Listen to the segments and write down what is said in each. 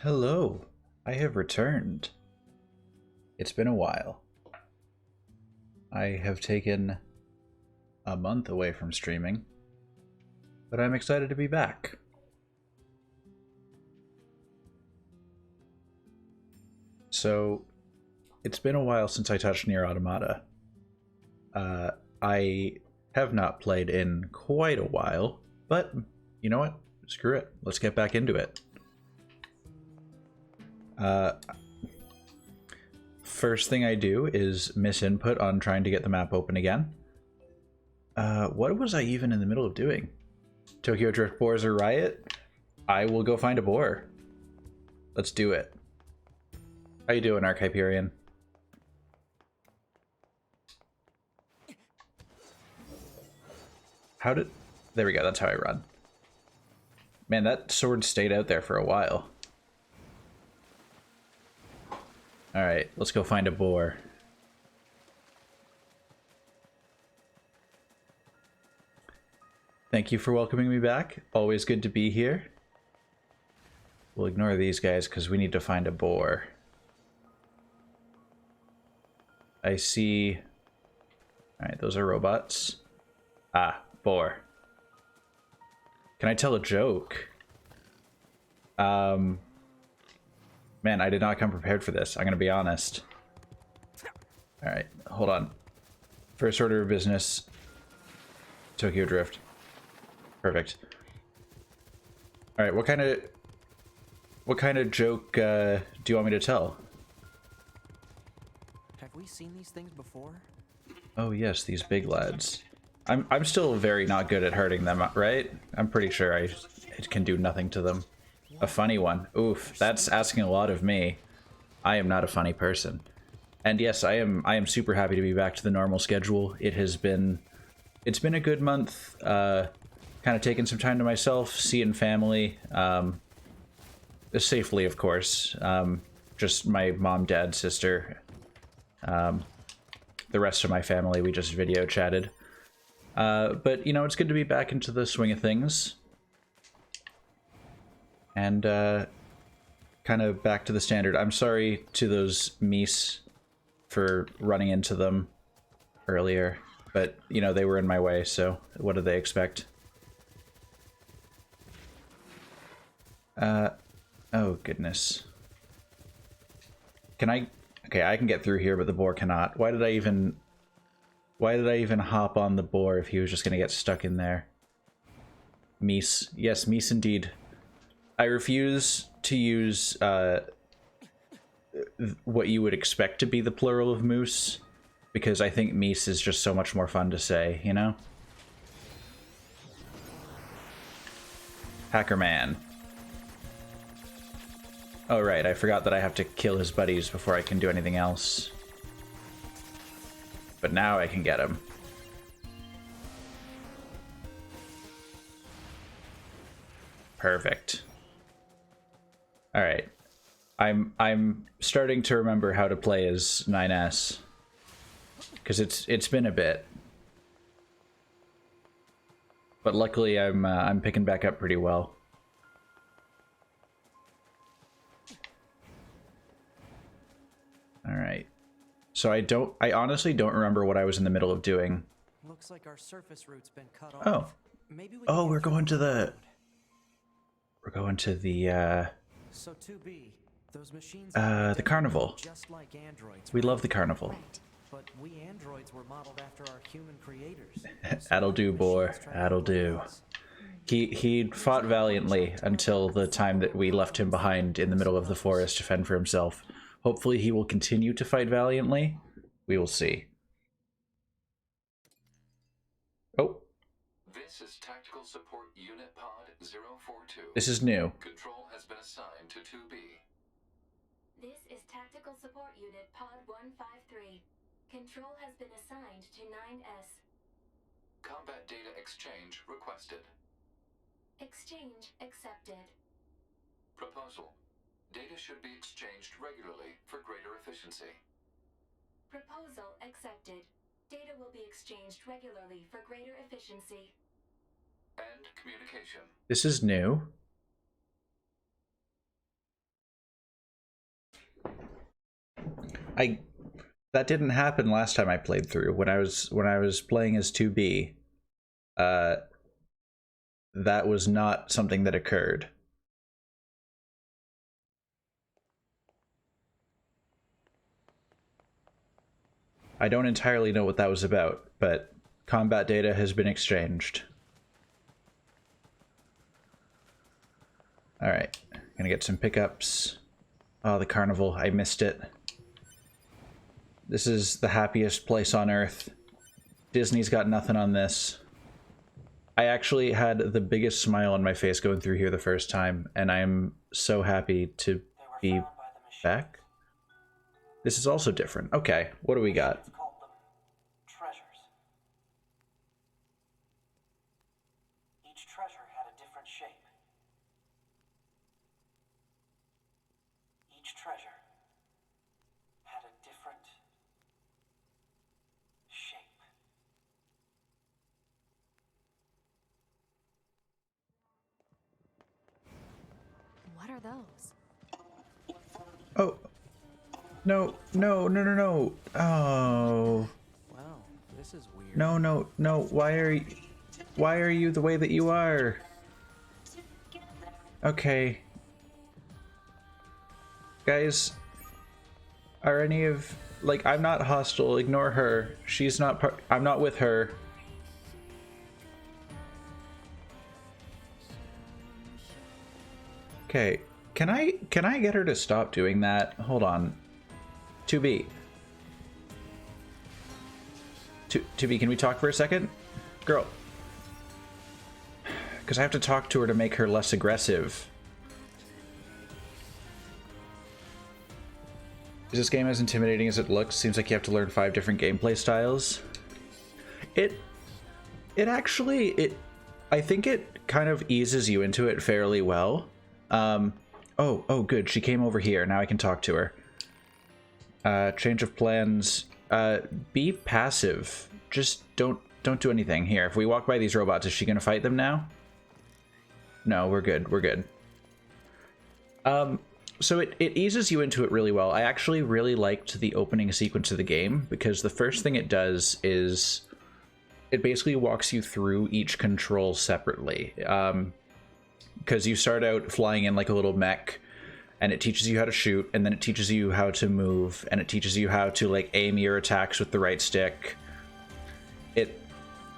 Hello, I have returned. It's been a while. I have taken a month away from streaming, but I'm excited to be back. So, it's been a while since I touched NieR Automata. I have not played in quite a while, but you know what? Screw it. Let's get back into it. First thing I do is miss input on trying to get the map open again. What was I even in the middle of doing? Tokyo Drift boars are riot? I will go find a boar. Let's do it. How you doing, Archhyperion? There we go, that's how I run. Man, that sword stayed out there for a while. Alright, let's go find a boar. Thank you for welcoming me back. Always good to be here. We'll ignore these guys because we need to find a boar. I see... Alright, those are robots. Ah, boar. Can I tell a joke? Man, I did not come prepared for this. I'm gonna be honest. Alright, hold on. First order of business. Tokyo Drift. Perfect. Alright, what kind of joke do you want me to tell? Have we seen these things before? Oh yes, these big lads. I'm still very not good at hurting them, right? I'm pretty sure it can do nothing to them. A funny one. Oof, that's asking a lot of me. I am not a funny person. And yes, I am super happy to be back to the normal schedule. It's been a good month. Kind of taking some time to myself, seeing family. Safely, of course. Just my mom, dad, sister. The rest of my family, we just video chatted. But, you know, it's good to be back into the swing of things. And, kind of back to the standard. I'm sorry to those Mies for running into them earlier. But, you know, they were in my way, so what did they expect? Oh, goodness. Can I... Okay, I can get through here, but the boar cannot. Why did I even hop on the boar if he was just gonna get stuck in there? Mies. Yes, Mies indeed. I refuse to use what you would expect to be the plural of moose, because I think Mies is just so much more fun to say, you know? Hackerman. Oh right, I forgot that I have to kill his buddies before I can do anything else. But now I can get him. Perfect. Alright. I'm starting to remember how to play as 9S. Because it's been a bit. But luckily I'm picking back up pretty well. Alright. So I honestly don't remember what I was in the middle of doing. Looks like our surface route's been cut off. Oh. Maybe we Oh, can we're get going to through the... We're going to the, So 2B, those machines the carnival. just like androids. We love the carnival. Right. But we androids were modeled after our human creators. That'll do, boar. That'll do. He fought valiantly until the time that we left him behind in the middle of the forest to fend for himself. Hopefully he will continue to fight valiantly. We will see. Oh. This is Tactical Support Unit Pod 042. This is new. Control has been assigned to 2B. This is Tactical Support Unit Pod 153. Control has been assigned to 9S. Combat data exchange requested. Exchange accepted. Proposal. Data should be exchanged regularly for greater efficiency. Proposal accepted. Data will be exchanged regularly for greater efficiency. End communication. This is new. I that didn't happen last time I played through. When I was playing as 2B, that was not something that occurred. I don't entirely know what that was about, but combat data has been exchanged. Alright, gonna get some pickups. Oh, the carnival, I missed it. This is the happiest place on Earth. Disney's got nothing on this. I actually had the biggest smile on my face going through here the first time, and I'm so happy to be back. This is also different. Okay, what do we got? Let's call them treasures. Each treasure had a different shape. Each treasure had a different shape. What are those? Oh. No, no, no, no, no. Oh. Wow, this is weird. No, no, no. Why are you the way that you are? Okay. Guys, are any of, like, I'm not hostile, ignore her. She's not part, I'm not with her. Okay, can I get her to stop doing that? Hold on. 2B. 2B, can we talk for a second? Girl. Because I have to talk to her to make her less aggressive. Is this game as intimidating as it looks? Seems like you have to learn 5 different gameplay styles. It actually, I think it kind of eases you into it fairly well. Oh, good. She came over here. Now I can talk to her. Change of plans. Be passive. Just don't do anything. Here, if we walk by these robots, is she gonna fight them now? No, we're good. We're good. So it eases you into it really well. I actually really liked the opening sequence of the game because the first thing it does is it basically walks you through each control separately. Because you start out flying in like a little mech, and it teaches you how to shoot, and then it teaches you how to move, and it teaches you how to like aim your attacks with the right stick.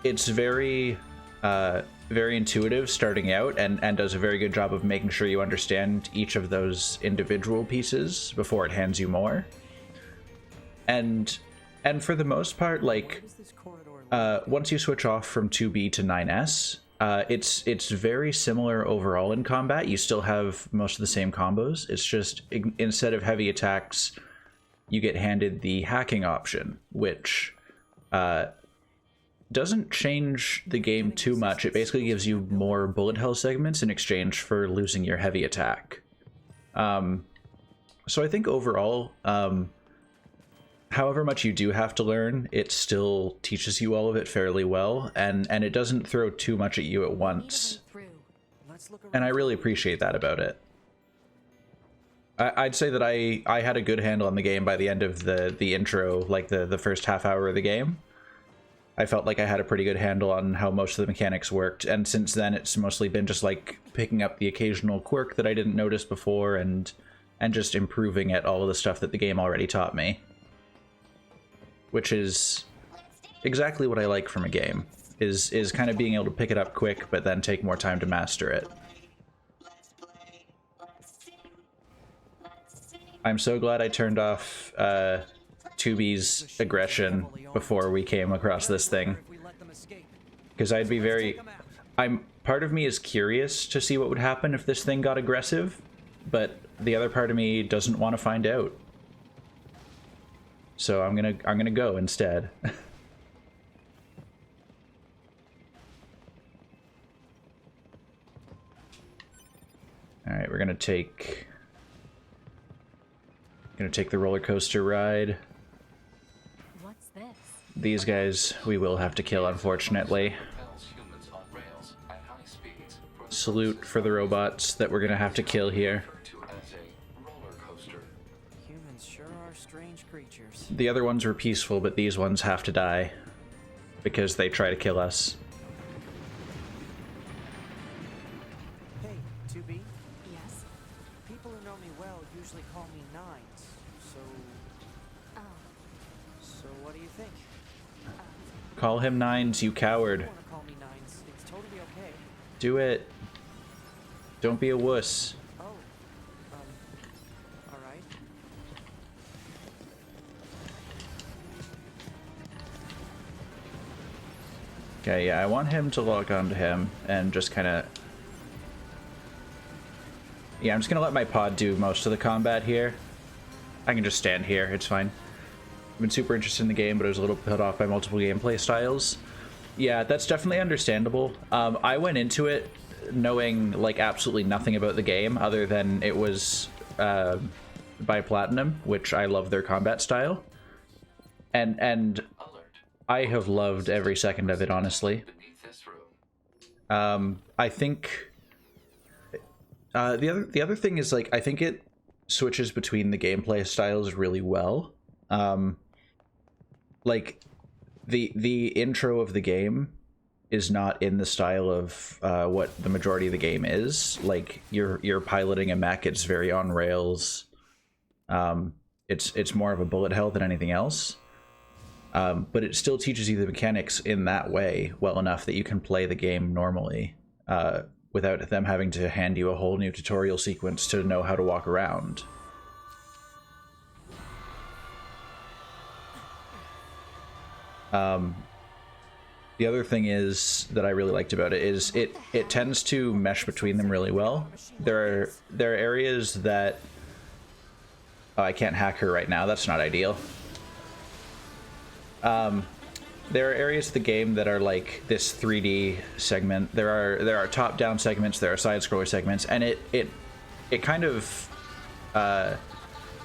It's very very intuitive starting out, and does a very good job of making sure you understand each of those individual pieces before it hands you more. And for the most part, like once you switch off from 2B to 9S, it's very similar overall in combat. You still have most of the same combos. It's just instead of heavy attacks, you get handed the hacking option, which doesn't change the game too much. It basically gives you more bullet hell segments in exchange for losing your heavy attack. So I think overall, however much you do have to learn, it still teaches you all of it fairly well, and it doesn't throw too much at you at once. And I really appreciate that about it. I'd say that I had a good handle on the game by the end of the intro, like the first half hour of the game. I felt like I had a pretty good handle on how most of the mechanics worked, and since then it's mostly been just like picking up the occasional quirk that I didn't notice before and just improving at all of the stuff that the game already taught me. Which is exactly what I like from a game, is kind of being able to pick it up quick but then take more time to master it. I'm so glad I turned off 2B's aggression before we came across this thing, because I'd be very... part of me is curious to see what would happen if this thing got aggressive, but the other part of me doesn't want to find out. So I'm gonna go instead. All right, we're gonna take the roller coaster ride. What's this? These guys we will have to kill, unfortunately. Salute for the robots that we're gonna have to kill here. Humans sure are strange creatures. The other ones were peaceful, but these ones have to die because they try to kill us. Hey, 2B. Yes? People who know me well usually call me Nines. So, Oh. so what do you think? Call him Nines, you If coward. you want to call me Nines, it's totally okay. Do it. Don't be a wuss. Oh, all right. Okay, yeah, I want him to log on to him and just kind of... Yeah, I'm just going to let my pod do most of the combat here. I can just stand here, it's fine. I've been super interested in the game, but I was a little put off by multiple gameplay styles. Yeah, that's definitely understandable. I went into it knowing, like, absolutely nothing about the game, other than it was by Platinum, which I love their combat style. And Alert. I have loved every second of it, honestly. Beneath this room. I think the other thing is, like, I think it switches between the gameplay styles really well. Like the intro of the game is not in the style of what the majority of the game is. Like you're piloting a mech, it's very on rails. It's more of a bullet hell than anything else. But it still teaches you the mechanics in that way well enough that you can play the game normally without them having to hand you a whole new tutorial sequence to know how to walk around. The other thing is that I really liked about it is it tends to mesh between them really well. There are areas that... Oh, I can't hack her right now. That's not ideal. There are areas of the game that are like this 3D segment. There are top-down segments, there are side-scroller segments, and it kind of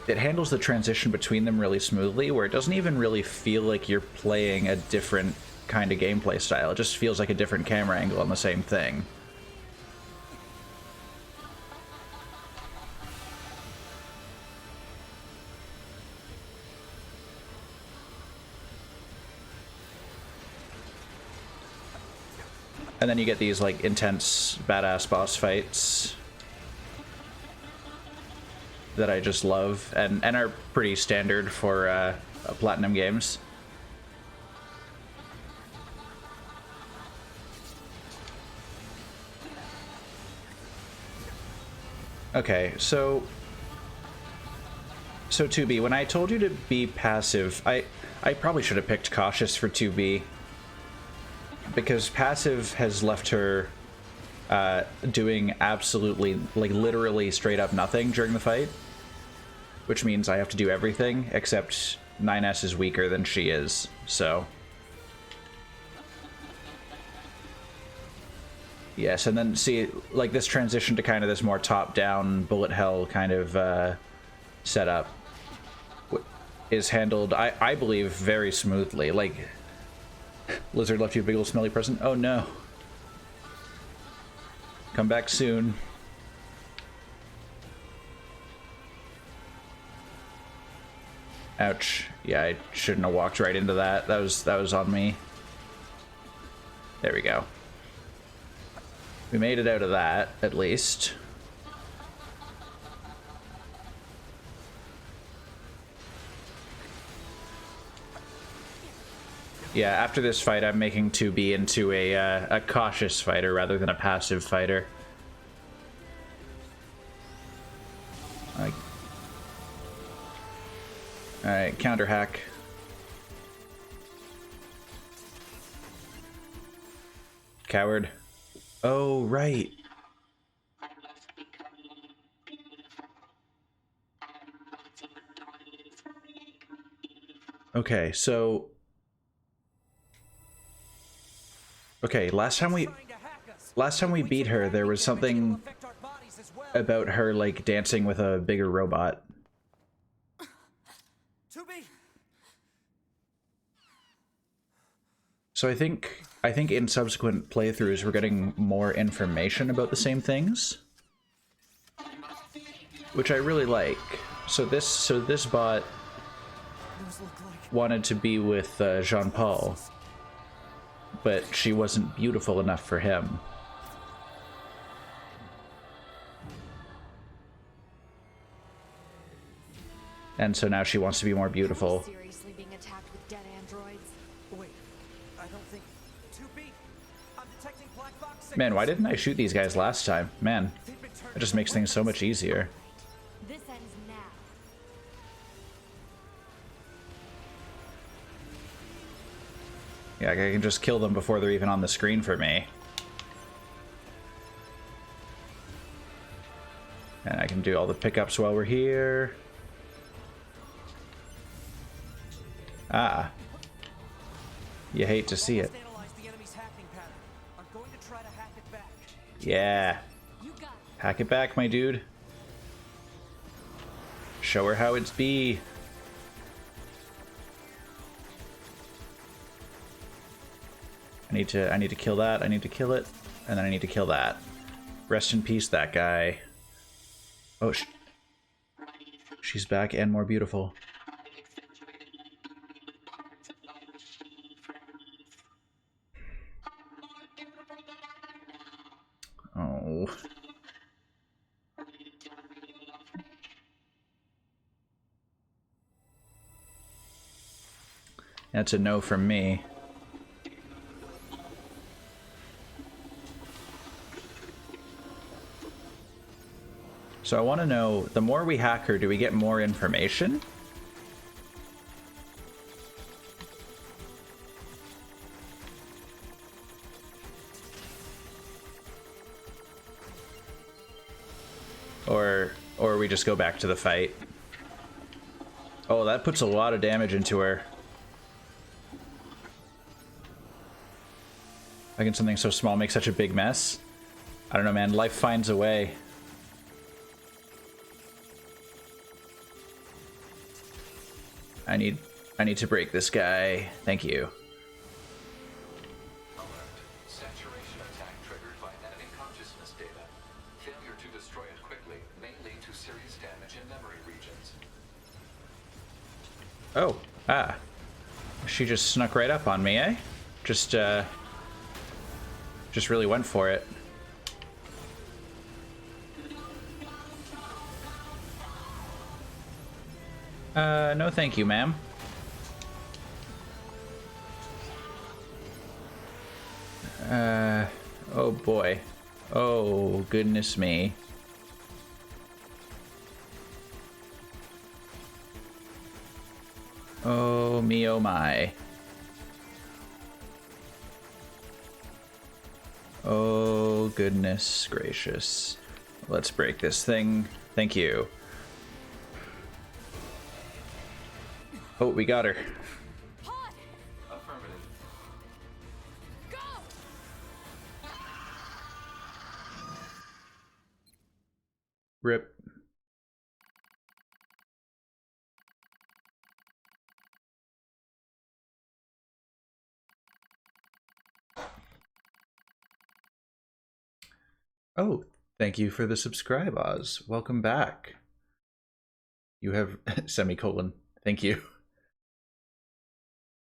it handles the transition between them really smoothly, where it doesn't even really feel like you're playing a different kind of gameplay style. It just feels like a different camera angle on the same thing. And then you get these, like, intense, badass boss fights that I just love, and are pretty standard for Platinum games. Okay, so 2B, when I told you to be passive, I probably should have picked cautious for 2B. Because passive has left her doing absolutely, like, literally straight up nothing during the fight. Which means I have to do everything, except 9S is weaker than she is, so... Yes, and then see, like, this transition to kind of this more top-down, bullet hell kind of setup is handled, I believe, very smoothly. Like... Lizard left you a big old smelly present? Oh no. Come back soon. Ouch. Yeah, I shouldn't have walked right into that. That was on me. There we go. We made it out of that, at least. Yeah, after this fight, I'm making 2B into a cautious fighter rather than a passive fighter. Alright, counter hack. Coward. Oh, right. Okay, so... Okay, last time we beat her, there was something about her, like, dancing with a bigger robot. 2B. So I think in subsequent playthroughs we're getting more information about the same things, which I really like. So this bot wanted to be with Jean-Paul, but she wasn't beautiful enough for him. And so now she wants to be more beautiful. Seriously being attacked with dead androids? Wait, I don't think. 2B, I'm detecting black box signals. Man, why didn't I shoot these guys last time? Man, it just makes things so much easier. This ends now. Yeah, I can just kill them before they're even on the screen for me. And I can do all the pickups while we're here. Ah. You hate to see it. Analyze the enemy's hacking pattern. I'm going to try to hack it back. Yeah. You got it. Hack it back, my dude. Show her how it's be. I need to kill that. I need to kill it, and then I need to kill that. Rest in peace, that guy. Oh, she's back and more beautiful. Oh. That's a no from me. So I want to know, the more we hack her, do we get more information? Or we just go back to the fight? Oh, that puts a lot of damage into her. How can something so small make such a big mess? I don't know, man. Life finds a way. I need to break this guy. Thank you. Alert. Saturation attack triggered by enemy consciousness data. Failure to destroy it quickly may lead to serious damage in memory regions. Oh, ah. She just snuck right up on me, eh? Just really went for it. No thank you, ma'am. Oh boy. Oh, goodness me. Oh me, oh my. Oh, goodness gracious. Let's break this thing. Thank you. Oh, we got her. Affirmative. Go! Rip. Oh, thank you for the subscribe, Oz. Welcome back. You have semicolon. Thank you.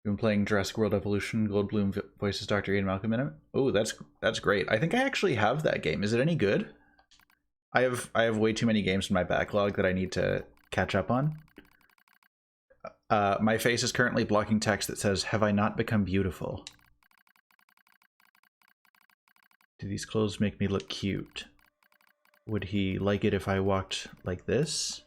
Been playing Jurassic World Evolution. Goldblum voices Dr. Ian Malcolm in it. Oh, that's great. I think I actually have that game. Is it any good? I have way too many games in my backlog that I need to catch up on. My face is currently blocking text that says, "Have I not become beautiful?" Do these clothes make me look cute? Would he like it if I walked like this?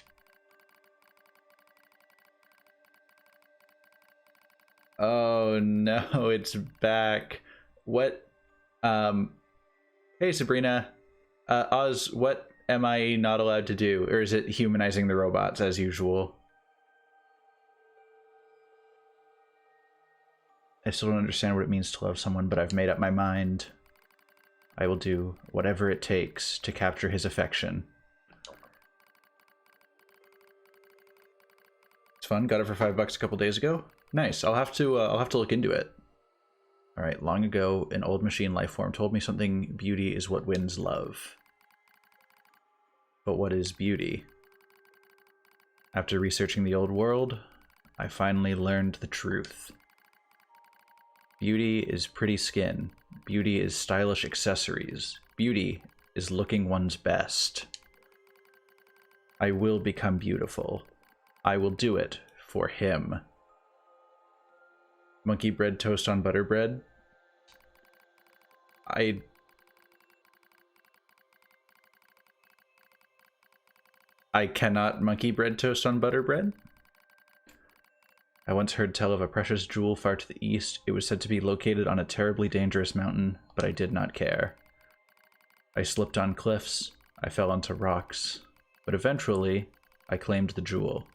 Oh no, it's back. What? Hey Sabrina. Oz, what am I not allowed to do? Or is it humanizing the robots as usual? I still don't understand what it means to love someone, but I've made up my mind. I will do whatever it takes to capture his affection. It's fun. Got it for $5 a couple days ago. Nice. I'll have to look into it. All right. Long ago, an old machine life form told me something. Beauty is what wins love. But what is beauty? After researching the old world, I finally learned the truth. Beauty is pretty skin. Beauty is stylish accessories. Beauty is looking one's best. I will become beautiful. I will do it for him. Monkey bread toast on butter bread. I cannot monkey bread toast on butter bread. I once heard tell of a precious jewel far to the east. It was said to be located on a terribly dangerous mountain, but I did not care. I slipped on cliffs. I fell onto rocks. But eventually, I claimed the jewel.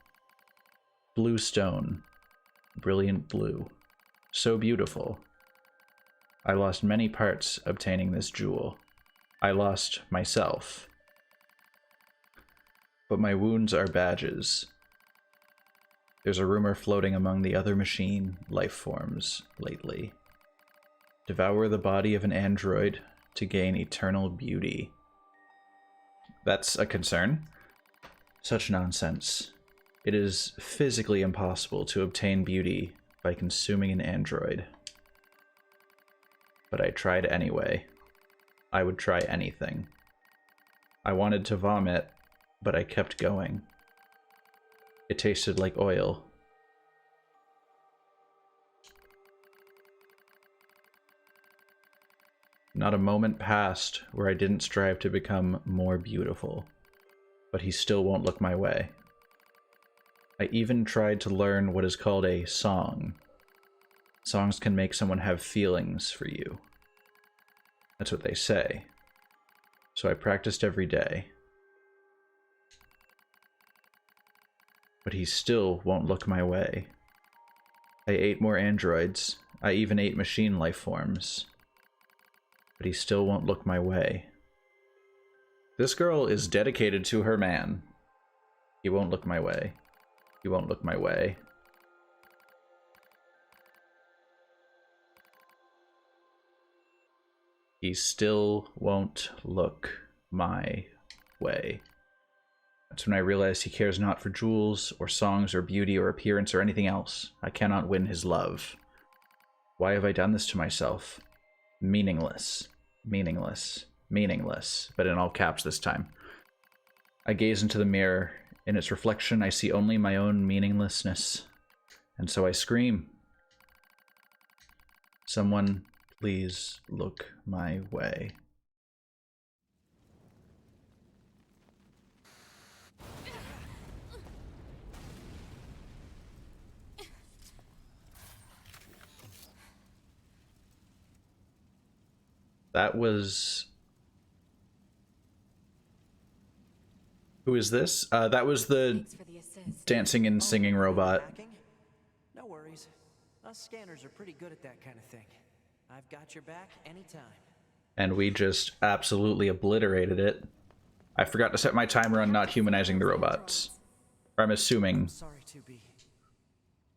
Blue stone. Brilliant blue. So beautiful. I lost many parts obtaining this jewel. I lost myself. But my wounds are badges. There's a rumor floating among the other machine life forms lately. Devour the body of an android to gain eternal beauty. That's a concern. Such nonsense. It is physically impossible to obtain beauty by consuming an android. But I tried anyway. I would try anything. I wanted to vomit, but I kept going. It tasted like oil. Not a moment passed where I didn't strive to become more beautiful, but he still won't look my way. I even tried to learn what is called a song. Songs can make someone have feelings for you. That's what they say. So I practiced every day. But he still won't look my way. I ate more androids. I even ate machine life forms. But he still won't look my way. This girl is dedicated to her man. He won't look my way. He won't look my way. He still won't look my way. That's when I realized he cares not for jewels, or songs, or beauty, or appearance, or anything else. I cannot win his love. Why have I done this to myself? Meaningless. Meaningless. Meaningless. But in all caps this time. I gaze into the mirror. In its reflection, I see only my own meaninglessness. And so I scream. Someone, please look my way. That was... Who is this? That was the Thanks for the assist. dancing and singing robot. Hacking? No worries. Us scanners are pretty good at that kind of thing. I've got your back anytime. And we just absolutely obliterated it. I forgot to set my timer on not humanizing the robots. Or I'm assuming. Sorry, 2B.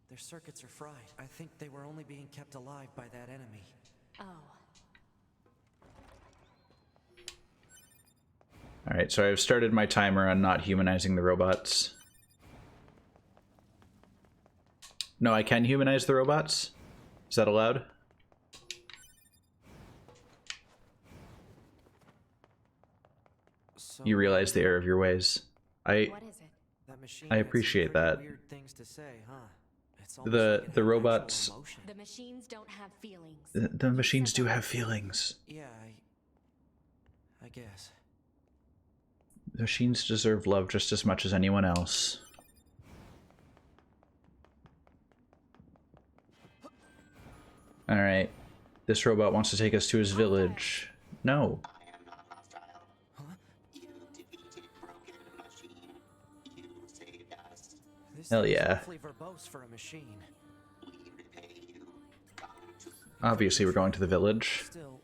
Their circuits are fried. I think they were only being kept alive by that enemy. Oh. Alright, so I've started my timer on not humanizing the robots. No, I can humanize the robots? Is that allowed? So You realize the error of your ways. What is it? that machine I had some appreciate pretty that. Weird things to say, huh? It's The- almost like it the had robots- actual emotion. The machines don't have feelings. The machines do have feelings. Yeah, I guess. The machines deserve love just as much as anyone else. Alright. This robot wants to take us to his village. No. This Hell thing's yeah. awfully verbose for a machine. Obviously, we're going to the village. Still,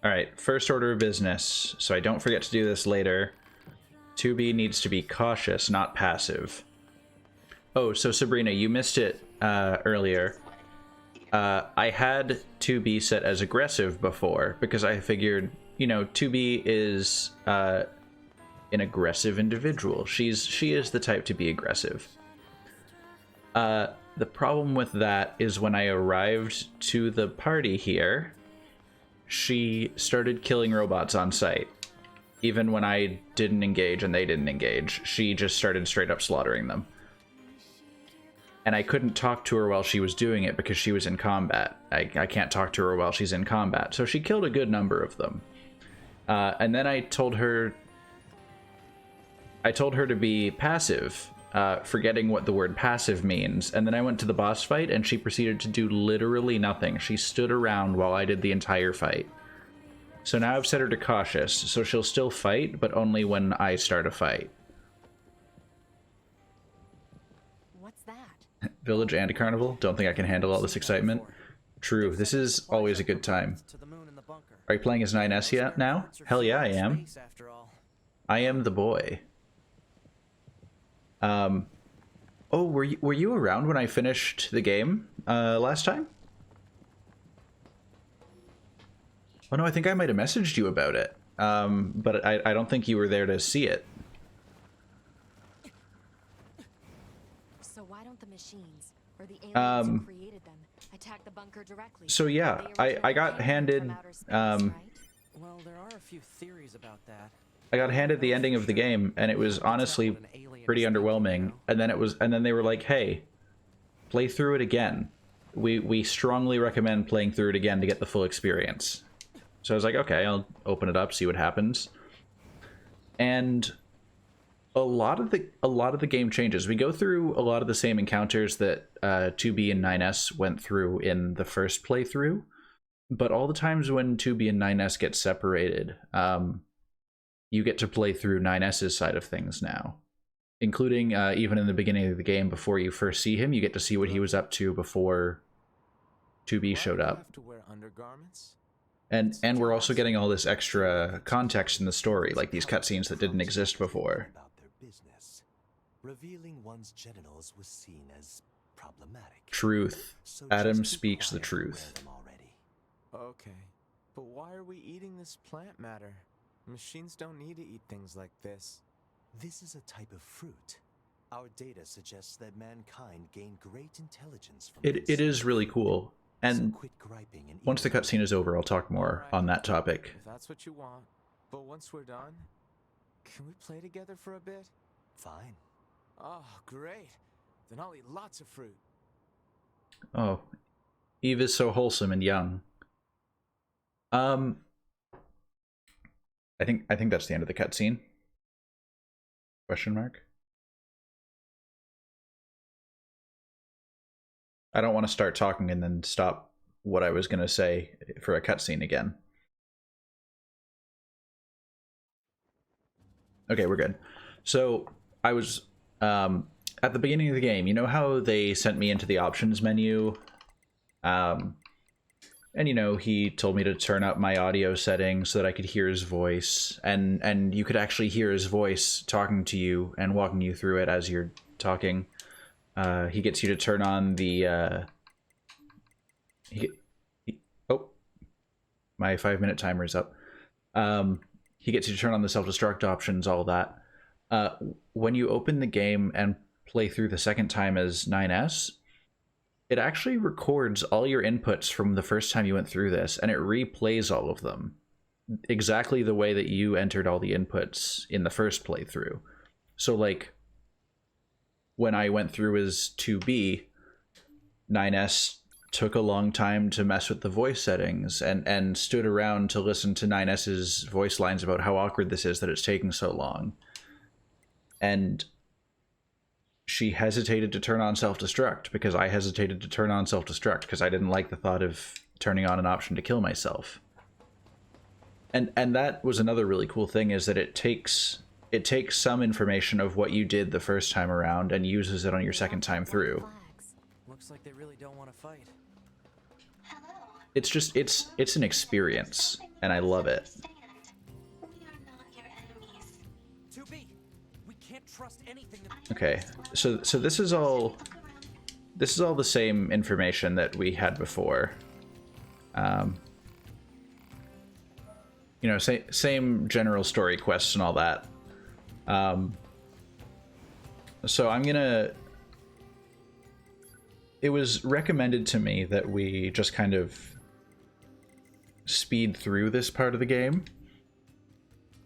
Alright, first order of business, so I don't forget to do this later. 2B needs to be cautious, not passive. Oh, so Sabrina, you missed it earlier. I had 2B set as aggressive before, because I figured, you know, 2B is an aggressive individual. She is the type to be aggressive. The problem with that is when I arrived to the party here, she started killing robots on sight. Even when I didn't engage and they didn't engage, she just started straight up slaughtering them. And I couldn't talk to her while she was doing it because she was in combat. I can't talk to her while she's in combat. So she killed a good number of them. And then I told her to be passive, forgetting what the word passive means. And then I went to the boss fight and she proceeded to do literally nothing. She stood around while I did the entire fight. So now I've set her to cautious, so she'll still fight, but only when I start a fight. What's that? Village and a carnival? Don't think I can handle all this excitement. True, this is always a good time. To the moon and the bunker. Are you playing as 9S yet now? Hell yeah, I am. Space, after all. I am the boy. Oh, were you around when I finished the game last time? Oh no, I think I might have messaged you about it. But I don't think you were there to see it. So why don't the machines or the aliens who created them attack the bunker directly? So yeah, I got handed Well, there are a few theories about that. I got handed the ending of the game, and it was honestly pretty underwhelming. And then they were like, "Hey, play through it again. We strongly recommend playing through it again to get the full experience." So I was like, "Okay, I'll open it up, see what happens." And a lot of the game changes. We go through a lot of the same encounters that 2B and 9S went through in the first playthrough, but all the times when 2B and 9S get separated, you get to play through 9S's side of things now, including even in the beginning of the game before you first see him, you get to see what he was up to before 2B showed up. Have to wear undergarments? And we're also getting all this extra context in the story, like these cutscenes that didn't exist before. About their business. Revealing one's genitals was seen as problematic. Truth. So Adam just keep speaks the quiet and wear truth. them already. Okay, but why are we eating this plant matter? Machines don't need to eat things like this. This is a type of fruit. Our data suggests that mankind gained great intelligence from this. It is really cool. And So quit griping and once the eat them. cutscene is over, I'll talk more on that topic. If that's what you want. But once we're done, can we play together for a bit? Fine. Oh, great. Then I'll eat lots of fruit. Oh, Eve is so wholesome and young. I think that's the end of the cutscene. Question mark? I don't want to start talking and then stop what I was going to say for a cutscene again. Okay, we're good. So I was at the beginning of the game. You know how they sent me into the options menu, and you know he told me to turn up my audio settings so that I could hear his voice, and you could actually hear his voice talking to you and walking you through it as you're talking. He gets you to turn on the oh, my 5-minute timer is up. He gets you to turn on the self-destruct options, all that. When you open the game and play through the second time as 9S, it actually records all your inputs from the first time you went through this, and it replays all of them exactly the way that you entered all the inputs in the first playthrough. So like when I went through as 2B, 9S took a long time to mess with the voice settings and stood around to listen to 9S's voice lines about how awkward this is that it's taking so long. And she hesitated to turn on self-destruct because I hesitated to turn on self-destruct because I didn't like the thought of turning on an option to kill myself. And that was another really cool thing, is that it takes some information of what you did the first time around and uses it on your second time through. Looks like they really don't want to fight. It's just it's an experience, and I love it. We are not your enemies. 2B, we can't trust anything that... Okay, so this is all the same information that we had before. You know, same general story quests and all that. So I'm gonna it was recommended to me that we just kind of speed through this part of the game,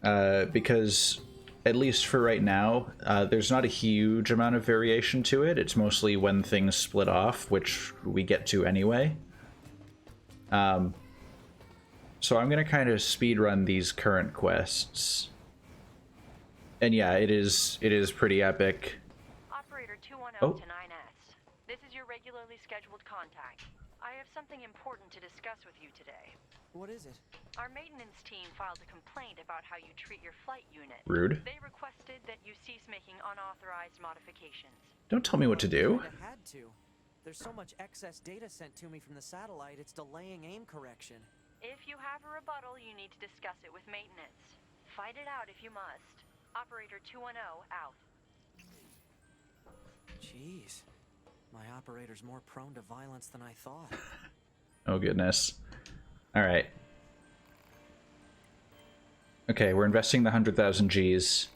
because at least for right now, there's not a huge amount of variation to it. It's mostly when things split off, which we get to anyway. So I'm gonna kind of speed run these current quests. And yeah, it is pretty epic. Operator 210 Oh. to 9S. This is your regularly scheduled contact. I have something important to discuss with you today. What is it? Our maintenance team filed a complaint about how you treat your flight unit. Rude. They requested that you cease making unauthorized modifications. Don't tell me what to do. I had to. There's so much excess data sent to me from the satellite, it's delaying aim correction. If you have a rebuttal, you need to discuss it with maintenance. Fight it out if you must. Operator 210 out. Jeez. My operator's more prone to violence than I thought. Oh goodness. Alright. Okay, we're investing the 100,000 Gs.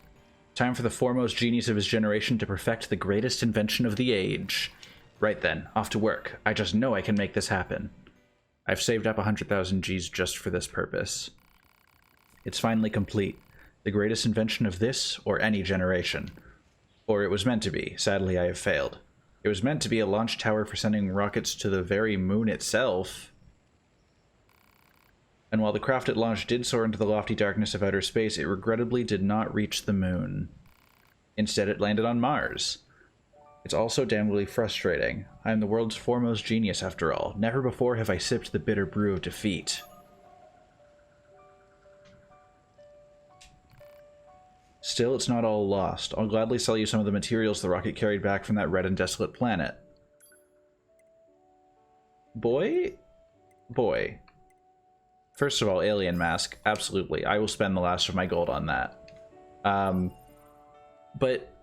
Time for the foremost genius of his generation to perfect the greatest invention of the age. Right then, off to work. I just know I can make this happen. I've saved up 100,000 Gs just for this purpose. It's finally complete. The greatest invention of this or any generation. Or it was meant to be. Sadly, I have failed. It was meant to be a launch tower for sending rockets to the very moon itself. And while the craft at launch did soar into the lofty darkness of outer space, it regrettably did not reach the moon. Instead, it landed on Mars. It's also damnably frustrating. I am the world's foremost genius, after all. Never before have I sipped the bitter brew of defeat. Still, it's not all lost. I'll gladly sell you some of the materials the rocket carried back from that red and desolate planet. Boy? Boy. First of all, alien mask. Absolutely. I will spend the last of my gold on that. But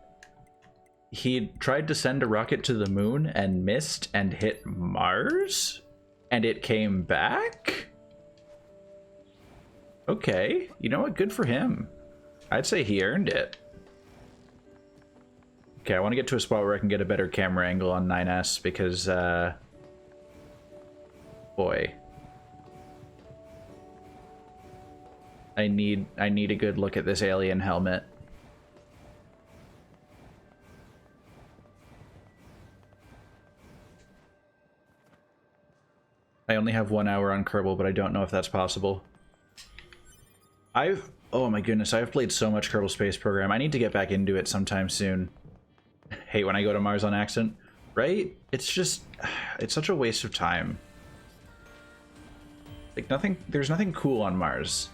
he tried to send a rocket to the moon and missed and hit Mars? And it came back? Okay. You know what? Good for him. I'd say he earned it. Okay, I want to get to a spot where I can get a better camera angle on 9S because, boy. I need a good look at this alien helmet. I only have 1 hour on Kerbal, but I don't know if that's possible. Oh my goodness, I've played so much Kerbal Space Program. I need to get back into it sometime soon. Hate when I go to Mars on accident, right? It's just, it's such a waste of time. Like there's nothing cool on Mars.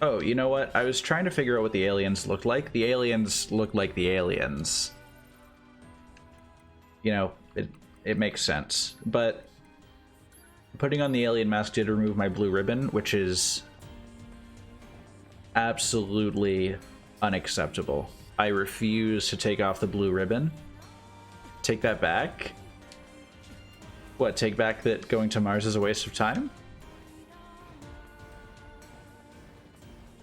Oh, you know what? I was trying to figure out what the aliens looked like. The aliens look like the aliens. You know, it makes sense. But putting on the alien mask did remove my blue ribbon, which is absolutely unacceptable. I refuse to take off the blue ribbon. Take that back? What, take back that going to Mars is a waste of time?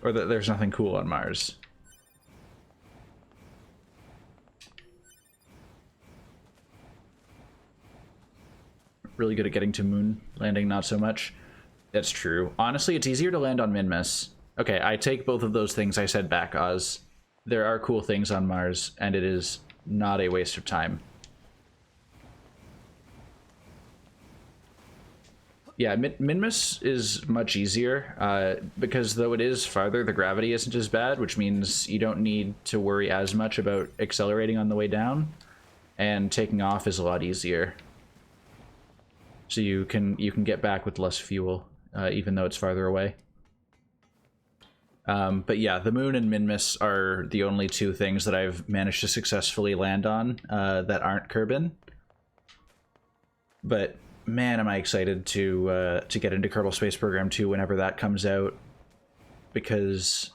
Or that there's nothing cool on Mars? Really good at getting to moon landing, not so much. That's true. Honestly, it's easier to land on Minmus. Okay, I take both of those things I said back, Oz. There are cool things on Mars, and it is not a waste of time. Yeah, Minmus is much easier, because though it is farther, the gravity isn't as bad, which means you don't need to worry as much about accelerating on the way down, and taking off is a lot easier. So you can get back with less fuel, even though it's farther away. But yeah, the moon and Minmus are the only two things that I've managed to successfully land on that aren't Kerbin. But man, am I excited to get into Kerbal Space Program 2 whenever that comes out, because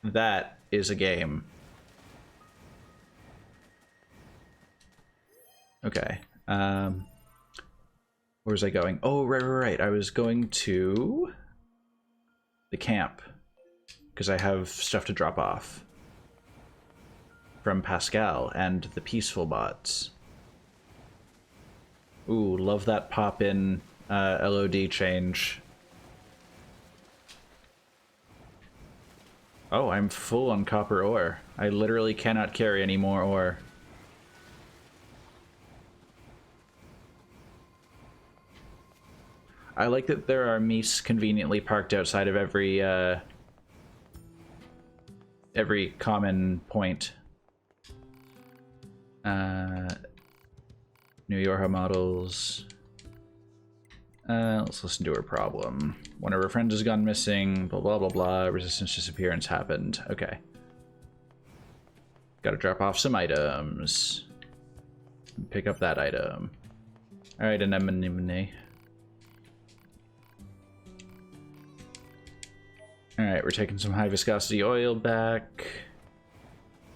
that is a game. Okay. Where was I going? Oh, right. I was going to the camp because I have stuff to drop off. from Pascal and the peaceful bots. Ooh, love that pop-in LOD change. Oh, I'm full on copper ore. I literally cannot carry any more ore. I like that there are meese conveniently parked outside of every common point. New York models. Let's listen to her problem. One of her friends has gone missing, blah blah blah blah, resistance disappearance happened. Okay. Gotta drop off some items. Pick up that item. Alright, anemone. Alright, we're taking some high viscosity oil back.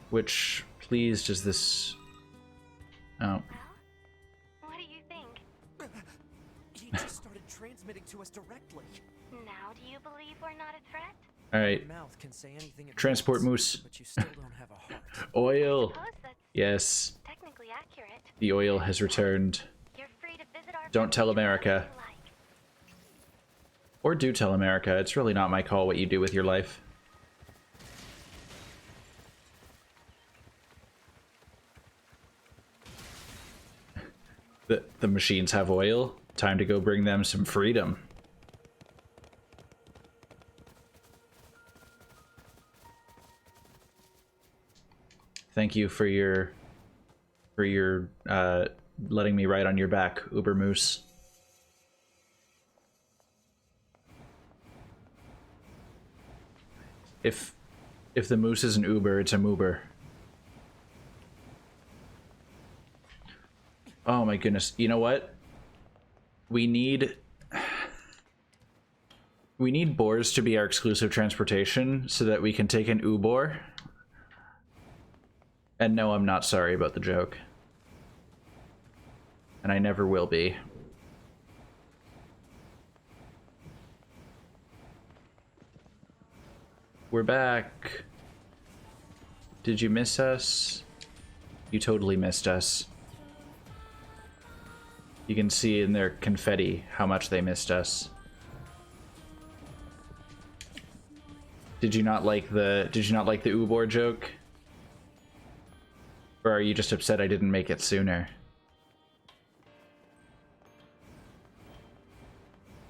Which, please, does this... Oh. What do you think? He just started transmitting to us directly. Now do you believe we're not a threat? Alright. Your mouth can say anything it Transport wants, moose. but you still don't have a heart. Oil! Suppose that's Yes. technically accurate. The oil has returned. You're free to visit our Don't tell country America. whenever you like. Or do tell America. It's really not my call what you do with your life. The machines have oil. Time to go bring them some freedom. Thank you for your letting me ride on your back, Uber Moose. If the moose is an Uber, it's a moober. Oh my goodness. You know what? We need boars to be our exclusive transportation so that we can take an Ubor. And no, I'm not sorry about the joke. And I never will be. We're back. Did you miss us? You totally missed us. You can see in their confetti how much they missed us. Did you not like the Ubor joke? Or are you just upset I didn't make it sooner?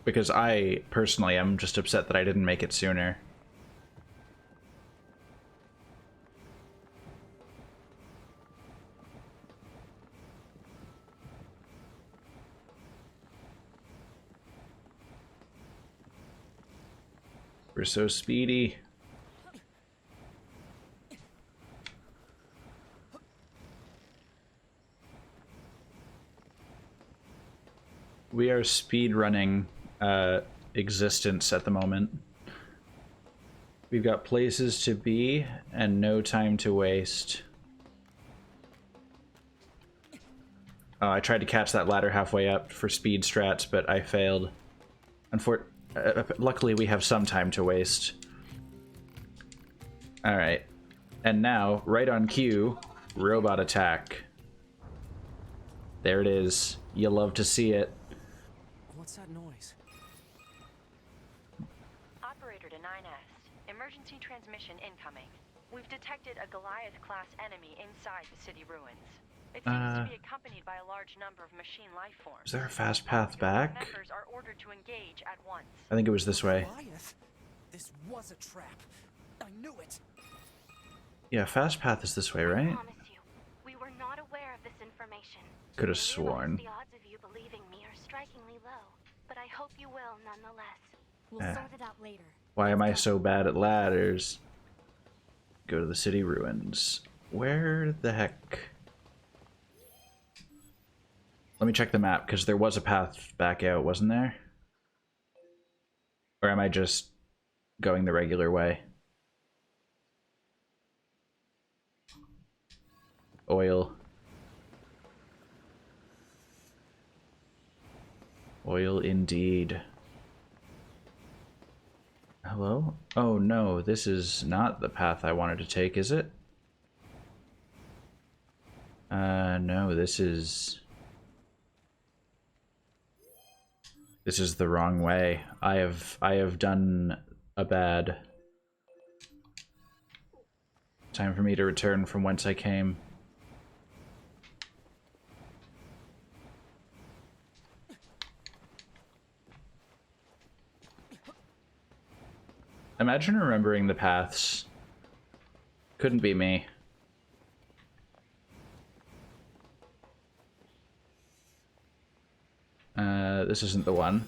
Because I personally am just upset that I didn't make it sooner. We're so speedy. We are speed running existence at the moment. We've got places to be and no time to waste. Oh, I tried to catch that ladder halfway up for speed strats, but I failed. Luckily, we have some time to waste. Alright. And now, right on cue, robot attack. There it is. You love to see it. What's that noise? Operator to 9S. Emergency transmission incoming. We've detected a Goliath-class enemy inside the city ruins. It seems to be accompanied by a large number of machine life forms. Is there a fast path back? Members are ordered to engage at once. I think it was this way. Goliath? This was a trap. I knew it. Yeah, fast path is this way, I right? promise you, we were not aware of this information. Could have I realize sworn. the odds of you believing me are strikingly low, but I hope you will nonetheless. We'll sort it out later. Why am I so bad at ladders? Go to the city ruins. Where the heck? Let me check the map, because there was a path back out, wasn't there? Or am I just going the regular way? Oil. Oil indeed. Hello? Oh no, this is not the path I wanted to take, is it? No, this is the wrong way. I have done a bad. Time for me to return from whence I came. Imagine remembering the paths. Couldn't be me. This isn't the one.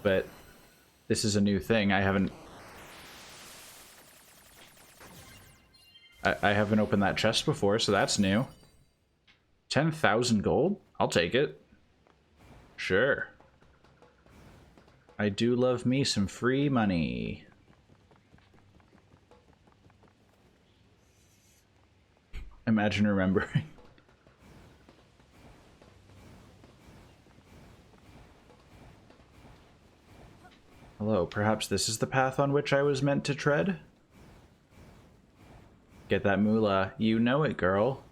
But this is a new thing. I haven't opened that chest before, so that's new. 10,000 gold? I'll take it. Sure. I do love me some free money. Imagine remembering. Hello, perhaps this is the path on which I was meant to tread? Get that moolah. You know it, girl.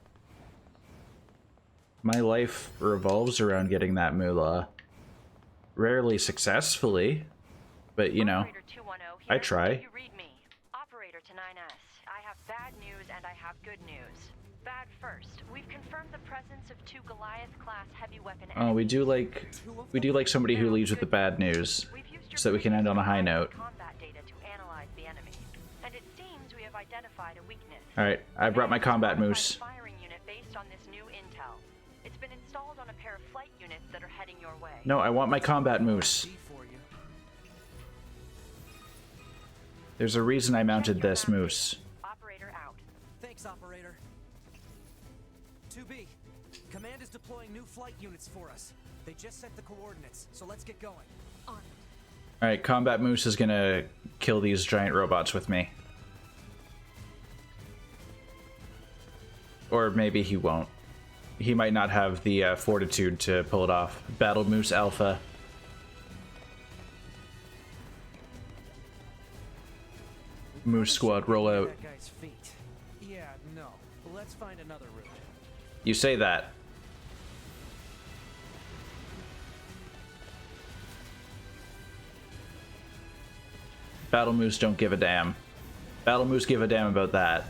My life revolves around getting that moolah. Rarely successfully, but you know, I try. You read me. Operator to 9S. I have bad news and I have good news. Bad first. We've confirmed the presence of 2 Goliath-class heavy weapon enemies. Oh, we do like somebody who leaves with the bad news, so that we can end on a high note. Combat data to analyze the enemy. And it seems we have identified a weakness. Alright, I brought my combat moose. Firing unit based on this new intel. It's been installed on a pair of flight units that are heading your way. No, I want my combat moose. There's a reason I mounted this moose. Operator out. Thanks, operator. 2B, command is deploying new flight units for us. They just sent the coordinates, so let's get going. On. Alright, combat moose is gonna kill these giant robots with me. Or maybe he won't. He might not have the fortitude to pull it off. Battle Moose Alpha. Moose Squad, roll out. That guy's feet. Yeah, no. Let's find another route. You say that. Battle Moose don't give a damn. Battle Moose give a damn about that.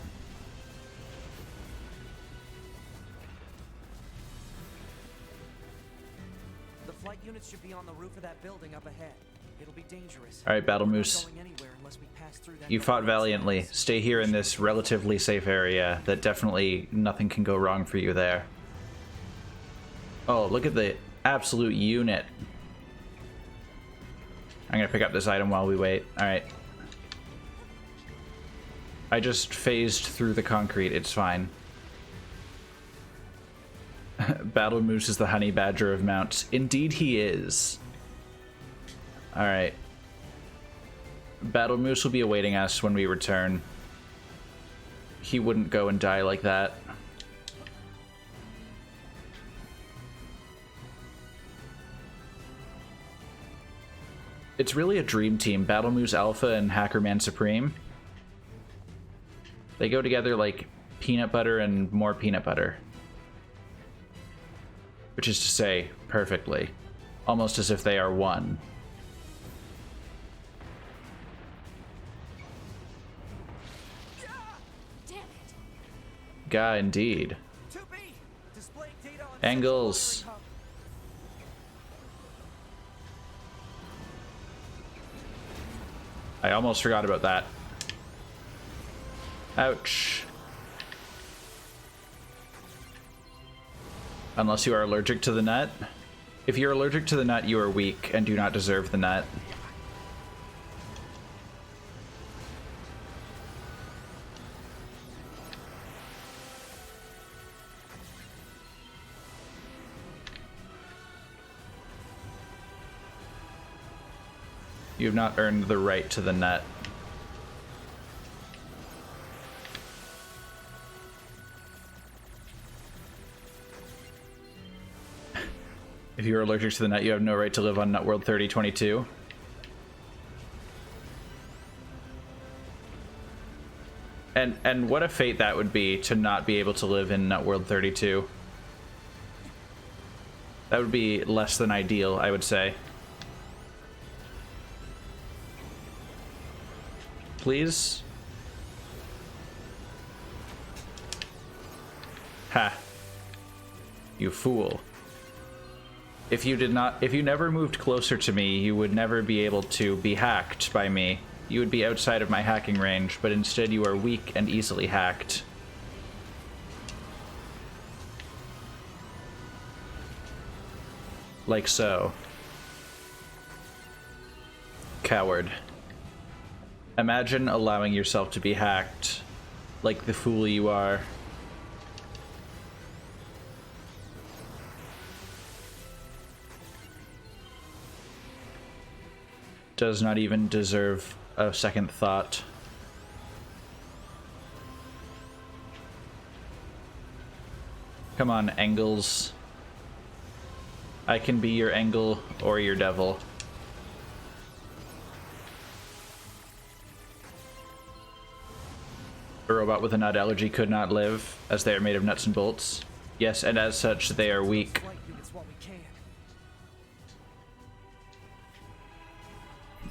The flight units should be on the roof of that building up ahead. It'll be dangerous. Alright, Battle We're not Moose. going anywhere unless we pass through that You fought guard's valiantly. lines. Stay here in this relatively safe area. That definitely nothing can go wrong for you there. Oh, look at the absolute unit. I'm gonna pick up this item while we wait. Alright. I just phased through the concrete. It's fine. Battle Moose is the honey badger of mounts. Indeed he is. Alright. Battle Moose will be awaiting us when we return. He wouldn't go and die like that. It's really a dream team. Battle Moose Alpha and Hackerman Supreme. They go together like peanut butter and more peanut butter. Which is to say, perfectly. Almost as if they are one. Damn it. Gah, indeed. 2B, displaying data on Angles. central ordering hub. I almost forgot about that. Ouch. Unless you are allergic to the nut. If you're allergic to the nut, you are weak and do not deserve the nut. You have not earned the right to the nut. If you're allergic to the nut, you have no right to live on Nut World 3022. And what a fate that would be to not be able to live in World 32. That would be less than ideal, I would say. Please? Ha. You fool. If you never moved closer to me, you would never be able to be hacked by me. You would be outside of my hacking range, but instead you are weak and easily hacked. Like so. Coward. Imagine allowing yourself to be hacked, like the fool you are. Does not even deserve a second thought. Come on, Engels. I can be your Engel or your devil. A robot with a nut allergy could not live, as they are made of nuts and bolts. Yes, and as such, they are weak.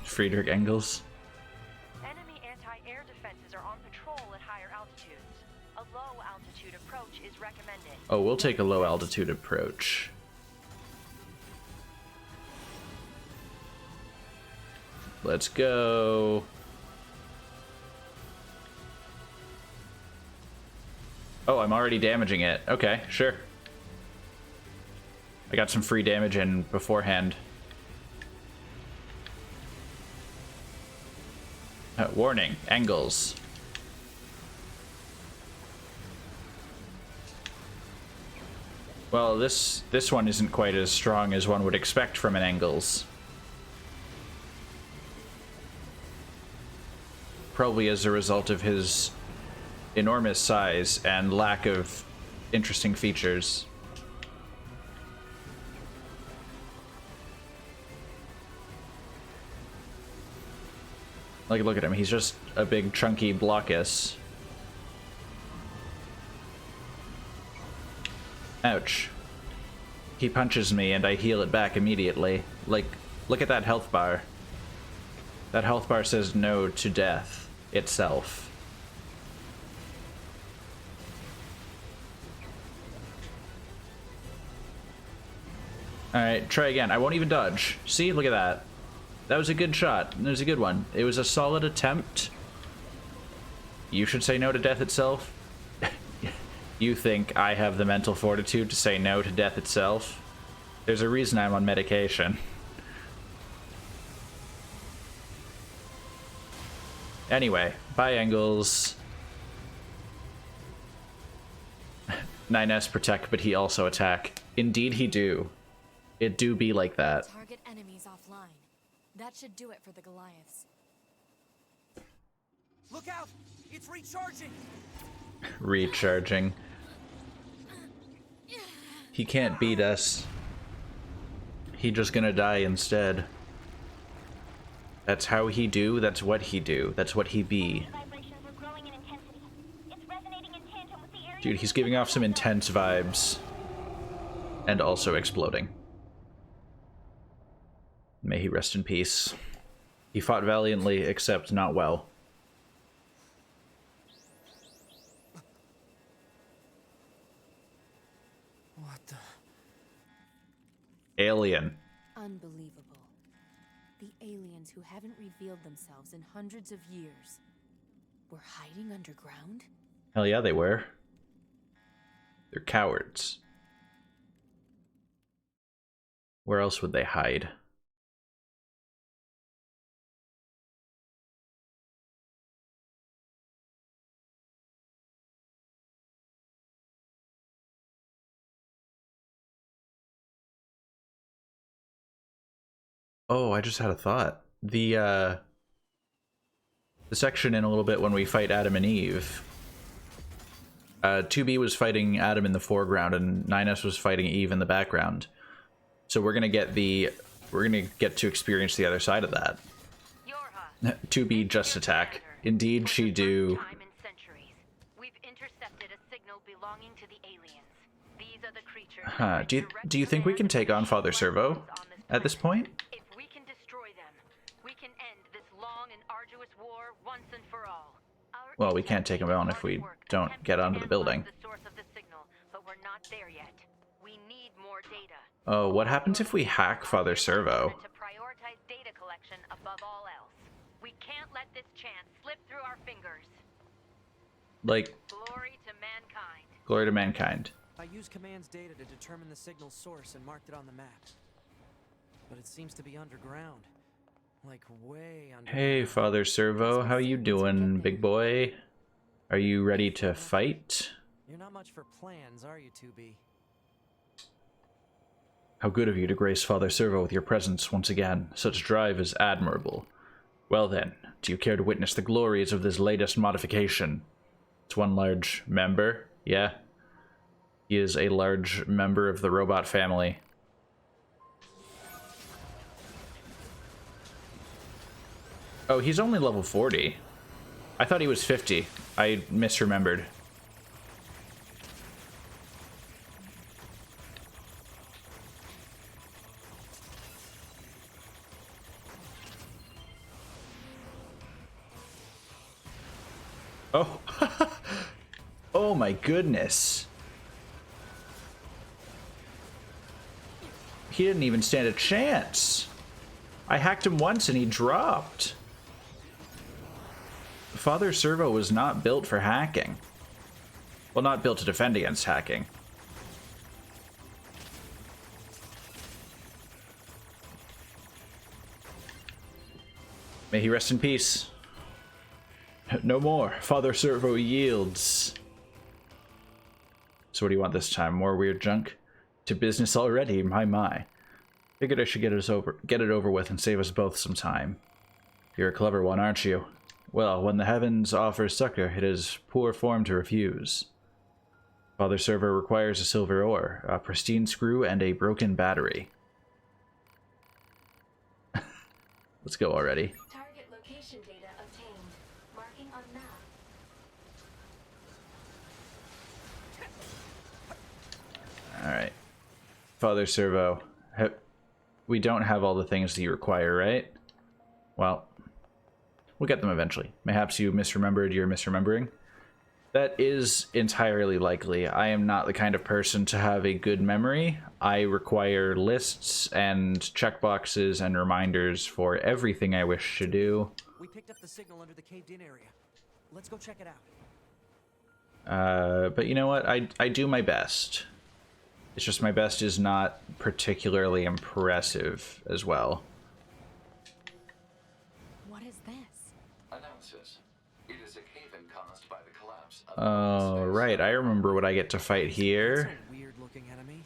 Friedrich Engels. Enemy anti-air defenses are on patrol at higher altitudes. A low-altitude approach is recommended. Oh, we'll take a low-altitude approach. Let's go. Oh, I'm already damaging it. Okay, sure. I got some free damage in beforehand. Warning, Engels. Well, this one isn't quite as strong as one would expect from an Engels. Probably as a result of his enormous size and lack of interesting features. Like, look at him. He's just a big, chunky blockus. Ouch. He punches me and I heal it back immediately. Like, look at that health bar. That health bar says no to death itself. Alright, try again. I won't even dodge. See? Look at that. That was a good shot. It was a good one. It was a solid attempt. You should say no to death itself. You think I have the mental fortitude to say no to death itself? There's a reason I'm on medication. Anyway, bye Engels. 9S protect, but he also attack. Indeed he do. It do be like that. Target enemies offline. That should do it for the Goliaths. Look out! It's recharging! Recharging. He can't beat us. He just gonna die instead. That's how he do, that's what he do, that's what he be. Dude, he's giving off some intense vibes. And also exploding. May he rest in peace. He fought valiantly, except not well. What the? Alien. Unbelievable. The aliens who haven't revealed themselves in hundreds of years were hiding underground? Hell yeah, they were. They're cowards. Where else would they hide? Oh, I just had a thought. The section in a little bit when we fight Adam and Eve. 2B was fighting Adam in the foreground and 9S was fighting Eve in the background. So we're gonna get to experience the other side of that. 2B just attack. Indeed she do. signal belonging to the aliens. These are the creatures. Huh. Do you think we can take on Father Servo at this point? If we can destroy them, we can end this long and arduous war once and for all. Well, we can't take him on if we don't get onto the building. The source of the signal, but we're not there yet. We need more data. Oh, what happens if we hack Father Servo? To prioritize data collection above all else. We can't let this chance slip through our fingers. Like, Glory to mankind. glory to mankind. I used command's data to determine the signal's source and marked it on the map. But it seems to be underground. Like way underground. Hey, Father Servo, how you doing, big boy? Are you ready to fight? You're not much for plans, are you, 2B? How good of you to grace Father Servo with your presence once again. Such drive is admirable. Well then, do you care to witness the glories of this latest modification? It's one large member, yeah? He is a large member of the robot family. Oh, he's only level 40. I thought he was 50. I misremembered. Oh. Oh my goodness. He didn't even stand a chance. I hacked him once and he dropped. Father Servo was not built for hacking. Well, not built to defend against hacking. May he rest in peace. No more. Father Servo yields. So what do you want this time? More weird junk? To business already, my. Figured I should get it over with and save us both some time. You're a clever one, aren't you? Well, when the heavens offer succor, it is poor form to refuse. Father Servo requires a silver ore, a pristine screw, and a broken battery. Let's go already. Target location data obtained. Marking on map. Alright. Father Servo. We don't have all the things that you require, right? Well, we'll get them eventually. Mayhaps you misremembered your misremembering. That is entirely likely. I am not the kind of person to have a good memory. I require lists and checkboxes and reminders for everything I wish to do. We picked up the signal under the caved-in area. Let's go check it out. But you know what? I do my best. It's just my best is not particularly impressive as well. What is this? Analysis. It is a cave-in caused by the collapse of Oh, right. I remember what I get to fight here. That's a weird-looking enemy.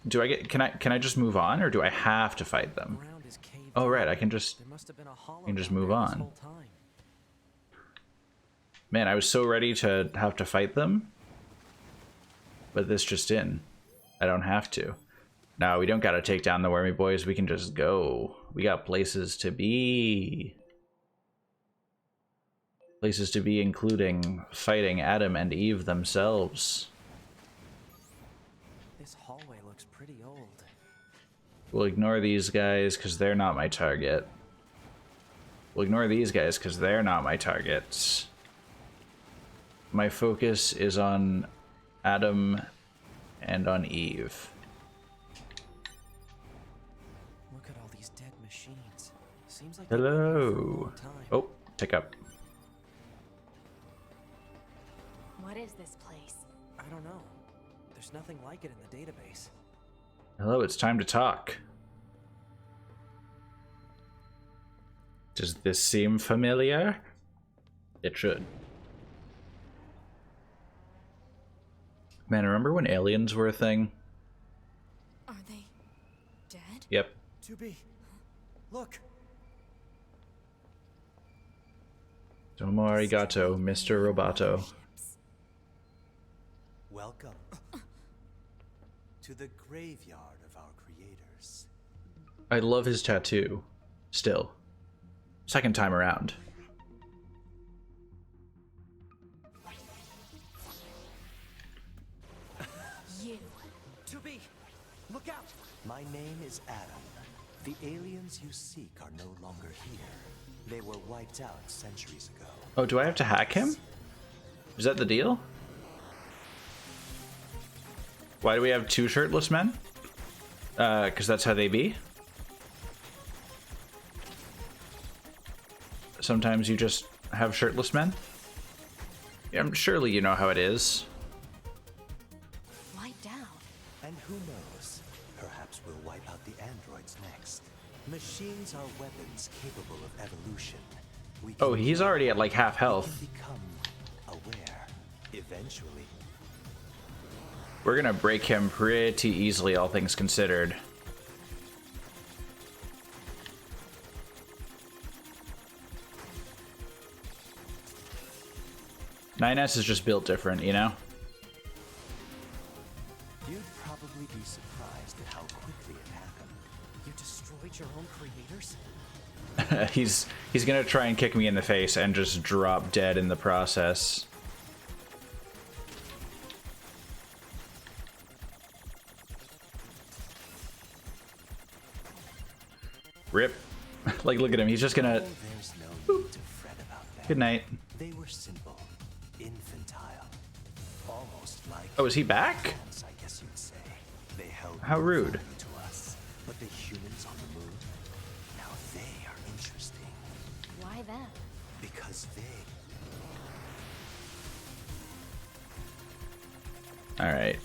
Do I get... Can I just move on, or do I have to fight them? Ground is caved Oh, right. in. I can just... There must have been a hollow I can just down move there this on. whole time. Man, I was so ready to have to fight them. But this just in. I don't have to. No, we don't gotta take down the wormy boys. We can just go. We got places to be. Places to be, including fighting Adam and Eve themselves. This hallway looks pretty old. We'll ignore these guys because they're not my target. We'll ignore these guys because they're not my targets. My focus is on Adam and on Eve. Look at all these dead machines. Seems like they've been here for a Hello. long time. Oh, pick up. What is this place? I don't know. There's nothing like it in the database. Hello, it's time to talk. Does this seem familiar? It should. Man, remember when aliens were a thing? Are they dead? Yep. 2B, look. Domo arigato, Mr. Roboto. Welcome to the graveyard of our creators. I love his tattoo. Still. Second time around. 2B, look out! My name is Adam. The aliens you seek are no longer here. They were wiped out centuries ago. Oh, do I have to hack him? Is that the deal? Why do we have 2 shirtless men? Because that's how they be. Sometimes you just have shirtless men. Yeah, surely you know how it is. Wiped out. And who knows? Perhaps we'll wipe out the androids next. Machines are weapons capable of evolution. We can Oh, he's already at like half health. become aware. Eventually. We're gonna break him pretty easily, all things considered. NieR is just built different, you know? You'd probably be surprised at how quickly it happened. You destroyed your own creators? He's gonna try and kick me in the face and just drop dead in the process. Rip. Like, look at him. He's just gonna... Oh, there's no need to fret about them. Good night. They were simple, infantile, almost like... Oh, is he back? Plants, I guess you'd say. They held How no rude. value to us, but the humans on the moon, now they are interesting Why them? because they... Alright.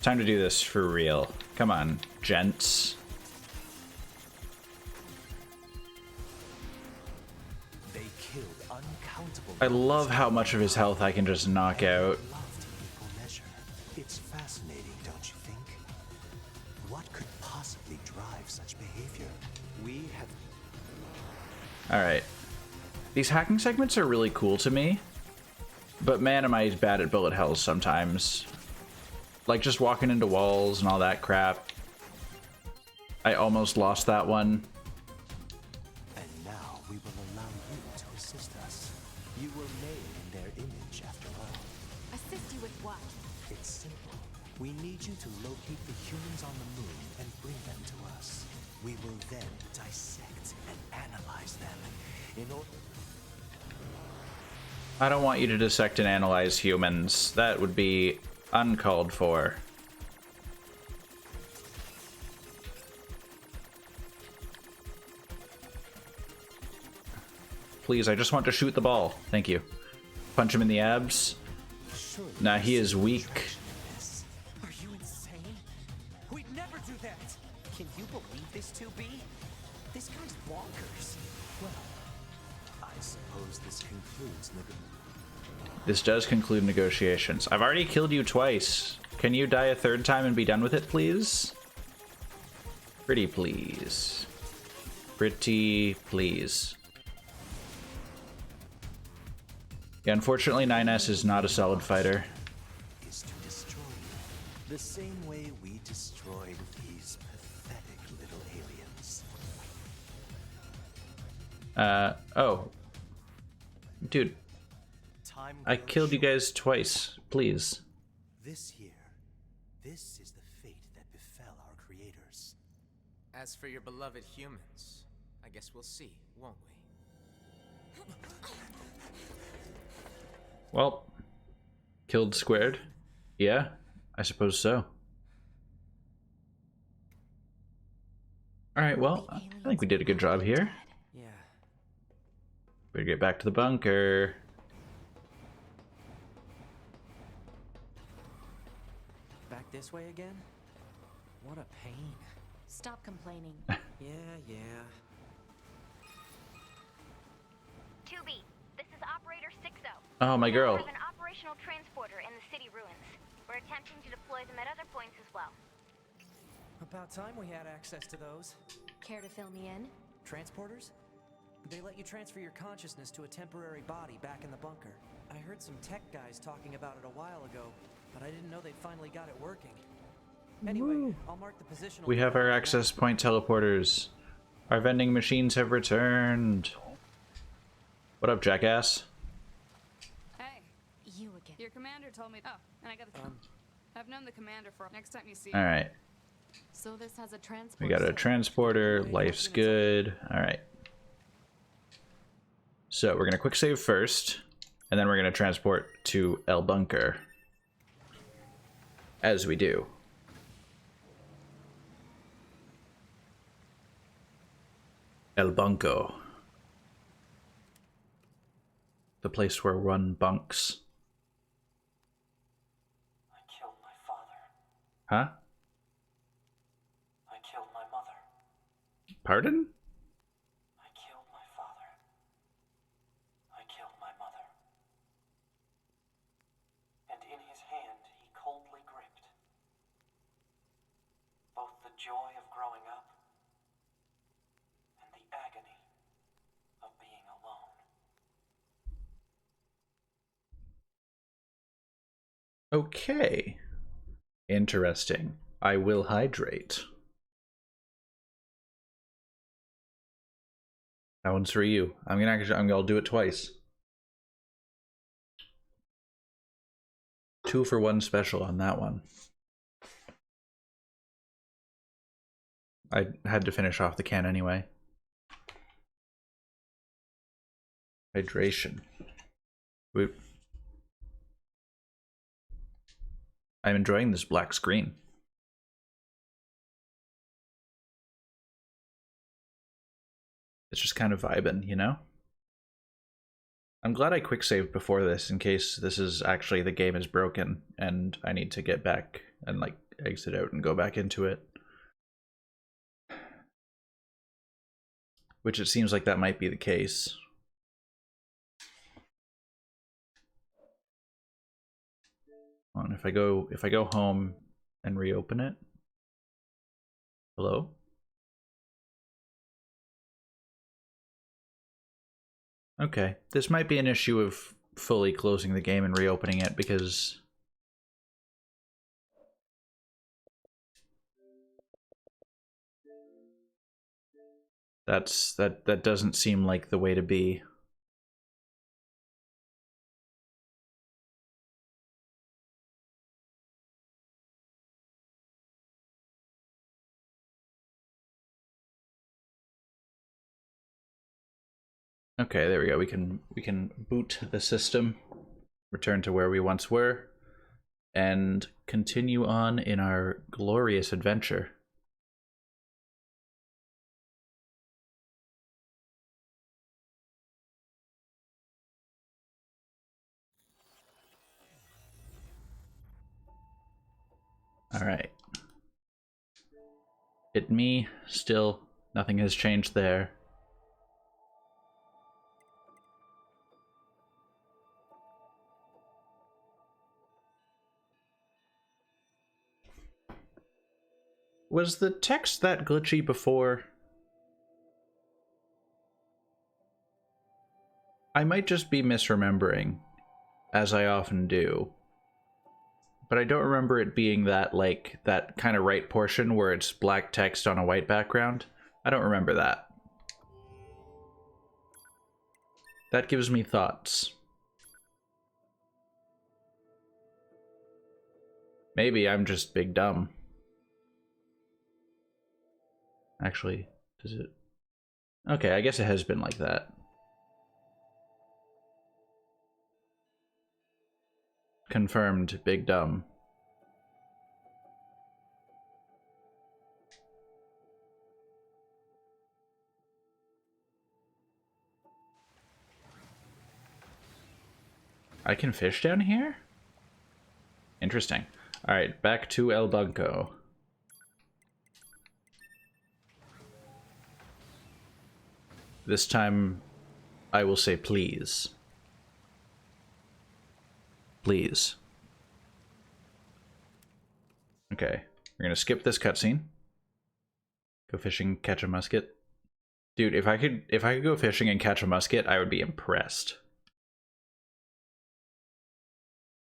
Time to do this for real. Come on, gents. They killed uncountable... I love how much of his health I can just knock out. loved in equal measure. It's fascinating, don't you think? What could possibly drive such behavior? We have... Alright. These hacking segments are really cool to me. But man, am I bad at bullet hells sometimes. Like just walking into walls and all that crap. I almost lost that one. And now we will allow you to assist us. You were made in their image, after all. Assist you with what? It's simple. We need you to locate the humans on the moon and bring them to us. We will then dissect and analyze them in order... I don't want you to dissect and analyze humans. That would be uncalled for. Please, I just want to shoot the ball. Thank you. Punch him in the abs. Nah, he is weak. Are you insane? We'd never do that! Can you believe this, 2B? This guy's bonkers. Well, I suppose this concludes This does conclude negotiations. I've already killed you twice. Can you die a third time and be done with it, please? Pretty please. Pretty please. Yeah, unfortunately, NieR is not a solid fighter. is to destroy you. The same way we destroyed these pathetic little aliens. Oh. Dude, Time I grows killed you short. guys twice. Please. This year, this is the fate that befell our creators. As for your beloved humans, I guess we'll see, won't we? Well, killed squared. Yeah, I suppose so. Alright, well, I think we did a good job here. Yeah. Better get back to the bunker. Back this way again? What a pain. Stop complaining. Yeah. 2B, this is Operator 60. Oh, my girl. We have an operational transporter in the city ruins. We're attempting to deploy them at other points as well. About time we had access to those. Care to fill me in? Transporters? They let you transfer your consciousness to a temporary body back in the bunker. I heard some tech guys talking about it a while ago, but I didn't know they'd finally got it working. Anyway, I'll mark the position. We have our access point teleporters. Our vending machines have returned. What up, jackass? Hey, You again. your commander told me. Oh, and I got the. I've known the commander for next time you see All right. So this has a transport. We got a transporter. Life's good. All right. So we're gonna quick save first, and then we're gonna transport to El Bunker. As we do. El Bunko. The place where one bunks. I killed my father. Huh? I killed my mother. Pardon? I killed my father. I killed my mother. And in his hand he coldly gripped both the joy of growing up and the agony of being alone. Okay. Interesting. I will hydrate. That one's for you. I'm gonna do it twice. 2 for 1 special on that one. I had to finish off the can anyway. Hydration. Whoop. I'm enjoying this black screen. It's just kind of vibing, you know? I'm glad I quick saved before this in case this is actually the game is broken and I need to get back and like exit out and go back into it. Which it seems like that might be the case. If I go home and reopen it. Hello? Okay, this might be an issue of fully closing the game and reopening it because that doesn't seem like the way to be. Okay, there we go. We can boot the system, return to where we once were, and continue on in our glorious adventure. All right. Hit me, still nothing has changed there. Was the text that glitchy before? I might just be misremembering, as I often do. But I don't remember it being that, like, that kind of right portion where it's black text on a white background. I don't remember that. That gives me thoughts. Maybe I'm just big dumb. Actually, does it? Okay, I guess it has been like that. Confirmed big dumb. I can fish down here? Interesting. Alright, back to El Bunko. This time, I will say please. Please. Okay, we're gonna skip this cutscene. Go fishing, catch a musket. Dude, if I could go fishing and catch a musket, I would be impressed.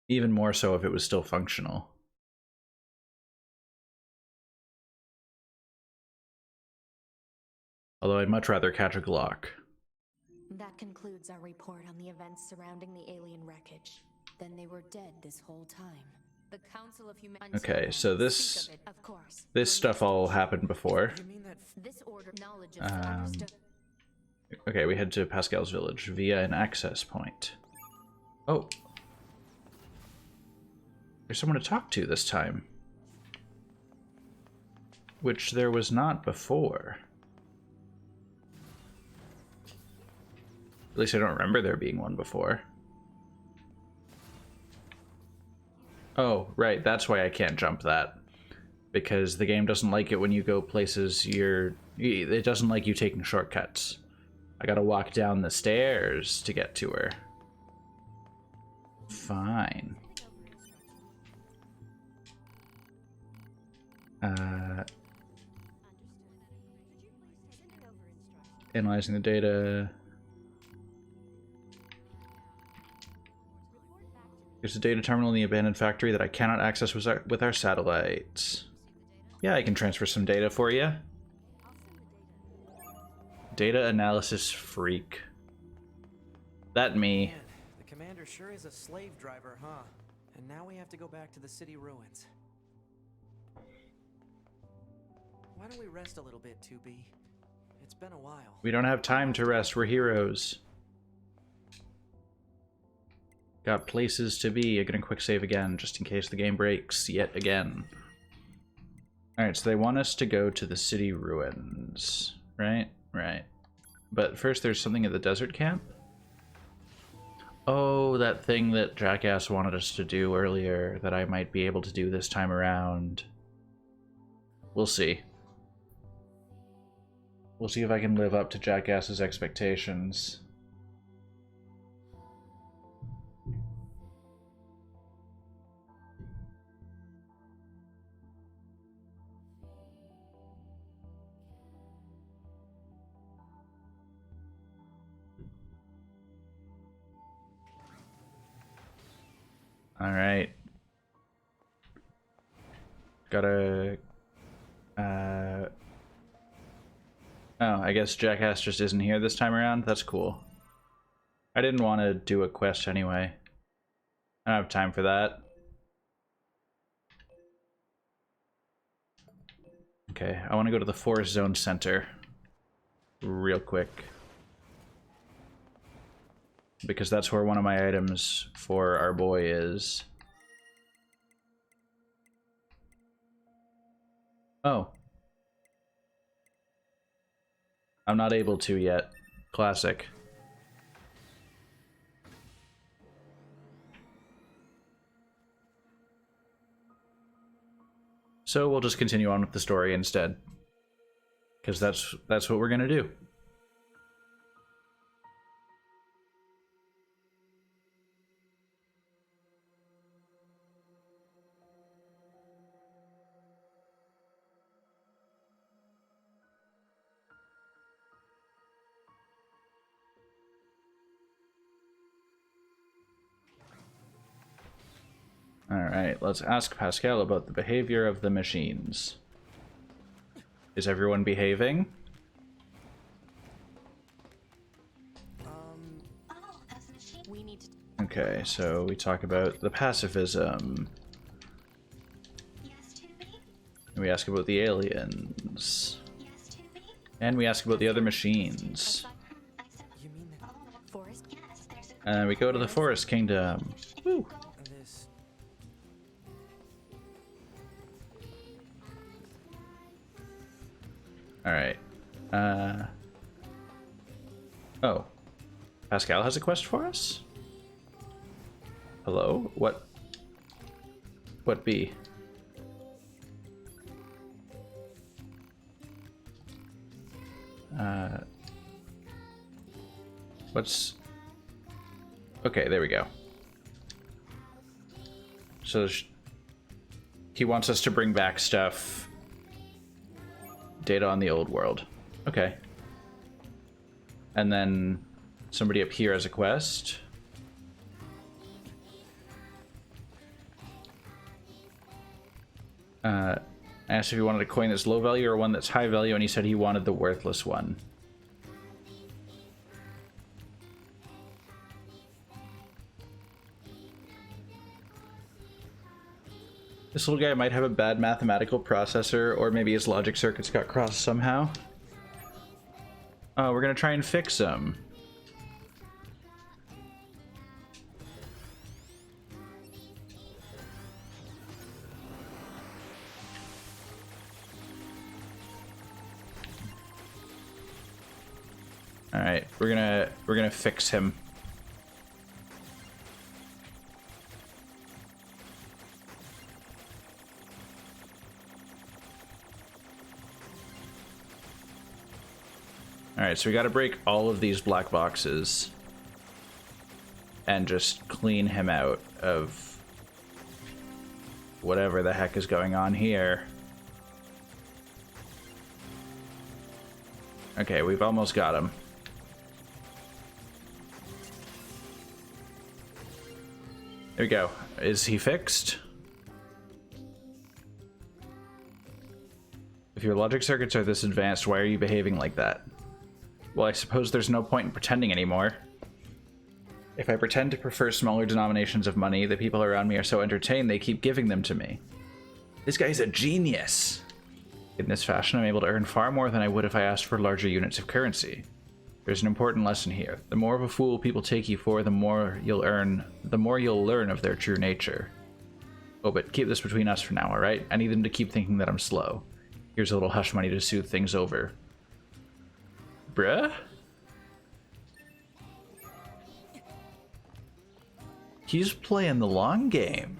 Even more so if it was still functional. Although I'd much rather catch a Glock. That concludes our report on the events surrounding the alien wreckage. Then they were dead this whole time. The Council of Humanity. Okay, so this stuff all happened before. This order knowledge of former Okay, we head to Pascal's village via an access point. Oh. There's someone to talk to this time. Which there was not before. At least I don't remember there being one before. Oh, right, that's why I can't jump that. Because the game doesn't like it when you go places it doesn't like you taking shortcuts. I gotta walk down the stairs to get to her. Fine. Analyzing the data. There's a data terminal in the abandoned factory that I cannot access with our satellites. Yeah, I can transfer some data for you. Data analysis freak. That me. Man, the commander sure is a slave driver, huh? And now we have to go back to the city ruins. Why don't we rest a little bit, 2B? It's been a while. We don't have time to rest. We're heroes. Got places to be. I'm gonna quick save again, just in case the game breaks yet again. Alright, so they want us to go to the city ruins. Right? Right. But first there's something at the desert camp? Oh, that thing that Jackass wanted us to do earlier that I might be able to do this time around. We'll see. We'll see if I can live up to Jackass's expectations. All right. Gotta... Oh, I guess Jackass just isn't here this time around? That's cool. I didn't want to do a quest anyway. I don't have time for that. Okay, I want to go to the Forest Zone Center. Real quick. Because that's where one of my items for our boy is. Oh. I'm not able to yet. Classic. So we'll just continue on with the story instead. Because that's what we're gonna do. Alright, let's ask Pascal about the behavior of the machines. Is everyone behaving? Okay, so we talk about the pacifism. And we ask about the aliens. And we ask about the other machines. And we go to the Forest Kingdom. Woo! Alright. Oh. Pascal has a quest for us? Hello? What be? What's... Okay, there we go. So he wants us to bring back stuff. Data on the old world. Okay. And then somebody up here has a quest. I asked if he wanted a coin that's low value or one that's high value, and he said he wanted the worthless one. This little guy might have a bad mathematical processor, or maybe his logic circuits got crossed somehow. Oh, we're gonna try and fix him. All right, we're gonna fix him. All right, so we got to break all of these black boxes and just clean him out of whatever the heck is going on here. Okay, we've almost got him. There we go. Is he fixed? If your logic circuits are this advanced, why are you behaving like that? Well, I suppose there's no point in pretending anymore. If I pretend to prefer smaller denominations of money, the people around me are so entertained they keep giving them to me. This guy's a genius! In this fashion, I'm able to earn far more than I would if I asked for larger units of currency. There's an important lesson here. The more of a fool people take you for, the more you'll learn of their true nature. Oh, but keep this between us for now, alright? I need them to keep thinking that I'm slow. Here's a little hush money to soothe things over. Bruh? He's playing the long game.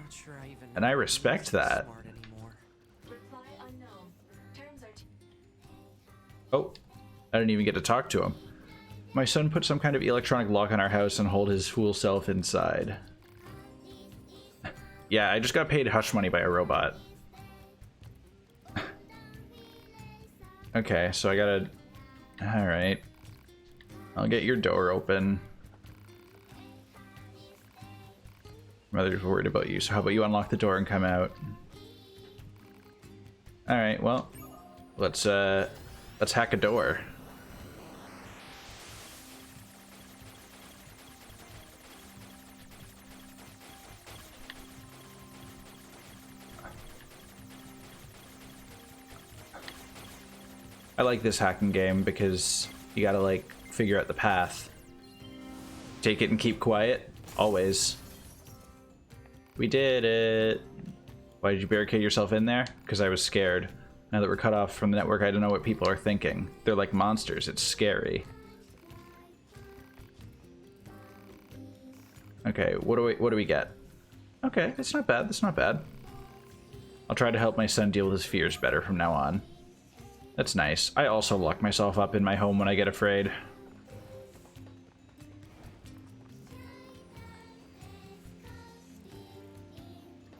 And I respect that. Oh, I didn't even get to talk to him. My son put some kind of electronic lock on our house and hold his fool self inside. Yeah, I just got paid hush money by a robot. Okay, so I gotta... Alright. I'll get your door open. Mother's worried about you, so how about you unlock the door and come out? Alright, well, let's hack a door. I like this hacking game because you gotta, like, figure out the path. Take it and keep quiet. Always. We did it! Why did you barricade yourself in there? Because I was scared. Now that we're cut off from the network, I don't know what people are thinking. They're like monsters. It's scary. Okay, what do we get? Okay, that's not bad. That's not bad. I'll try to help my son deal with his fears better from now on. That's nice. I also lock myself up in my home when I get afraid.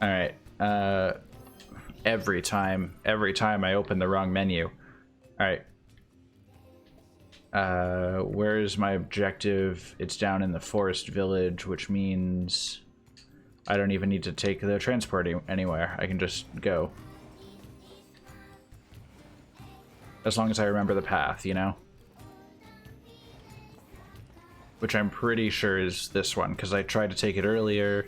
Alright, every time I open the wrong menu. Alright. Where's my objective? It's down in the forest village, which means I don't even need to take the transport anywhere. I can just go. As long as I remember the path, you know? Which I'm pretty sure is this one, because I tried to take it earlier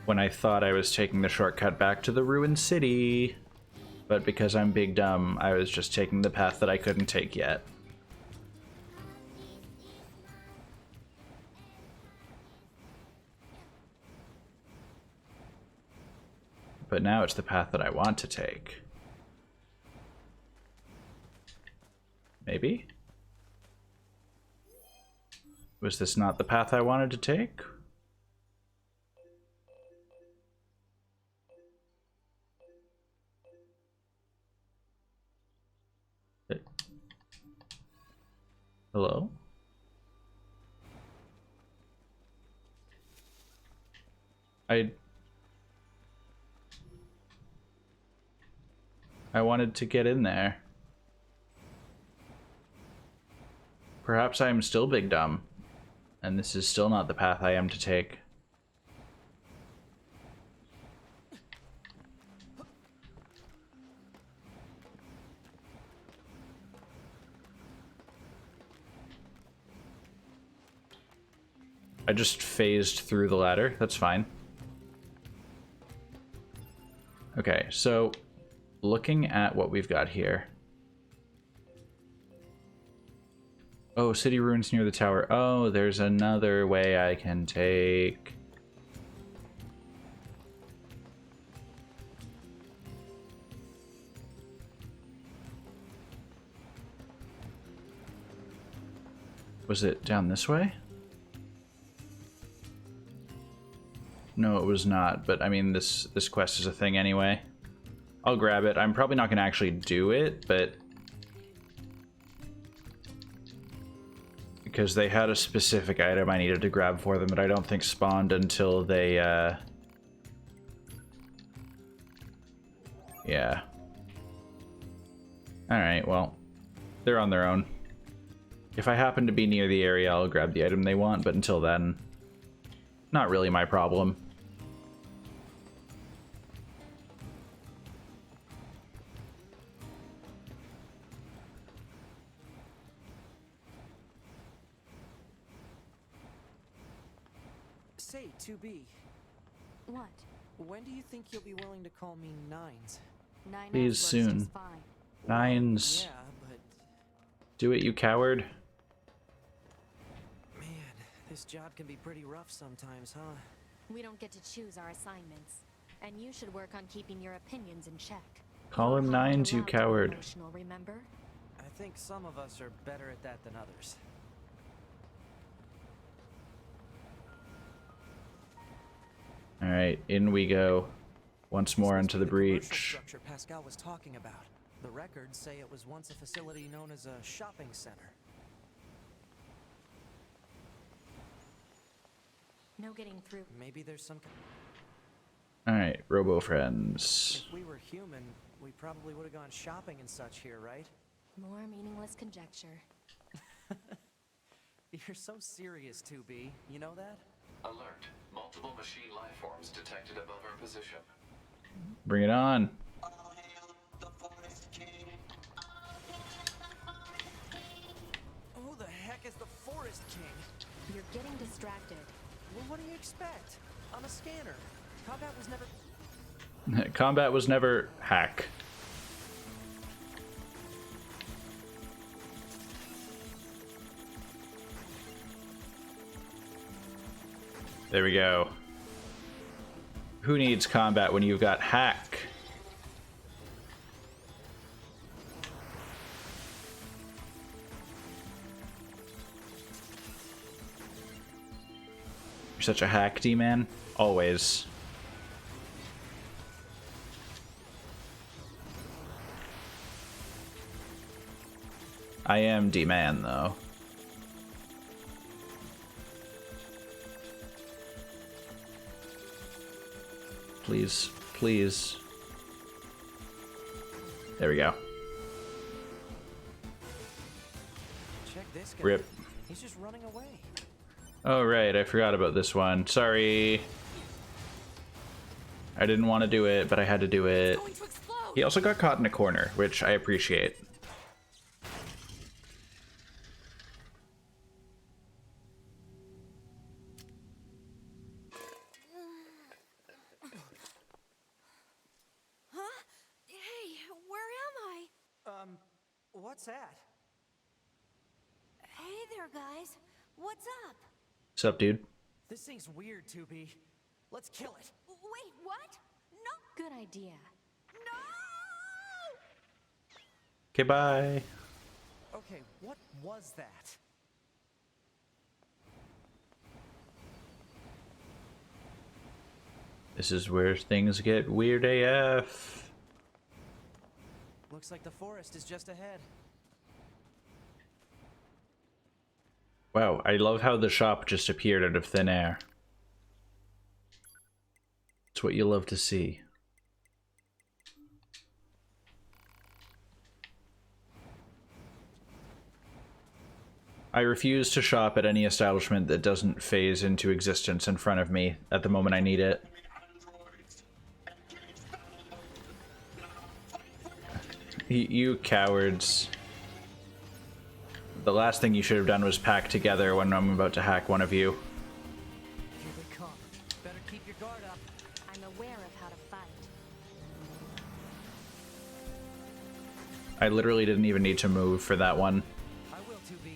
when I thought I was taking the shortcut back to the ruined city. But because I'm big dumb, I was just taking the path that I couldn't take yet. But now it's the path that I want to take. Maybe? Was this not the path I wanted to take? Hello? I wanted to get in there. Perhaps I am still big dumb, and this is still not the path I am to take. I just phased through the ladder, that's fine. Okay, so looking at what we've got here. Oh, city ruins near the tower. Oh, there's another way I can take. Was it down this way? No, it was not, but I mean, this quest is a thing anyway. I'll grab it. I'm probably not going to actually do it, but... because they had a specific item I needed to grab for them, but I don't think spawned until they, yeah. Alright, well, they're on their own. If I happen to be near the area, I'll grab the item they want, but until then, not really my problem. Say, 2B, What? when do you think you'll be willing to call me Nines? 9S Please works soon. just fine. Nines. Yeah, but Do it, you coward. man, this job can be pretty rough sometimes, huh? We don't get to choose our assignments. And you should work on keeping your opinions in check. Call him You're not Nines, you allowed to be coward. emotional, remember? I think some of us are better at that than others. Alright, in we go. Once more into the breach. Structure Pascal was talking about. The records say it was once a facility known as a shopping center. No getting through. Maybe there's some. Alright, Robo Friends. If we were human, we probably would have gone shopping and such here, right? More meaningless conjecture. You're so serious, 2B. You know that? Alert. Multiple machine life forms detected above our position. Bring it on. Who the heck is the Forest King? You're getting distracted. Well, what do you expect? I'm a scanner. Combat was never... Combat was never hack. There we go. Who needs combat when you've got hack? You're such a hack D-man. Always. I am D-man, though. Please, please. There we go. Check this guy. Rip. He's just running away. Oh, right, I forgot about this one. Sorry. I didn't want to do it, but I had to do it. He also got caught in a corner, which I appreciate. What's that? Hey there, guys. What's up? What's up, dude? This thing's weird, 2B. Let's kill it. Wait, what? No. Good idea. No! Okay, bye. Okay, what was that? This is where things get weird AF. Looks like the forest is just ahead. Wow, I love how the shop just appeared out of thin air. It's what you love to see. I refuse to shop at any establishment that doesn't phase into existence in front of me at the moment I need it. You cowards. The last thing you should have done was pack together when I'm about to hack one of you. Here they come. Better keep your guard up. I'm aware of how to fight. I literally didn't even need to move for that one. I will, 2B.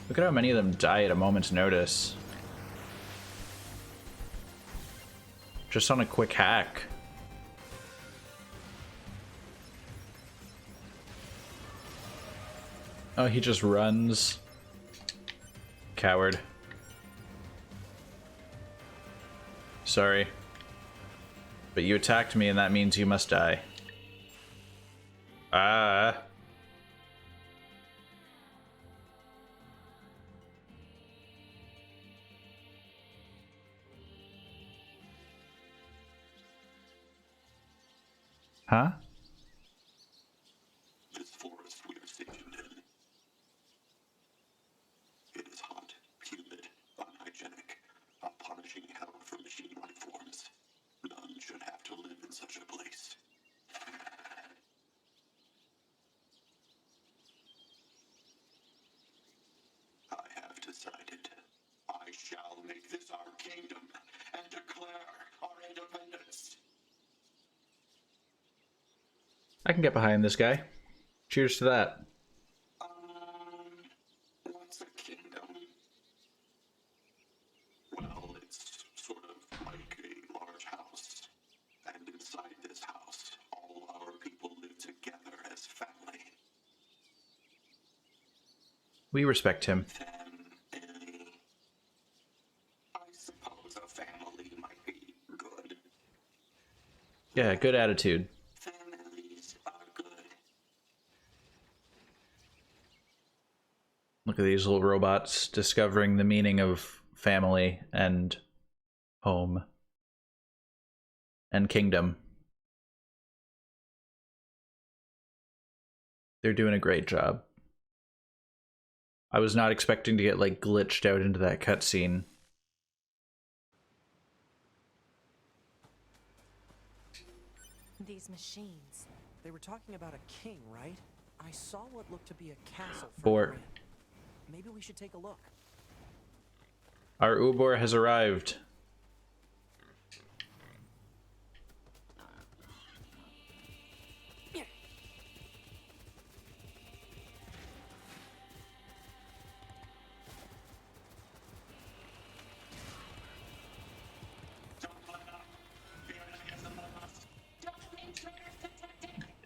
Look at how many of them die at a moment's notice. Just on a quick hack. Oh, he just runs. Coward. Sorry. But you attacked me and that means you must die. Ah. Huh? This forest we are stationed in. It is hot, humid, unhygienic, a punishing hell for machine life forms. None should have to live in such a place. I have decided. I shall make this our kingdom and declare our independence. I can get behind this guy. Cheers to that. What's a kingdom? Well, it's sort of like a large house. And inside this house, all our people live together as family. We respect him. Family. I suppose a family might be good. Yeah, good attitude. Families are good. Look at these little robots discovering the meaning of family and home and kingdom. They're doing a great job. I was not expecting to get like glitched out into that cutscene. These machines. They were talking about a king, right? I saw what looked to be a castle. Bort. Maybe we should take a look. Our Ubor has arrived.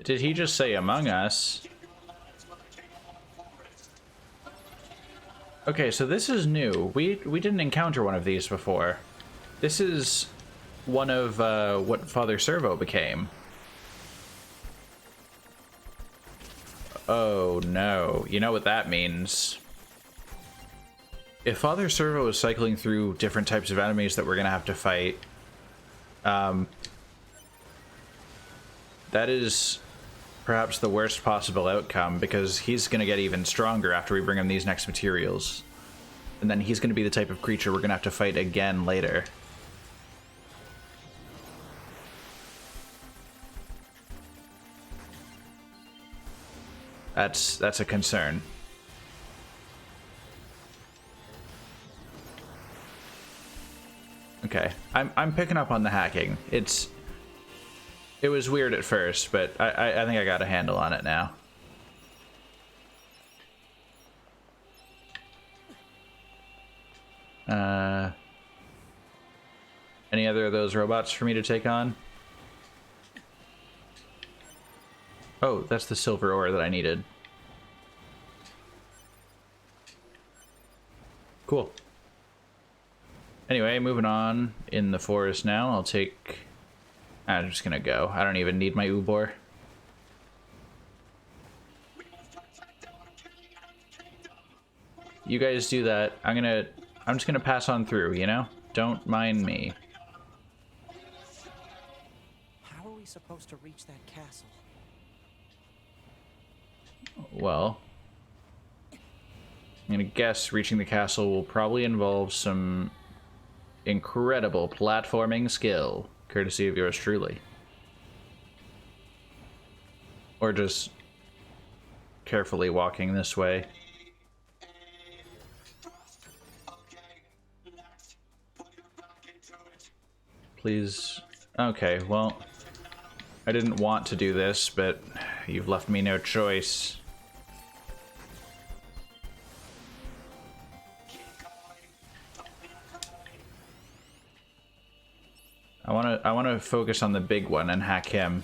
Did he just say among us? Okay, so this is new. We didn't encounter one of these before. This is one of what Father Servo became. Oh no, you know what that means. If Father Servo is cycling through different types of enemies that we're gonna have to fight, that is perhaps the worst possible outcome, because he's going to get even stronger after we bring him these next materials. And then he's going to be the type of creature we're going to have to fight again later. That's a concern. Okay, I'm picking up on the hacking. It was weird at first, but I think I got a handle on it now. Any other of those robots for me to take on? Oh, that's the silver ore that I needed. Cool. Anyway, moving on in the forest now. I'm just gonna go. I don't even need my Ubor. You guys do that. I'm just gonna pass on through, you know? Don't mind me. How are we supposed to reach that castle? Well, I'm gonna guess reaching the castle will probably involve some incredible platforming skill, courtesy of yours truly. Or just carefully walking this way. Please. Okay, well, I didn't want to do this, but you've left me no choice. I wanna focus on the big one and hack him.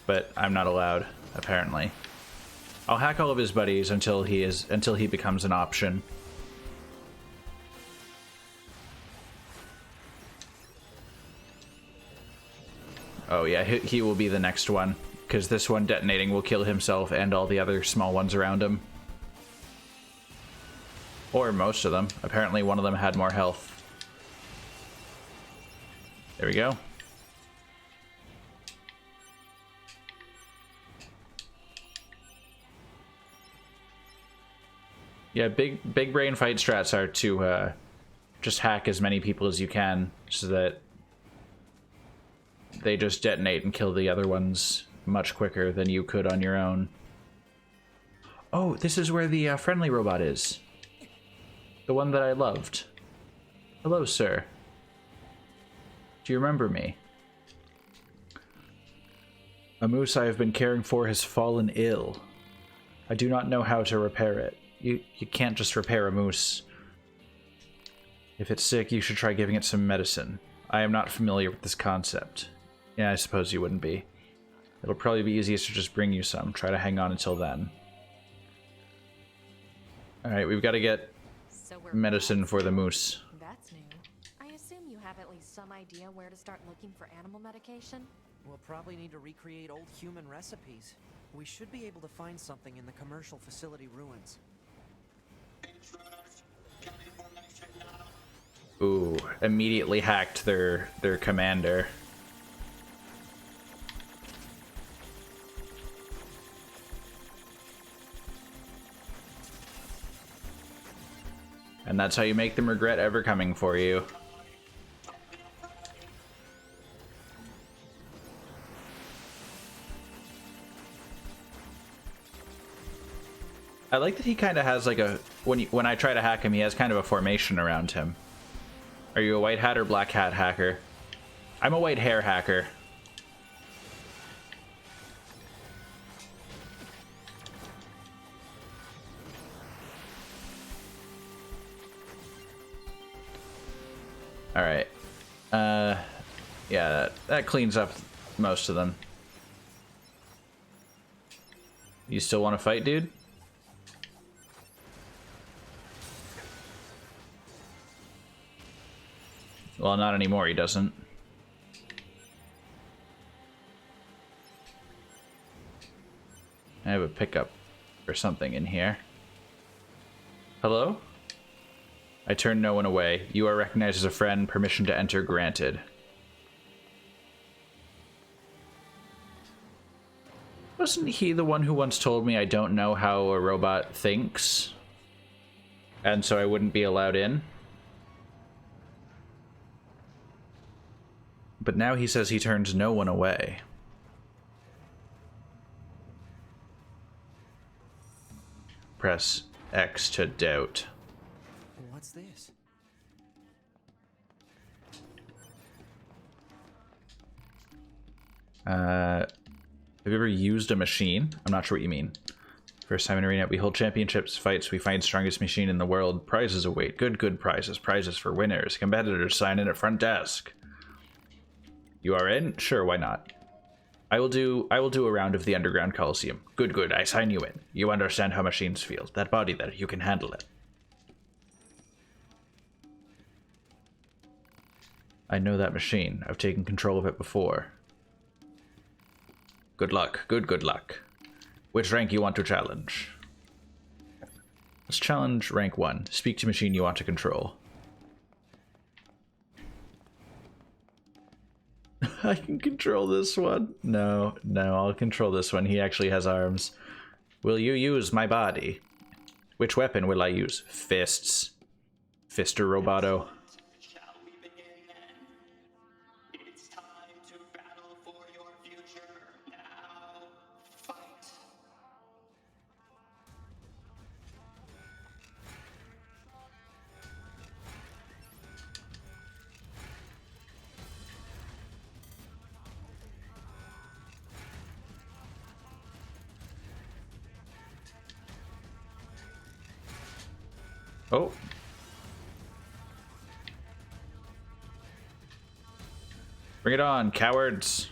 But I'm not allowed, apparently. I'll hack all of his buddies until he becomes an option. Oh yeah, he will be the next one, because this one detonating will kill himself and all the other small ones around him. Or most of them. Apparently one of them had more health. There we go. Yeah, big brain fight strats are to just hack as many people as you can so that they just detonate and kill the other ones much quicker than you could on your own. Oh, this is where the friendly robot is. The one that I loved. Hello, sir. Do you remember me? A moose I have been caring for has fallen ill. I do not know how to repair it. You can't just repair a moose. If it's sick, you should try giving it some medicine. I am not familiar with this concept. Yeah, I suppose you wouldn't be. It'll probably be easiest to just bring you some. Try to hang on until then. Alright, we've got to get medicine for the moose. That's new. I assume you have at least some idea where to start looking for animal medication? We'll probably need to recreate old human recipes. We should be able to find something in the commercial facility ruins. Ooh, immediately hacked their commander. And that's how you make them regret ever coming for you. I like that he kind of has like a... When I try to hack him, he has kind of a formation around him. Are you a white hat or black hat hacker? I'm a white hair hacker. Alright. Yeah, that cleans up most of them. You still want to fight, dude? Well, not anymore, he doesn't. I have a pickup or something in here. Hello? I turn no one away. You are recognized as a friend. Permission to enter granted. Wasn't he the one who once told me I don't know how a robot thinks? And so I wouldn't be allowed in? But now he says he turns no one away. Press X to doubt. What's this? Have you ever used a machine? I'm not sure what you mean. First time in arena, we hold championships, fights, we find strongest machine in the world. Prizes await. Good prizes. Prizes for winners. Competitors sign in at front desk. You are in? Sure, why not? I will do a round of the Underground Coliseum. Good, I sign you in. You understand how machines feel. That body there, you can handle it. I know that machine. I've taken control of it before. Good luck. Good luck. Which rank you want to challenge? Let's challenge rank 1. Speak to machine you want to control. I can control this one. No, I'll control this one. He actually has arms. Will you use my body? Which weapon will I use? Fists. Fister Roboto. Oh. Bring it on, cowards.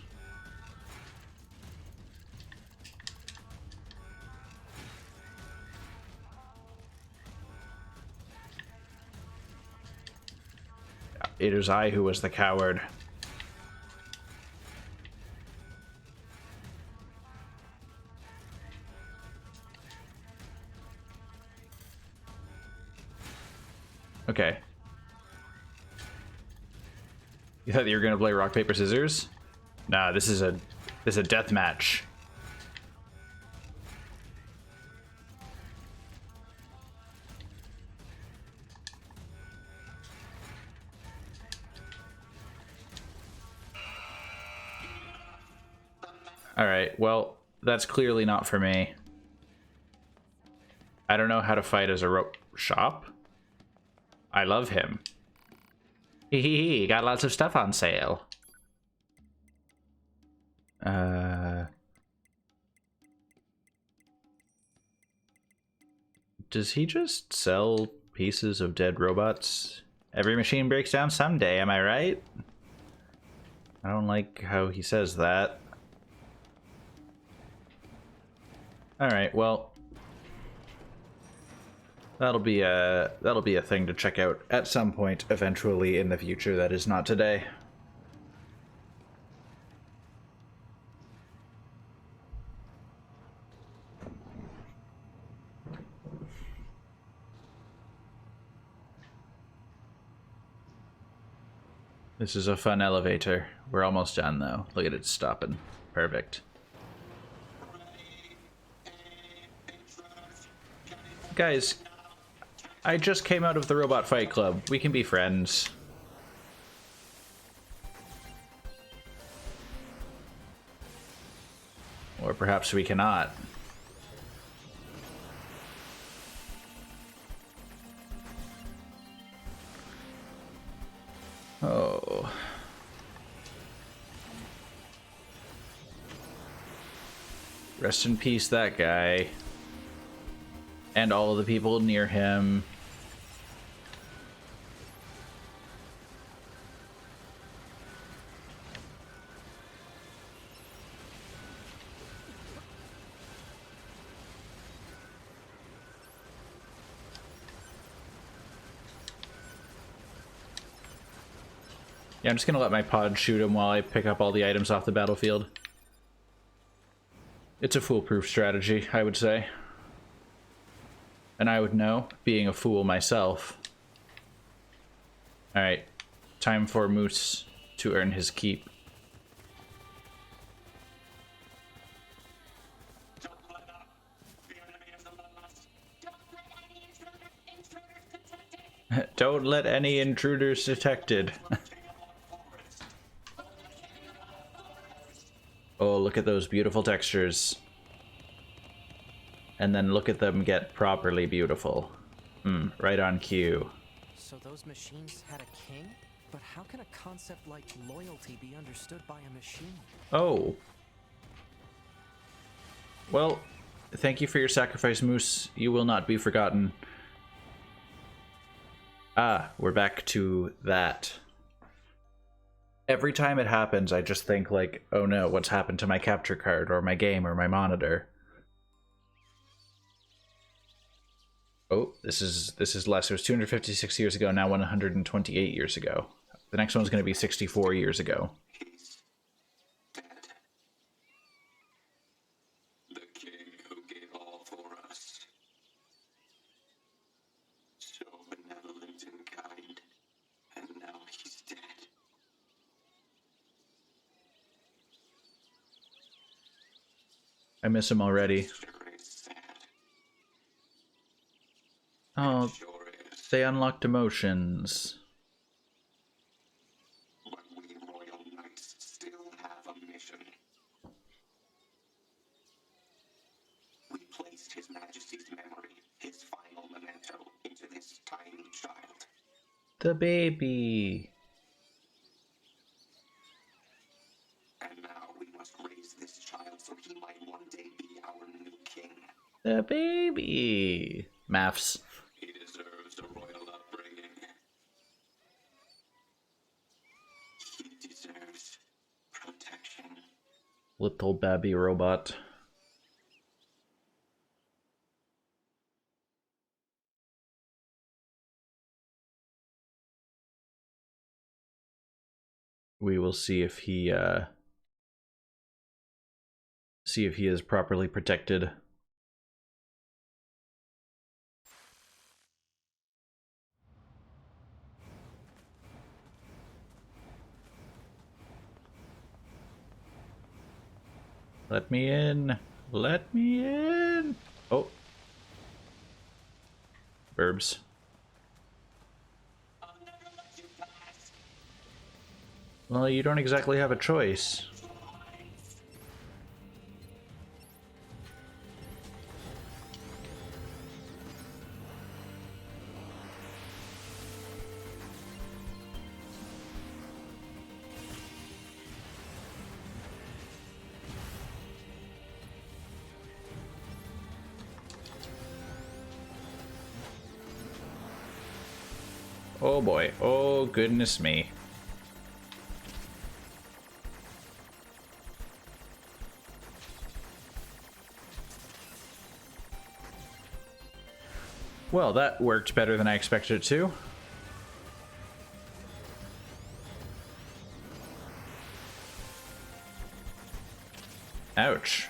It is I who was the coward. Okay. You thought you were gonna play rock, paper, scissors? Nah, this is a death match. Alright, well, that's clearly not for me. I don't know how to fight as a rope shop. I love him. Hee hee hee, got lots of stuff on sale. Does he just sell pieces of dead robots? Every machine breaks down someday, am I right? I don't like how he says that. Alright, well, that'll be a thing to check out at some point eventually in the future that is not today. This is a fun elevator. We're almost done though. Look at it stopping. Perfect. Guys, I just came out of the Robot Fight Club. We can be friends. Or perhaps we cannot. Oh. Rest in peace, that guy. And all of the people near him. Yeah, I'm just gonna let my pod shoot him while I pick up all the items off the battlefield. It's a foolproof strategy, I would say. And I would know, being a fool myself. Alright, time for Moose to earn his keep. Don't let any intruders detected. Oh, look at those beautiful textures. And then look at them get properly beautiful. Right on cue. So those machines had a king? But how can a concept like loyalty be understood by a machine? Oh. Well, thank you for your sacrifice, Moose. You will not be forgotten. Ah, we're back to that. Every time it happens, I just think like, oh no, what's happened to my capture card or my game or my monitor? Oh, this is less. It was 256 years ago, now 128 years ago. The next one's going to be 64 years ago. Dead. The king who gave all for us. So benevolent and kind. And now he's dead. I miss him already. Sure is sad. Oh, Sure is. they unlocked emotions. But we royal knights still have a mission. We placed His Majesty's memory, his final memento, into this tiny child. The baby. And now we must raise this child so he might one day be our new king. The baby. Maths. He deserves a deserves protection. Little babby robot. We will see if he is properly protected. Let me in. Let me in. Oh. Burbs. Well, you don't exactly have a choice. Oh boy. Oh goodness me. Well, that worked better than I expected it to. Ouch.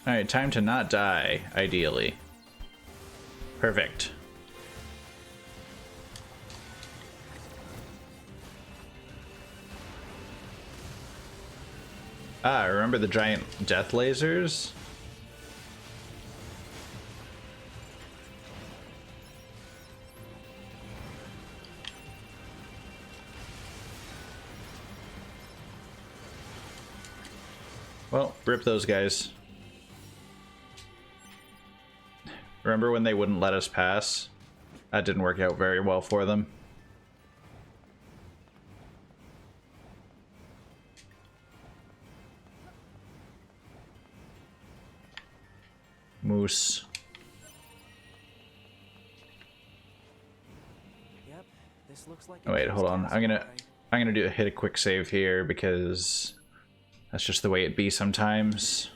Alright, time to not die, ideally. Perfect. Ah, remember the giant death lasers? Well, rip those guys. Remember when they wouldn't let us pass? That didn't work out very well for them. Moose. Yep, this looks like Oh, wait, hold on. I'm gonna hit a quick save here because that's just the way it be sometimes.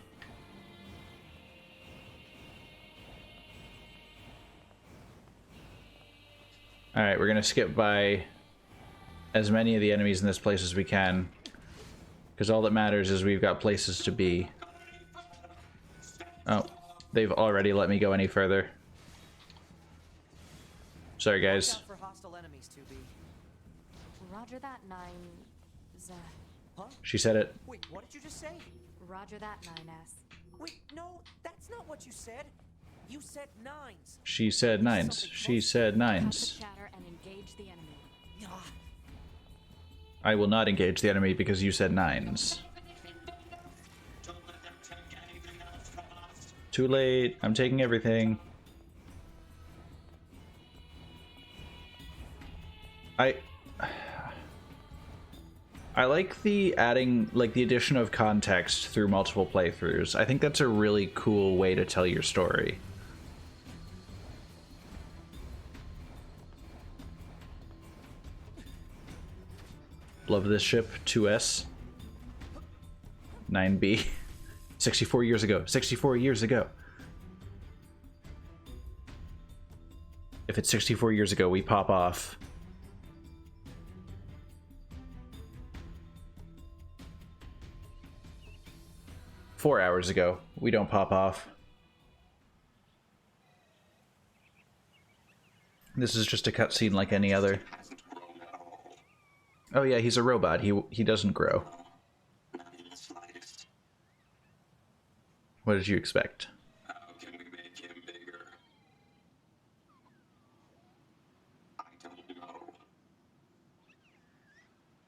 Alright, we're gonna skip by as many of the enemies in this place as we can, because all that matters is we've got places to be. Oh, they've already let me go any further. Sorry, guys. For hostile enemies, 2B. Roger that, 9... Huh? She said it. Wait, what did you just say? Roger that, 9S. Wait, no, that's not what you said. You said nines. She said nines. She said nines. Chatter and engage the enemy. I will not engage the enemy because you said nines. Too late. I'm taking everything. I like the addition of context through multiple playthroughs. I think that's a really cool way to tell your story. Love this ship. 2S. 9B. 64 years ago. 64 years ago. If it's 64 years ago, we pop off. "4 hours ago, we don't pop off." This is just a cutscene like any other. Oh yeah, he's a robot. He doesn't grow. What did you expect? How can we make him bigger? I don't know.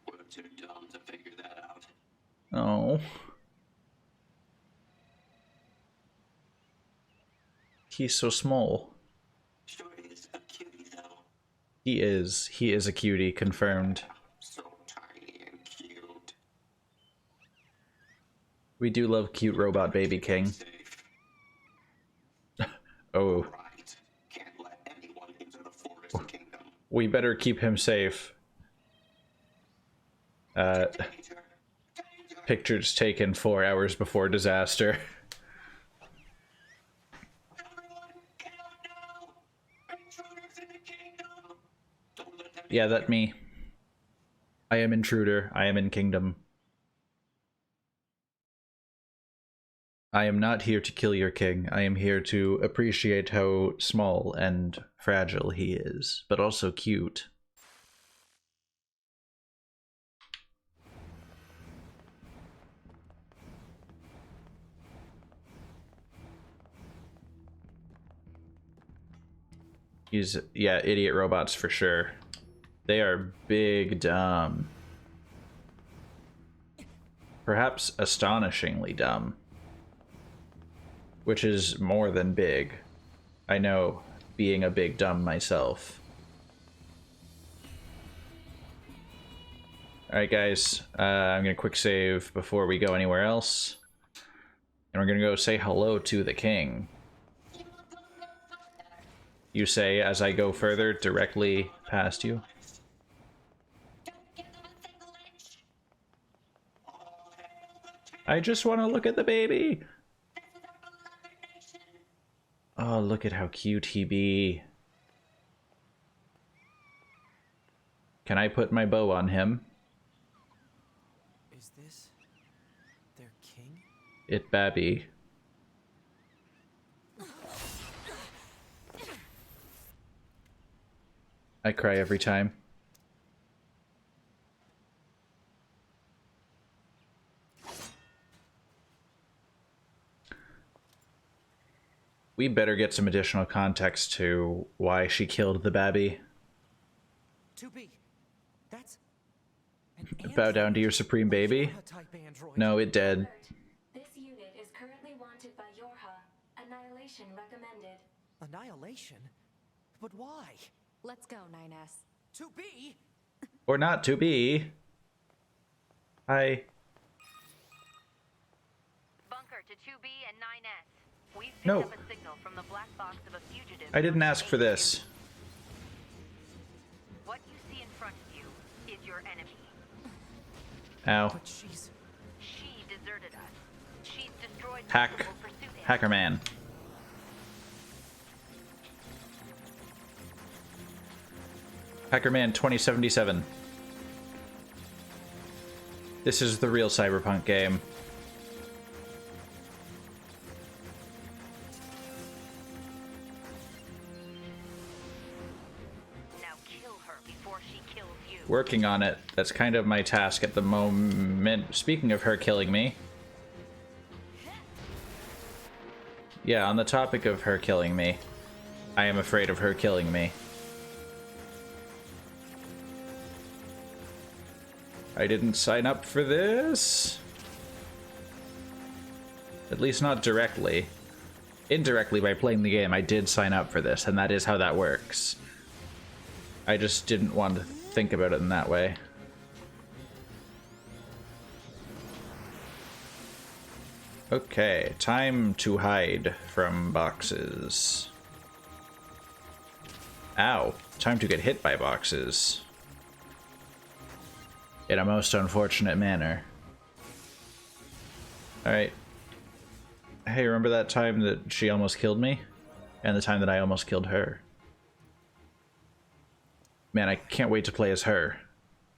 We're too dumb to figure that out. Oh. He's so small. Sure is a cutie though. He is. He is a cutie, confirmed. So tiny and cute. We do love cute robot baby king. Oh. Right. Can't let anyone into the forest kingdom. We better keep him safe. Pictures taken 4 hours before disaster. Yeah, that me. I am intruder. I am in kingdom. I am not here to kill your king. I am here to appreciate how small and fragile he is, but also cute. He's, yeah, idiot robots for sure. They are big dumb. Perhaps astonishingly dumb. Which is more than big. I know, being a big dumb myself. Alright guys, I'm gonna quick save before we go anywhere else. And we're gonna go say hello to the king. You say as I go further directly past you. I just want to look at the baby. Oh, look at how cute he be. Can I put my bow on him? Is this their king? It babby. I cry every time. We better get some additional context to why she killed the babby. 2B. That's Bow down to your supreme baby? No, it dead. This unit is currently wanted by Yorha. Annihilation recommended. Annihilation? But why? Let's go, 9S. 2B? Or not to be. Hi. Bunker to 2B and 9S. We've picked No. up a signal from the black box of a fugitive. I didn't ask for this. What you see in front of you is your enemy. Ow. But she deserted us. She's destroyed Hack. multiple pursuit Hackerman. Hackerman 2077. This is the real Cyberpunk game. Now kill her before she kills you. Working on it. That's kind of my task at the moment. Speaking of her killing me. Yeah, on the topic of her killing me. I am afraid of her killing me. I didn't sign up for this. At least not directly. Indirectly, by playing the game, I did sign up for this, and that is how that works. I just didn't want to think about it in that way. Okay, time to hide from boxes. Ow, time to get hit by boxes. In a most unfortunate manner. Alright. Hey, remember that time that she almost killed me? And the time that I almost killed her? Man, I can't wait to play as her.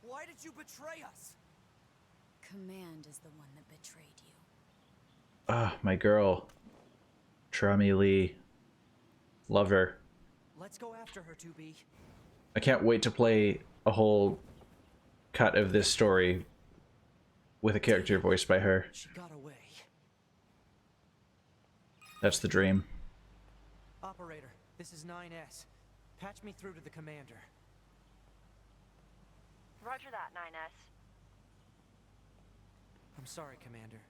Why did you betray us? Command is the one that betrayed you. Ah, my girl. Trami Lee. Love her. Let's go after her, 2B. I can't wait to play a whole cut of this story with a character voiced by her. She got away. That's the dream. Operator, this is 9S. Patch me through to the commander. Roger that, 9S. I'm sorry, Commander.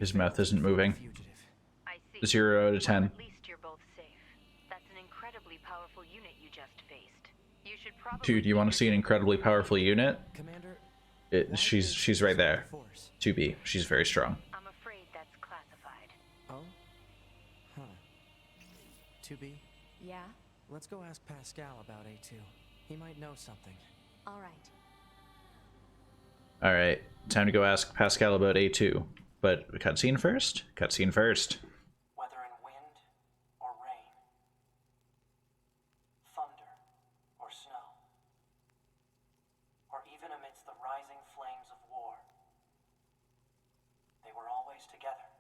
His mouth isn't moving. I see. 0 out of 10. At least you're both safe. That's an incredibly powerful unit you just faced. You should probably Dude, you want to see an incredibly powerful unit? Commander, She's right there. 2B. She's very strong. 2B? Yeah? Let's go ask Pascal about A2. He might know something. All right. Alright, time to go ask Pascal about A2. But cutscene first? Cutscene first. Whether in wind or rain, thunder or snow, or even amidst the rising flames of war, they were always together.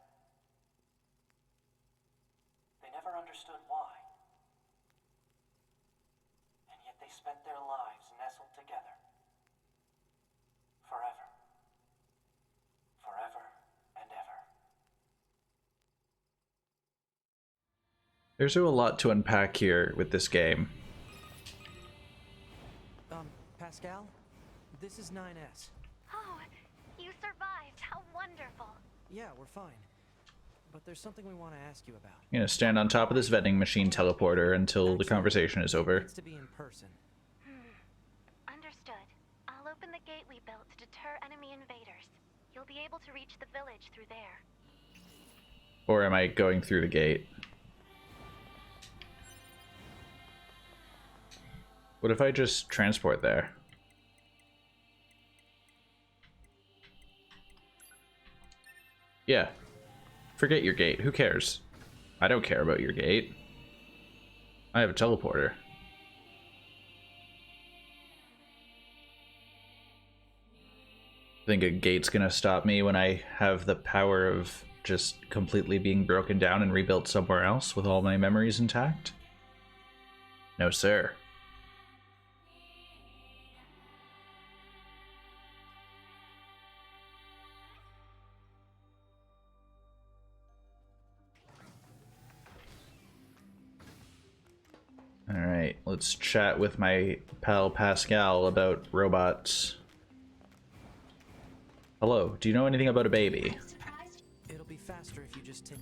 They never understood why, and yet they spent their lives nestled together. Forever. Forever and ever. There's a lot to unpack here with this game. Pascal? This is 9S. Oh, you survived. How wonderful. Yeah, we're fine. But there's something we want to ask you about. I'm gonna stand on top of this vending machine teleporter until the conversation is over. It needs to be in person. Understood. I'll open the gate we built to deter enemy invaders. You'll be able to reach the village through there. Or am I going through the gate? What if I just transport there? Yeah. Forget your gate. Who cares? I don't care about your gate. I have a teleporter. Think a gate's gonna stop me when I have the power of just completely being broken down and rebuilt somewhere else with all my memories intact? No, sir. Alright, let's chat with my pal Pascal about robots. Hello, do you know anything about a baby? It'll be faster if you just take...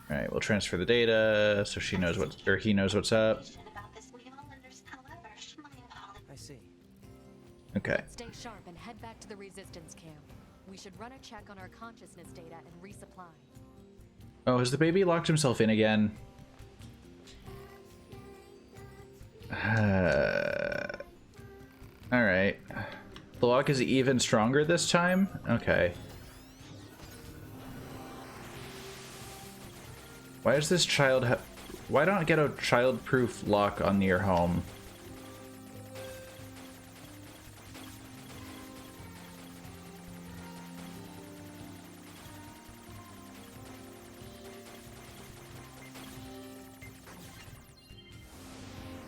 Alright, we'll transfer the data so she knows what, or he knows what's up. I see. Okay. Stay sharp and head back to the resistance camp. We should run a check on our consciousness data and resupply. Oh, has the baby locked himself in again? Alright. The lock is even stronger this time? Okay. Why does this child have... Why don't I get a child-proof lock on NieR home?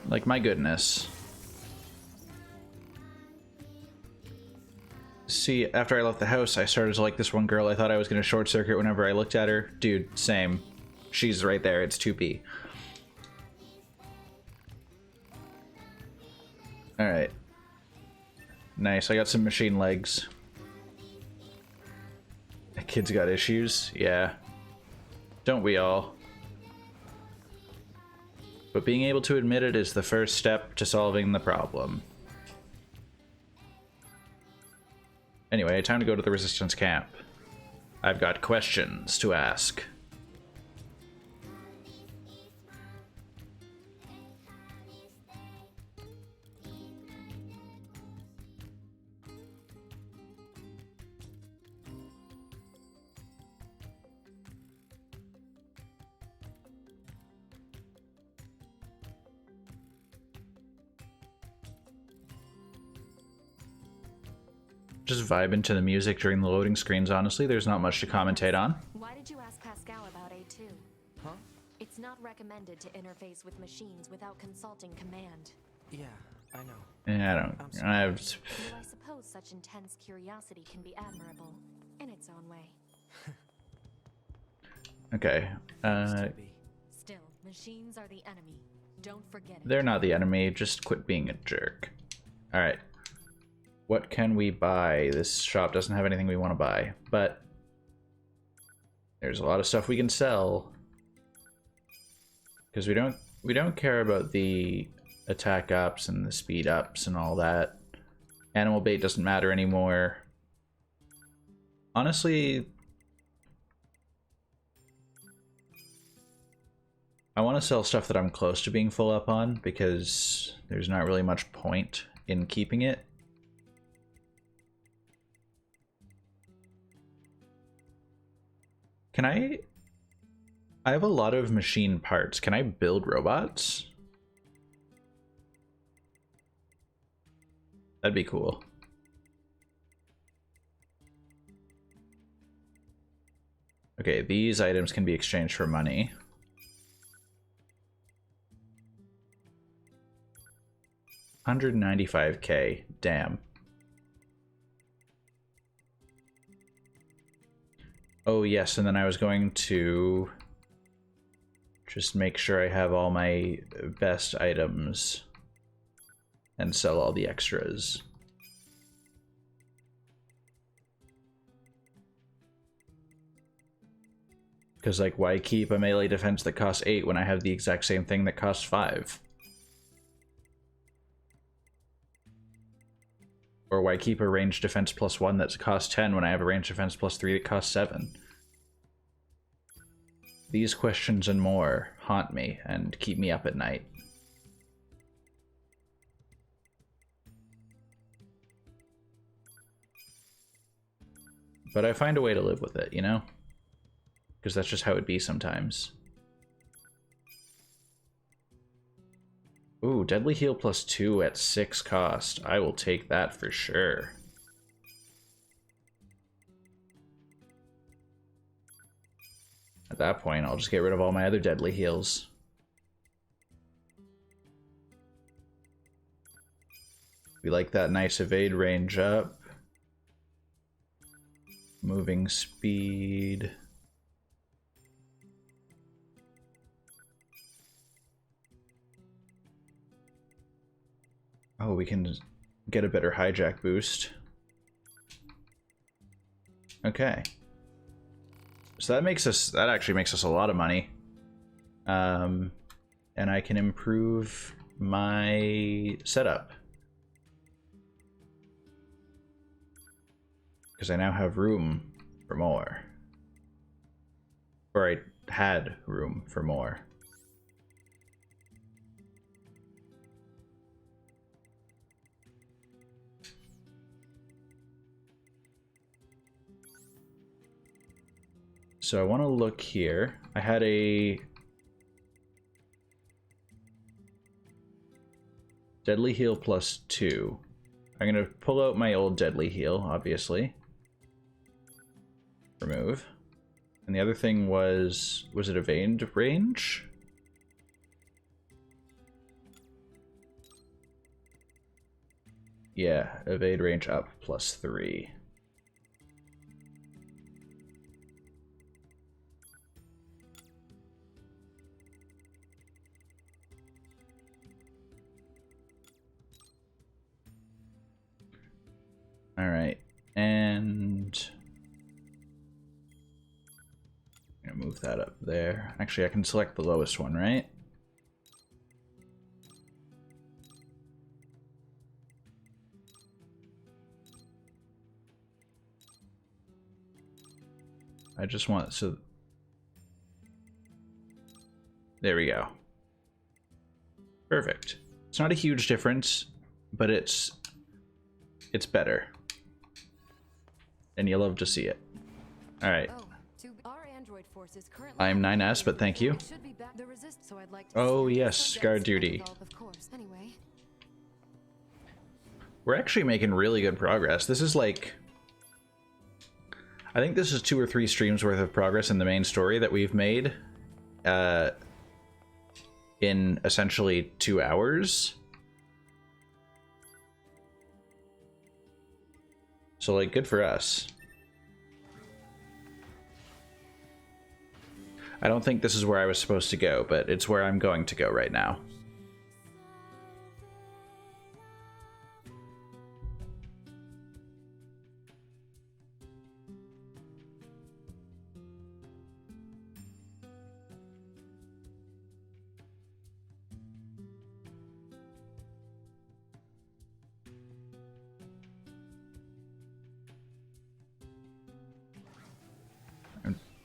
Like, my goodness. See, after I left the house, I started to like this one girl. I thought I was going to short circuit whenever I looked at her. Dude, same. She's right there. It's 2B. Alright. Nice. I got some machine legs. The kid's got issues. Yeah. Don't we all? But being able to admit it is the first step to solving the problem. Anyway, time to go to the resistance camp. I've got questions to ask. Just vibing to the music during the loading screens, honestly. There's not much to commentate on. Why did you ask Pascal about A2? Huh? It's not recommended to interface with machines without consulting command. Yeah, I know. Yeah, I have... Though I suppose such intense curiosity can be admirable in its own way. Okay. Still, machines are the enemy. Don't forget it. They're not the enemy. Just quit being a jerk. Alright. What can we buy? This shop doesn't have anything we want to buy, but there's a lot of stuff we can sell. Because we don't care about the attack ups and the speed ups and all that. Animal bait doesn't matter anymore. Honestly, I want to sell stuff that I'm close to being full up on, because there's not really much point in keeping it. Can I have a lot of machine parts. Can I build robots? That'd be cool. Okay, these items can be exchanged for money. $195K, damn. Oh yes, and then I was going to just make sure I have all my best items and sell all the extras. Because, like, why keep a melee defense that costs 8 when I have the exact same thing that costs 5? Or why keep a range defense +1 that costs 10 when I have a range defense +3 that costs 7? These questions and more haunt me and keep me up at night. But I find a way to live with it, you know? Because that's just how it be sometimes. Ooh, Deadly Heal +2 at 6 cost. I will take that for sure. At that point, I'll just get rid of all my other Deadly Heals. We like that nice evade range up. Moving speed. Oh, we can get a better hijack boost. Okay. So that actually makes us a lot of money. And I can improve my setup. Because I now have room for more. Or I had room for more. So I want to look here. I had a Deadly Heal +2. I'm going to pull out my old Deadly Heal, obviously. Remove. And the other thing was it evade range? Yeah, evade range up +3. All right, and I'm gonna move that up there. Actually, I can select the lowest one, right? I just want, so there we go. Perfect. It's not a huge difference, but it's better. And you love to see it. All right. I'm 9S, but thank you. Oh yes, guard duty. We're actually making really good progress. This is like, I think this is 2 or 3 streams worth of progress in the main story that we've made in essentially 2 hours. So, like, good for us. I don't think this is where I was supposed to go, but it's where I'm going to go right now.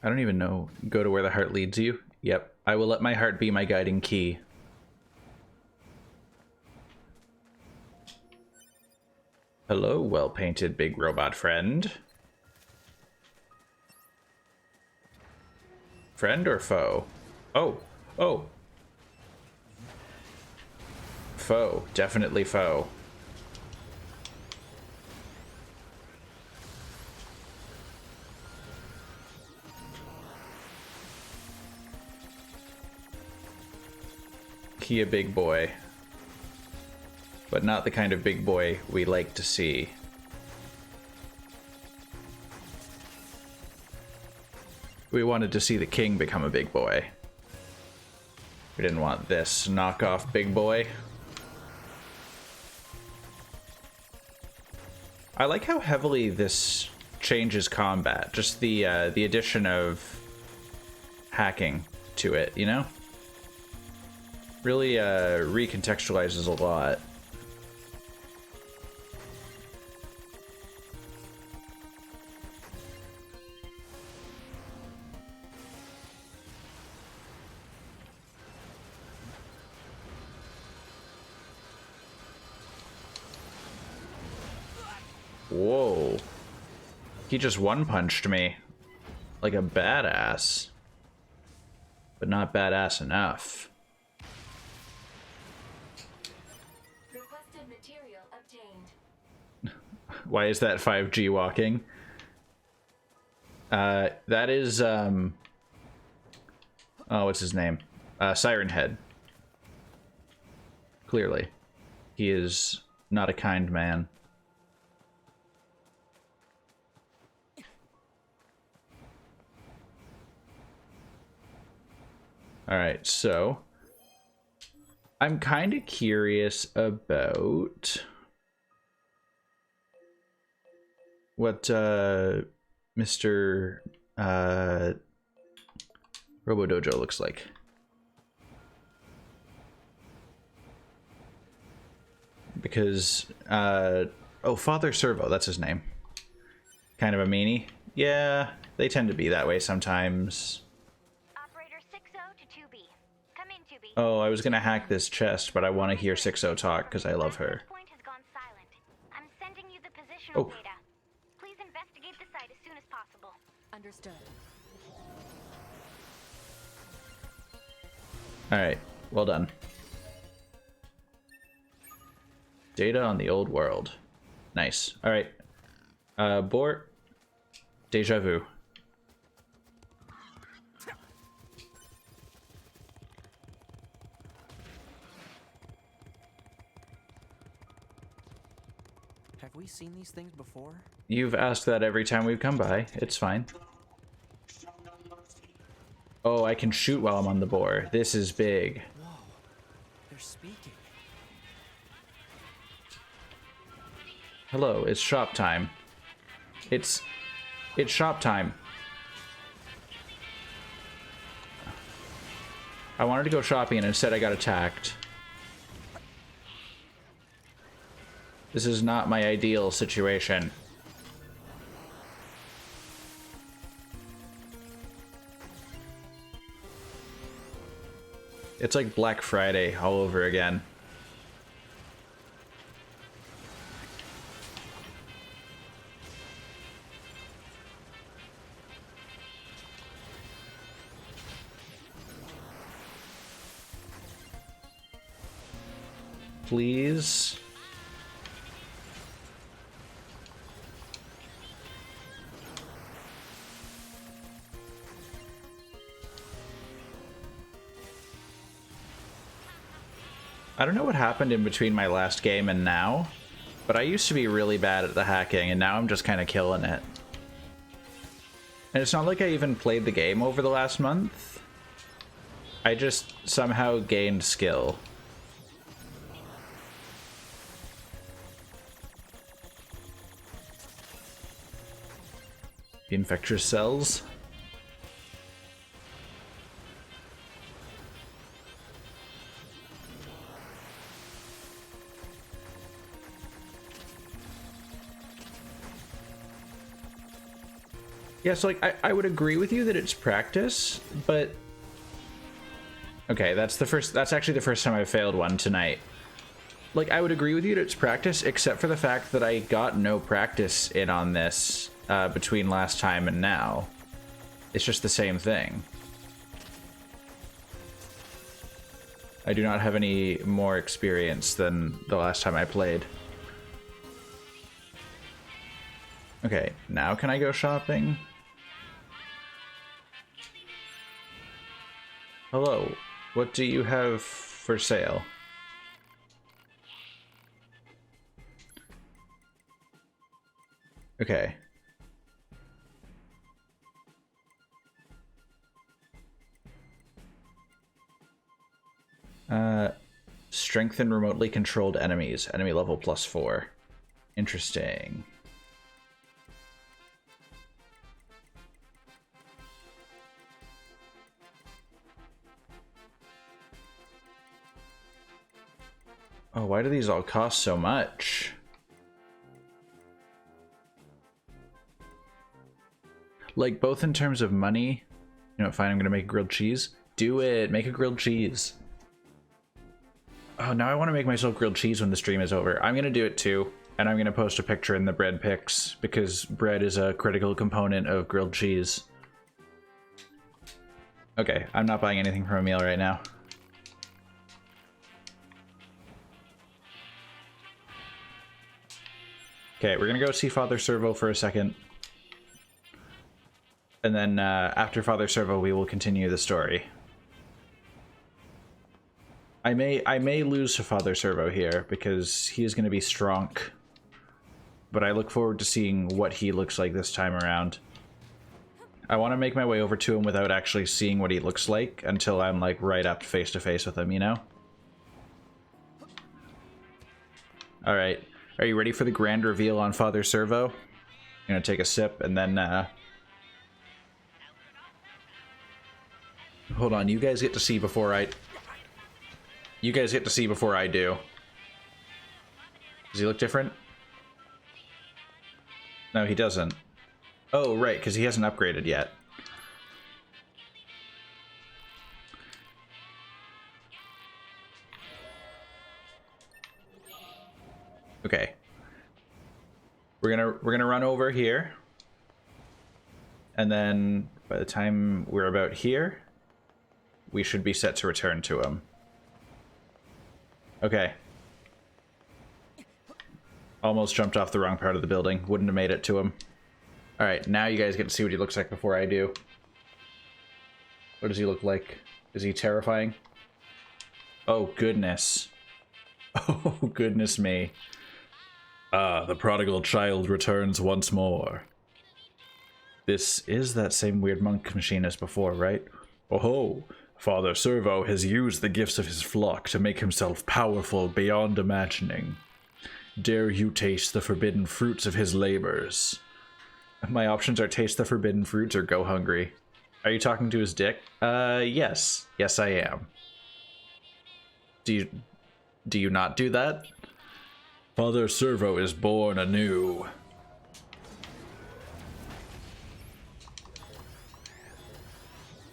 I don't even know. Go to where the heart leads you. Yep, I will let my heart be my guiding key. Hello, well-painted big robot friend. Friend or foe? Oh, oh. Foe, definitely foe. He a big boy. But not the kind of big boy we like to see. We wanted to see the king become a big boy. We didn't want this knockoff big boy. I like how heavily this changes combat. Just the addition of hacking to it, you know? Really recontextualizes a lot. Whoa. He just one-punched me. Like a badass. But not badass enough. Requested material obtained. Why is that 5G walking? That is, oh, what's his name? Siren Head. Clearly. He is not a kind man. Alright, so I'm kind of curious about what Mr. Robodojo looks like. Because, oh, Father Servo, that's his name. Kind of a meanie. Yeah, they tend to be that way sometimes. Oh, I was gonna hack this chest, but I want to hear 6-0 talk because I love her. I'm sending you the positional Oh. data. Please investigate the site as soon as possible. Understood. Alright, well done. Data on the old world. Nice. Alright. Bort. Deja vu. Have we seen these things before? You've asked that every time we've come by. It's fine. Oh, I can shoot while I'm on the boar. This is big. Whoa, they're speaking. Hello, it's shop time. It's shop time. I wanted to go shopping and instead I got attacked. This is not my ideal situation. It's like Black Friday all over again. Please. I don't know what happened in between my last game and now, but I used to be really bad at the hacking, and now I'm just kind of killing it. And it's not like I even played the game over the last month. I just somehow gained skill. The infectious cells. Yeah, so like I would agree with you that it's practice, but Okay, that's actually the first time I failed one tonight. Like, I would agree with you that it's practice, except for the fact that I got no practice in on this between last time and now. It's just the same thing. I do not have any more experience than the last time I played. Okay, now can I go shopping? Hello, what do you have for sale? Okay. Strengthen remotely controlled enemies. Enemy level +4. Interesting. Oh, why do these all cost so much? Like, both in terms of money. You know what, fine, I'm gonna make grilled cheese. Do it! Make a grilled cheese. Oh, now I want to make myself grilled cheese when the stream is over. I'm gonna do it too. And I'm gonna post a picture in the bread pics, because bread is a critical component of grilled cheese. Okay, I'm not buying anything from a meal right now. Okay, we're gonna go see Father Servo for a second. And then after Father Servo, we will continue the story. I may lose to Father Servo here, because he is going to be strong. But I look forward to seeing what he looks like this time around. I want to make my way over to him without actually seeing what he looks like until I'm like right up face to face with him, you know? Alright, are you ready for the grand reveal on Father Servo? I'm gonna take a sip and then hold on, you guys get to see before I... You guys get to see before I do. Does he look different? No, he doesn't. Oh, right, because he hasn't upgraded yet. Okay. We're gonna run over here. And then by the time we're about here, we should be set to return to him. Okay. Almost jumped off the wrong part of the building. Wouldn't have made it to him. Alright, now you guys get to see what he looks like before I do. What does he look like? Is he terrifying? Oh, goodness. Oh, goodness me. Ah, the prodigal child returns once more. This is that same weird monk machine as before, right? Oh-ho! Father Servo has used the gifts of his flock to make himself powerful beyond imagining. Dare you taste the forbidden fruits of his labors? My options are taste the forbidden fruits or go hungry. Are you talking to his dick? Yes. Yes, I am. Do you not do that? Father Servo is born anew.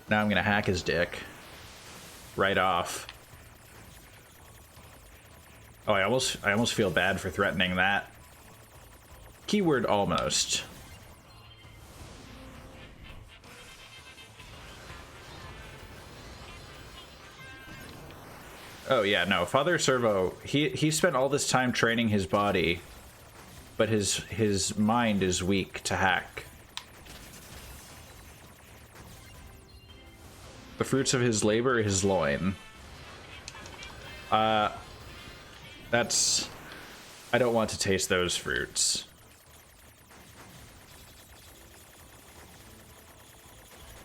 Now I'm gonna hack his dick. Right off. Oh, I almost feel bad for threatening that. Keyword almost. Oh yeah, no, Father Servo, he spent all this time training his body, but his mind is weak to hack. The fruits of his labor, his loin. That's... I don't want to taste those fruits.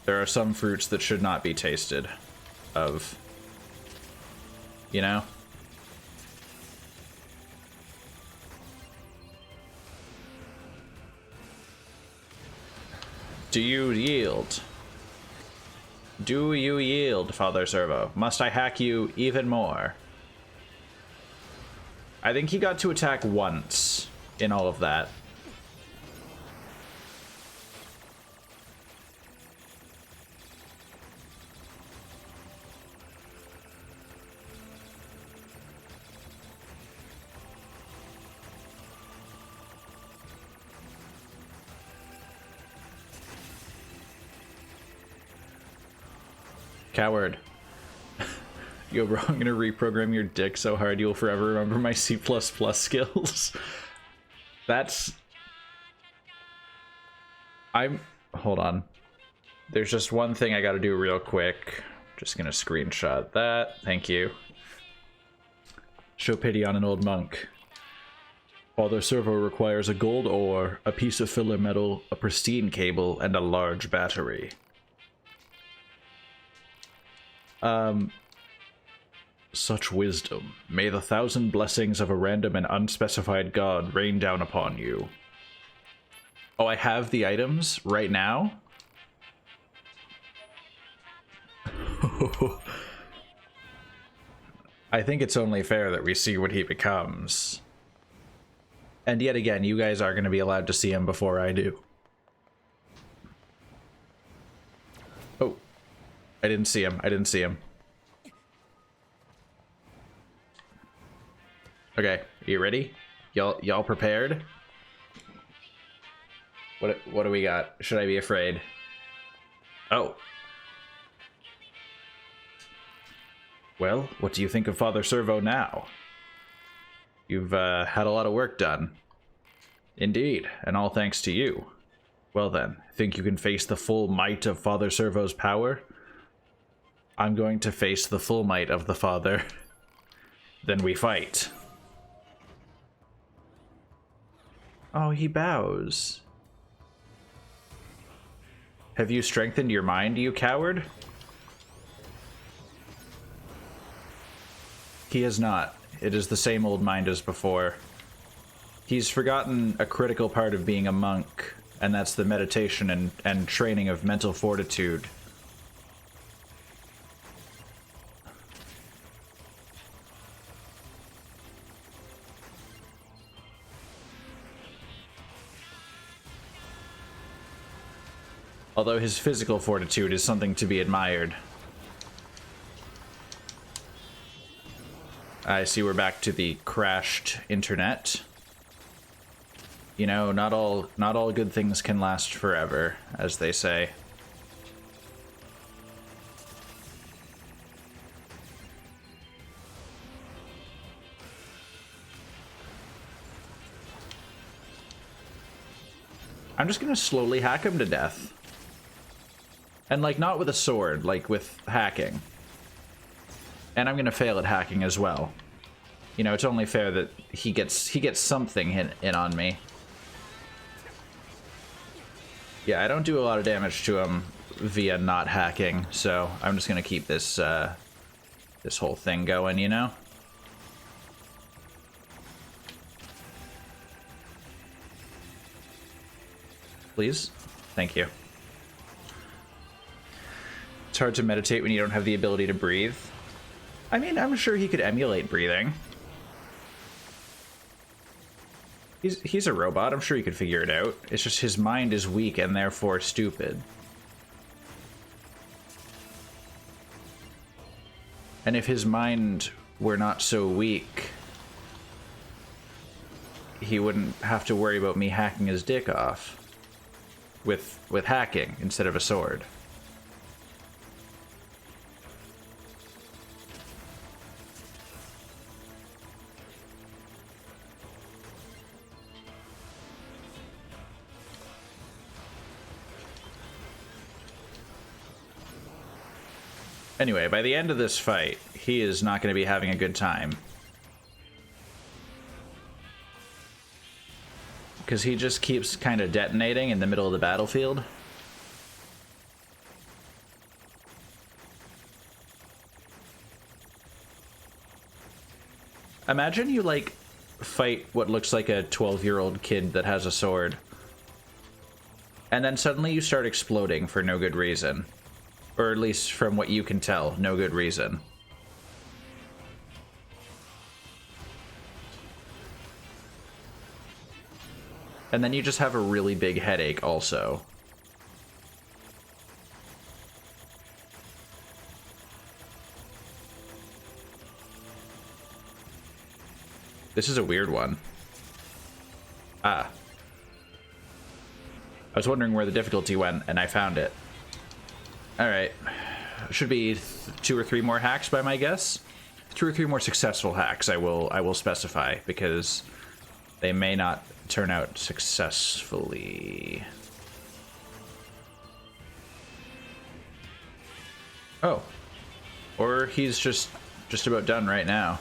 There are some fruits that should not be tasted of. You know? Do you yield? Do you yield, Father Servo? Must I hack you even more? I think he got to attack once in all of that. Coward. Yo, bro, I'm gonna reprogram your dick so hard you'll forever remember my C++ skills. That's... Hold on. There's just one thing I gotta do real quick. Just gonna screenshot that. Thank you. Show pity on an old monk. Father Servo requires a gold ore, a piece of filler metal, a pristine cable, and a large battery. Such wisdom. May the 1,000 blessings of a random and unspecified god rain down upon you. Oh, I have the items right now? I think it's only fair that we see what he becomes. And yet again, you guys are going to be allowed to see him before I do. Oh. I didn't see him. I didn't see him. Okay, are you ready? Y'all prepared? What do we got? Should I be afraid? Oh. Well, what do you think of Father Servo now? You've had a lot of work done. Indeed, and all thanks to you. Well then, think you can face the full might of Father Servo's power? I'm going to face the full might of the Father. Then we fight. Oh, he bows. Have you strengthened your mind, you coward? He has not. It is the same old mind as before. He's forgotten a critical part of being a monk, and that's the meditation and training of mental fortitude. Although his physical fortitude is something to be admired. I see we're back to the crashed internet. You know, not all good things can last forever, as they say. I'm just gonna slowly hack him to death. And, like, not with a sword, like with hacking. And I'm gonna fail at hacking as well. You know, it's only fair that he gets something in on me. Yeah, I don't do a lot of damage to him via not hacking, so I'm just gonna keep this this whole thing going, you know? Please? Thank you. It's hard to meditate when you don't have the ability to breathe. I mean, I'm sure he could emulate breathing. He's a robot. I'm sure he could figure it out. It's just his mind is weak and therefore stupid. And if his mind were not so weak, he wouldn't have to worry about me hacking his dick off with hacking instead of a sword. Anyway, by the end of this fight, he is not going to be having a good time. Because he just keeps kind of detonating in the middle of the battlefield. Imagine you, like, fight what looks like a 12-year-old kid that has a sword. And then suddenly you start exploding for no good reason. Or at least from what you can tell, no good reason. And then you just have a really big headache also. This is a weird one. Ah. I was wondering where the difficulty went, and I found it. Alright. should be 2 or 3 more hacks by my guess. 2 or 3 more successful hacks I will specify, because they may not turn out successfully. Oh. Or he's just about done right now.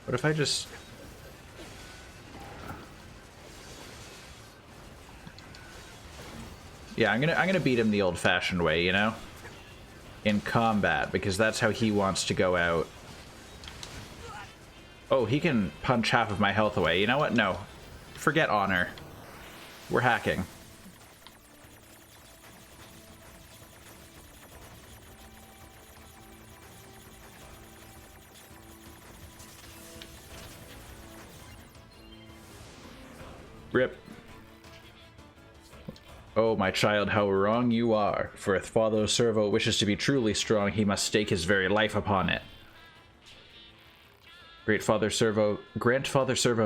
What if I just... Yeah, I'm gonna beat him the old-fashioned way, you know? In combat, because that's how he wants to go out. Oh, he can punch half of my health away. You know what? No. Forget honor. We're hacking. Rip. Oh, my child, how wrong you are. For if Father Servo wishes to be truly strong, he must stake his very life upon it. Grant Father Servo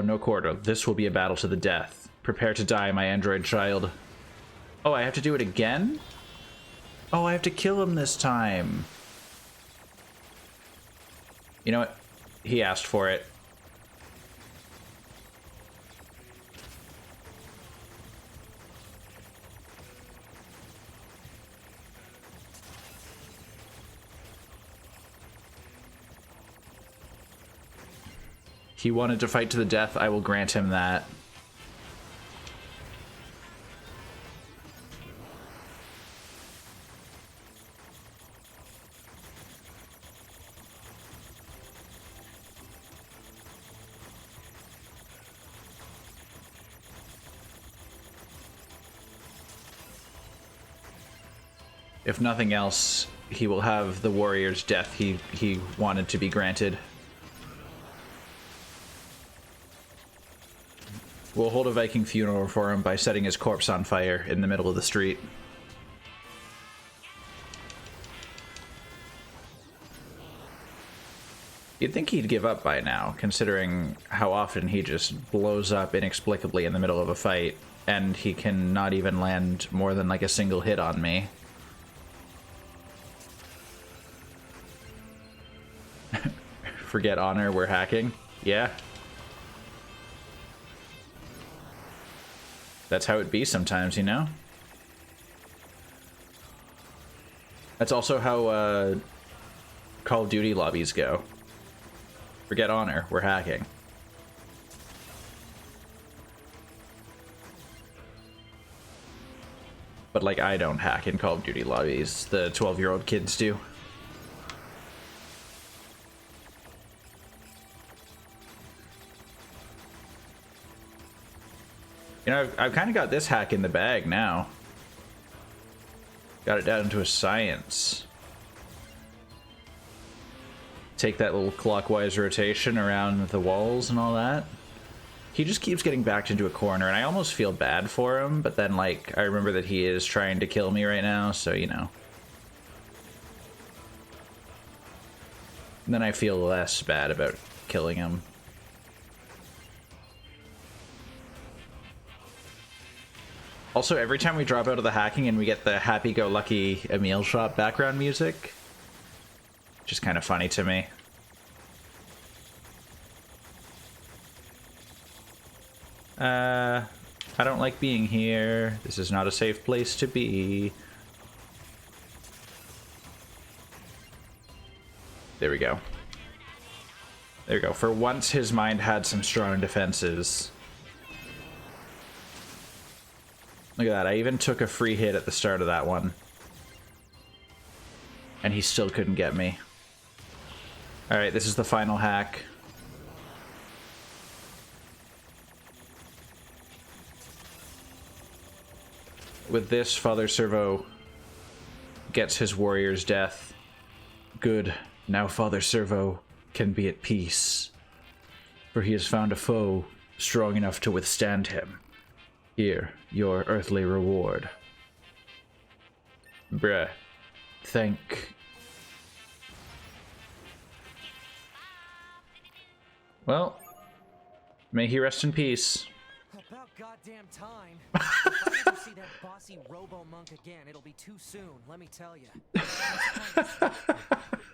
no quarter. This will be a battle to the death. Prepare to die, my android child. Oh, I have to do it again? Oh, I have to kill him this time. You know what? He asked for it. He wanted to fight to the death. I will grant him that. If nothing else, he will have the warrior's death he wanted to be granted. We'll hold a Viking funeral for him by setting his corpse on fire in the middle of the street. You'd think he'd give up by now, considering how often he just blows up inexplicably in the middle of a fight, and he can not even land more than like a single hit on me. Forget honor, we're hacking. Yeah. That's how it be sometimes, you know? That's also how Call of Duty lobbies go. Forget honor, we're hacking. But like, I don't hack in Call of Duty lobbies. The 12-year-old kids do. You know, I've kind of got this hack in the bag now. Got it down to a science. Take that little clockwise rotation around the walls and all that. He just keeps getting backed into a corner, and I almost feel bad for him, but then, like, I remember that he is trying to kill me right now, so, you know. And then I feel less bad about killing him. Also, every time we drop out of the hacking and we get the happy-go-lucky Emil Shop background music, just kind of funny to me. I don't like being here. This is not a safe place to be. There we go. There we go. For once, his mind had some strong defenses. Look at that, I even took a free hit at the start of that one. And he still couldn't get me. Alright, this is the final hack. With this, Father Servo gets his warrior's death. Good, now Father Servo can be at peace. For he has found a foe strong enough to withstand him. Here, your earthly reward. Bruh. Thank... Well, may he rest in peace. About goddamn time. If I ever see that bossy robo-monk again, it'll be too soon, let me tell you.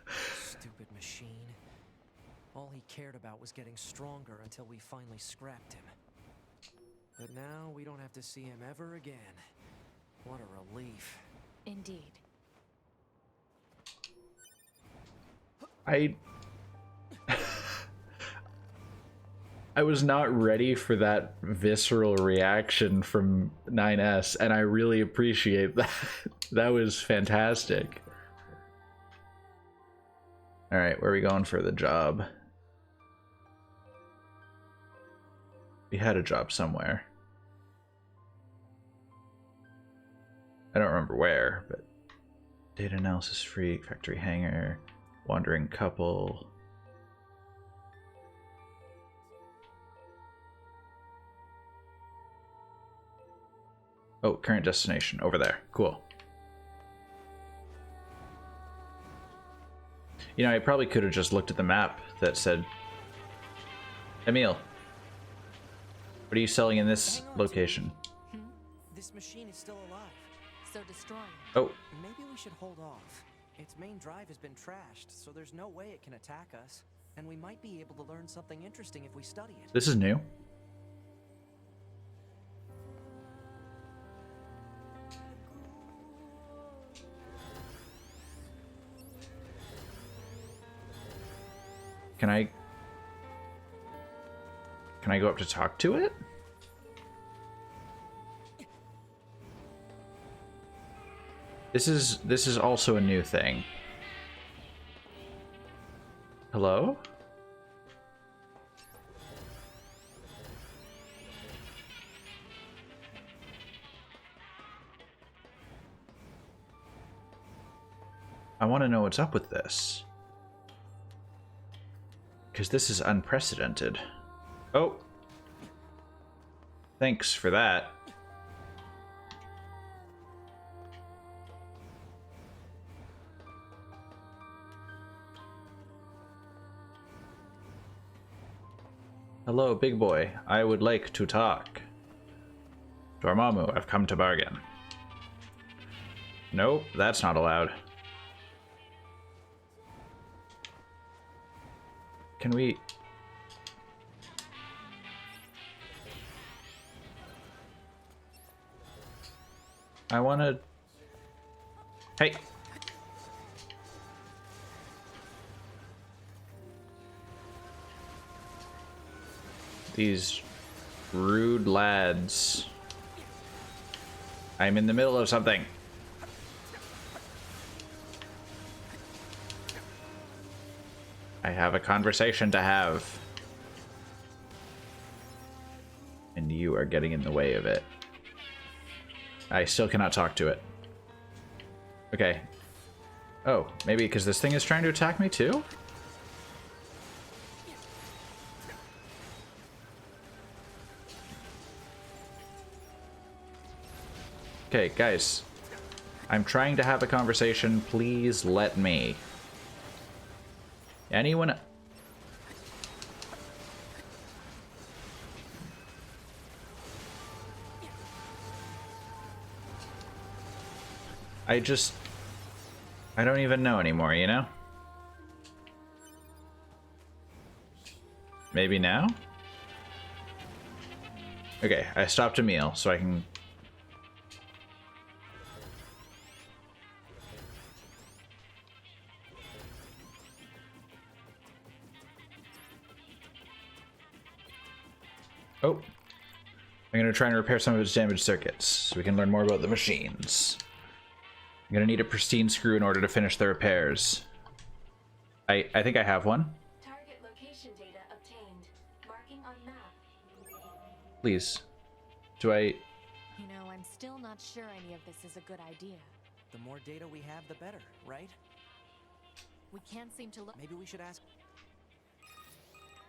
Stupid machine. All he cared about was getting stronger until we finally scrapped him. But now we don't have to see him ever again. What a relief. Indeed. I was not ready for that visceral reaction from 9S, and I really appreciate that. That was fantastic. Alright, where are we going for the job? We had a job somewhere. I don't remember where, but... Data analysis freak, factory hangar, wandering couple... Oh, current destination, over there. Cool. You know, I probably could have just looked at the map that said, Emil, what are you selling in this location? This machine is still alive. So destroying. Oh. Maybe we should hold off. Its main drive has been trashed, so there's no way it can attack us. And we might be able to learn something interesting if we study it. This is new. Can I go up to talk to it? This is also a new thing. Hello? I want to know what's up with this. Because this is unprecedented. Oh. Thanks for that. Hello, big boy. I would like to talk. Dormammu, I've come to bargain. Nope, that's not allowed. Can we... I wanna... Hey! These rude lads. I'm in the middle of something. I have a conversation to have. And you are getting in the way of it. I still cannot talk to it. Okay. Oh, maybe because this thing is trying to attack me too? Okay, guys. I'm trying to have a conversation. Please let me. Anyone... I don't even know anymore, you know? Maybe now? Okay, I stopped a meal, so I can... Oh. I'm gonna try and repair some of its damaged circuits, so we can learn more about the machines. I'm gonna need a pristine screw in order to finish the repairs. I think I have one. Target location data obtained. Marking on map. Please. Do I... You know, I'm still not sure any of this is a good idea. The more data we have, the better, right? We can't seem to look... Maybe we should ask...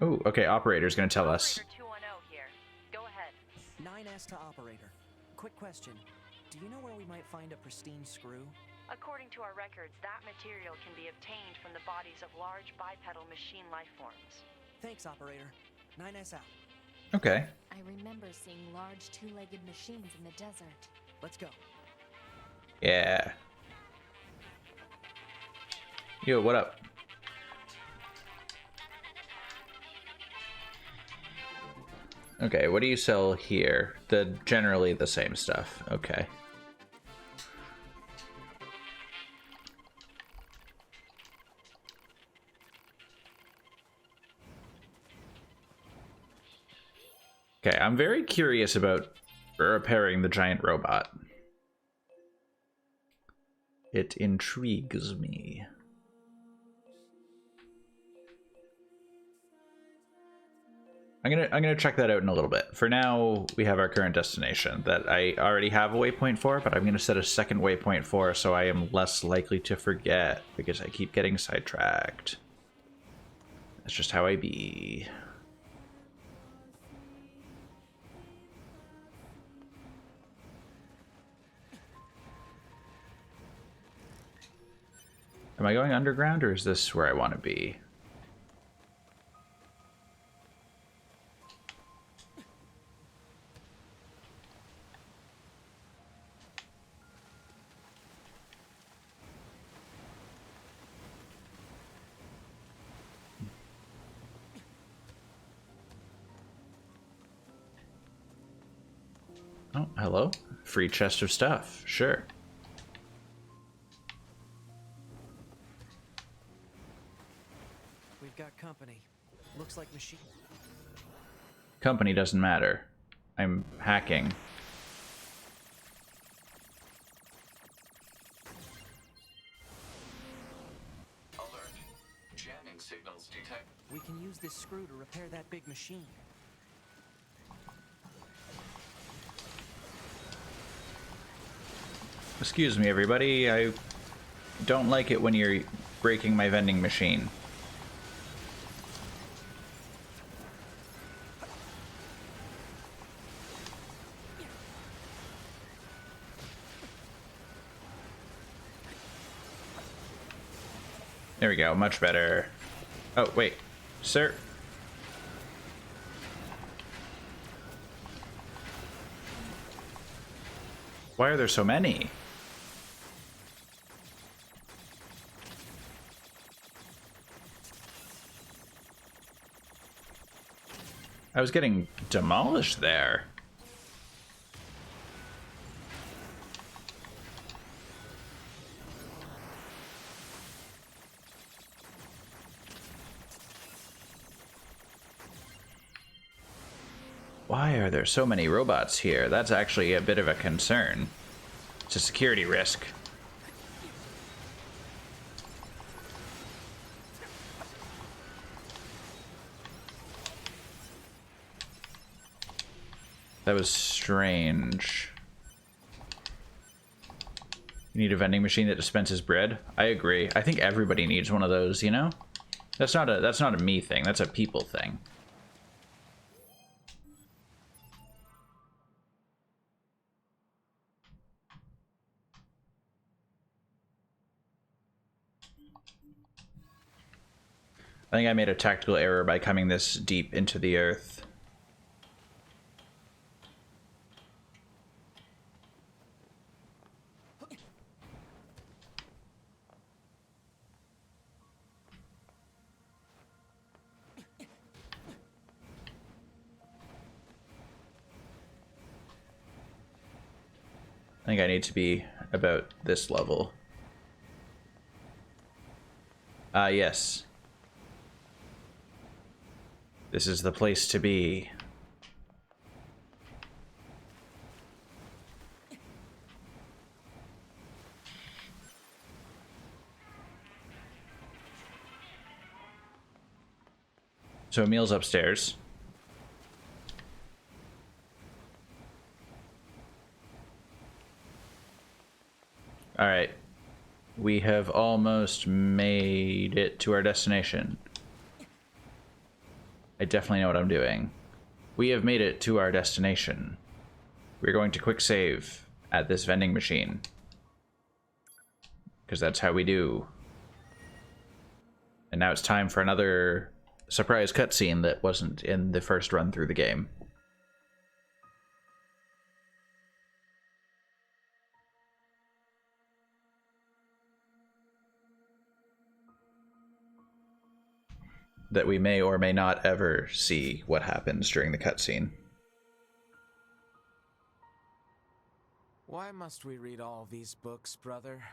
Oh, okay, operator's gonna tell us. Operator 210 here. Go ahead. 9S to operator. Quick question. Do you know where we might find a pristine screw? According to our records, that material can be obtained from the bodies of large bipedal machine life forms. Thanks, operator. 9S out. Okay. I I remember seeing large two-legged machines in the desert. Let's go. Yeah. Yo, what up? Okay, what do you sell here? Generally the same stuff. Okay. Okay, I'm very curious about repairing the giant robot. It intrigues me. I'm gonna check that out in a little bit. For now, we have our current destination that I already have a waypoint for, but I'm gonna set a second waypoint for so I am less likely to forget because I keep getting sidetracked. That's just how I be. Am I going underground or is this where I want to be? Oh, hello. Free chest of stuff. Sure. We've got company. Looks like machine. Company doesn't matter. I'm hacking. Alert. Jamming signals detect. We can use this screw to repair that big machine. Excuse me, everybody. I don't like it when you're breaking my vending machine. There we go, much better. Oh, wait. Sir? Why are there so many? I was getting demolished there. Why are there so many robots here? That's actually a bit of a concern. It's a security risk. That was strange. You need a vending machine that dispenses bread? I agree. I think everybody needs one of those, you know? That's not a me thing, that's a people thing. I think I made a tactical error by coming this deep into the earth. I think I need to be about this level. Yes. This is the place to be. So Emil's upstairs. All right. We have almost made it to our destination. I definitely know what I'm doing. We have made it to our destination. We're going to quick save at this vending machine. Because that's how we do. And now it's time for another surprise cutscene that wasn't in the first run through the game. that we may or may not ever see what happens during the cutscene. Why must we read all these books, brother?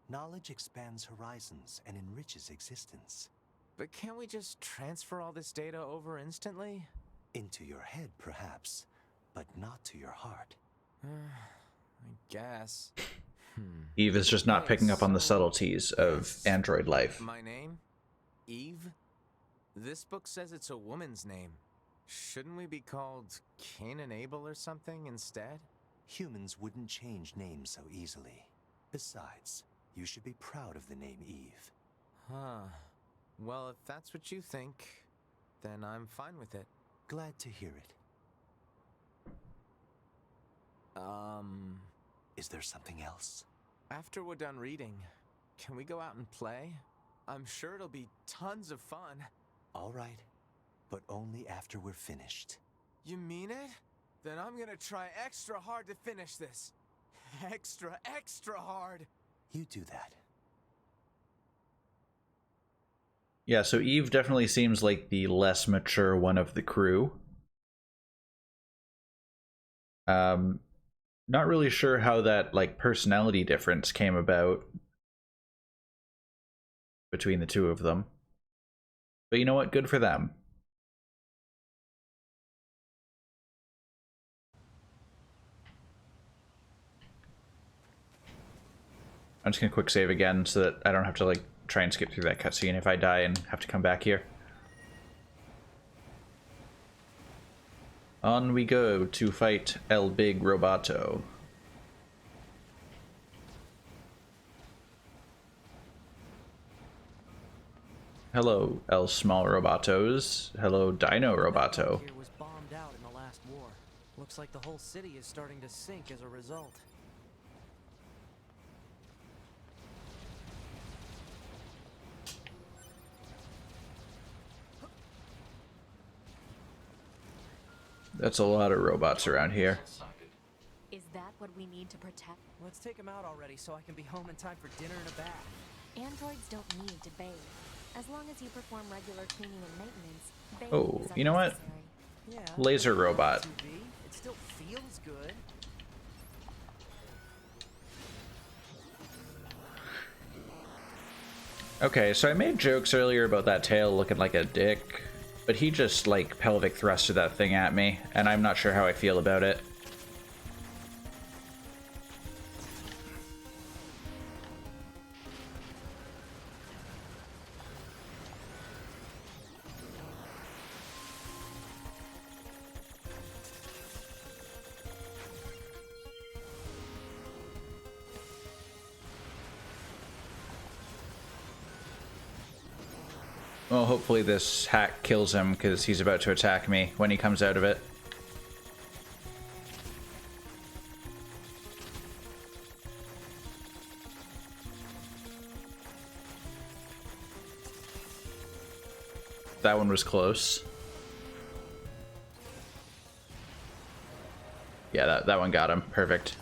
Knowledge expands horizons and enriches existence. But can't we just transfer all this data over instantly? Into your head, perhaps, but not to your heart. I guess. Eve is just not picking up on the subtleties of android life. My name? Eve? This book says it's a woman's name. Shouldn't we be called Cain and Abel or something instead? Humans wouldn't change names so easily. Besides, you should be proud of the name Eve. Huh. Well, if that's what you think, then I'm fine with it. Glad to hear it. Is there something else? After we're done reading, can we go out and play? I'm sure it'll be tons of fun. All right, but only after we're finished. You mean it? Then I'm gonna try extra hard to finish this. Extra, extra hard. You do that. Yeah, so Eve definitely seems like the less mature one of the crew. Not really sure how that, like, personality difference came about between the two of them. But you know what? Good for them. I'm just gonna quick save again so that I don't have to, like, try and skip through that cutscene if I die and have to come back here. On we go to fight El Big Roboto. Hello, El Small Robotos. Hello, Dino Roboto. Here was bombed out in the last war. Looks like the whole city is starting to sink as a result. That's a lot of robots around here. Is that what we need to protect? Let's take him out already so I can be home in time for dinner and a bath. Androids don't need to bathe. As long as you perform regular cleaning and maintenance, bathing Oh, is you know what? unnecessary. Yeah. Laser robot. It still feels good. Okay, so I made jokes earlier about that tail looking like a dick, but he just, like, pelvic thrusted that thing at me, and I'm not sure how I feel about it. Well, hopefully this hack kills him, because he's about to attack me when he comes out of it. That one was close. Yeah, that one got him. Perfect.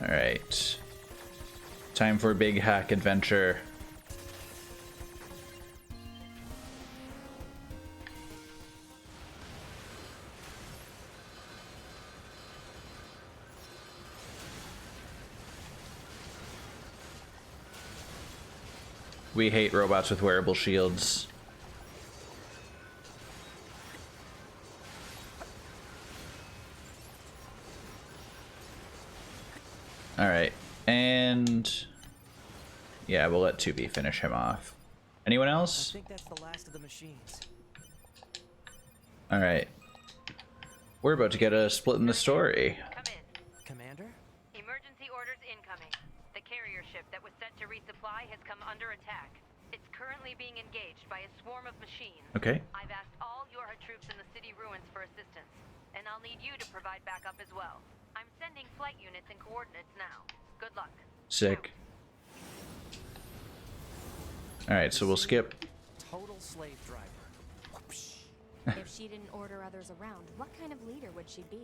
Alright. Time for big hack adventure. We hate robots with wearable shields. Alright, and yeah, we'll let 2B finish him off. Anyone else? I think that's the last of the machines. Alright. We're about to get a split in the story. Come in. Commander? Emergency orders incoming. The carrier ship that was sent to resupply has come under attack. It's currently being engaged by a swarm of machines. Okay. I've asked all your troops in the city ruins for assistance, and I'll need you to provide backup as well. I'm sending flight units and coordinates now. Good luck. Sick. Alright, so we'll skip. Total slave driver. If she didn't order others around, what kind of leader would she be?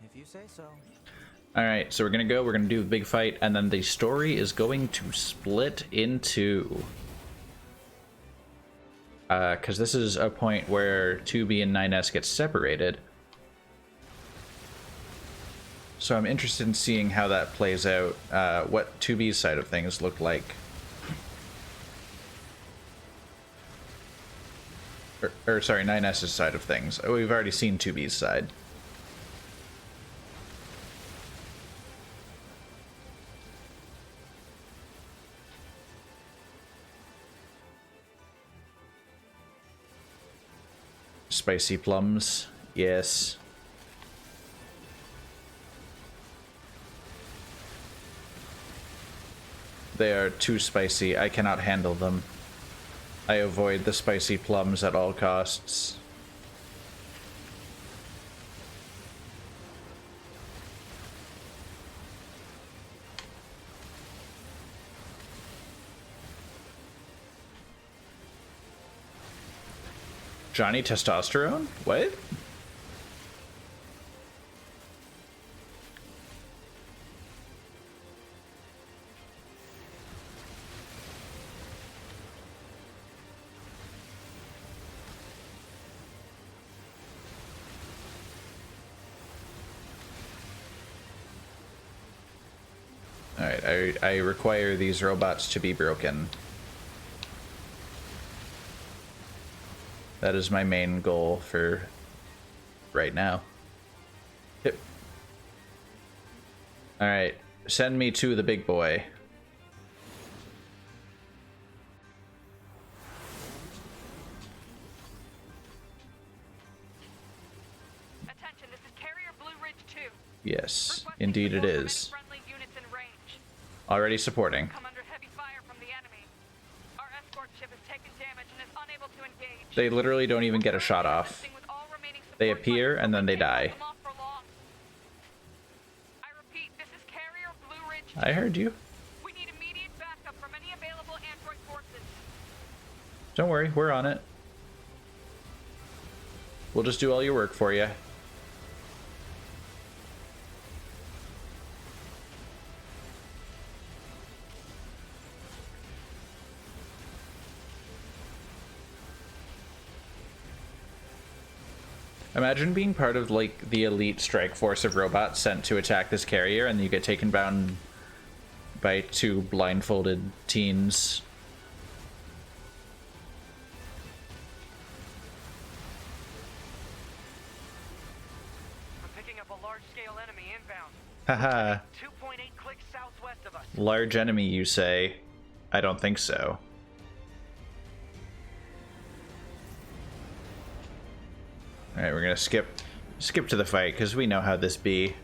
If you say so. Alright, so we're gonna do the big fight, and then the story is going to split into... because this is a point where 2B and 9S get separated. So I'm interested in seeing how that plays out, what 2B's side of things look like. Or sorry, 9S's side of things. Oh, we've already seen 2B's side. Spicy plums, yes. They are too spicy. I cannot handle them. I avoid the spicy plums at all costs. Johnny Testosterone? What? Alright, I require these robots to be broken. That is my main goal for right now. Yep. Alright, send me to the big boy. Attention, this is Carrier Blue Ridge 2. Yes, indeed it is. Already supporting. Come under heavy fire from the enemy. Our escort ship has taken damage and is unable to engage. They literally don't even get a shot off. They appear and then they die. I repeat, this is Carrier Blue Ridge 2. I heard you. We need immediate backup from any available android forces. Don't worry, we're on it. We'll just do all your work for you. Imagine being part of, like, the elite strike force of robots sent to attack this carrier, and you get taken down by two blindfolded teens. I'm picking up a large-scale enemy inbound. Haha. 2.8 clicks southwest of us. Large enemy, you say? I don't think so. Alright, we're gonna skip to the fight, because we know how this be.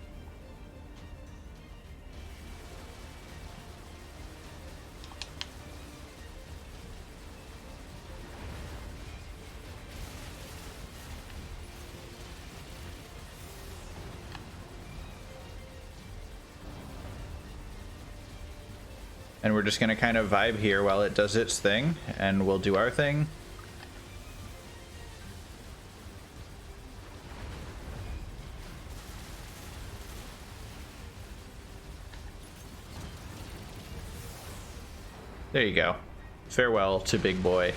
And we're just gonna kind of vibe here while it does its thing, and we'll do our thing. There you go. Farewell to big boy.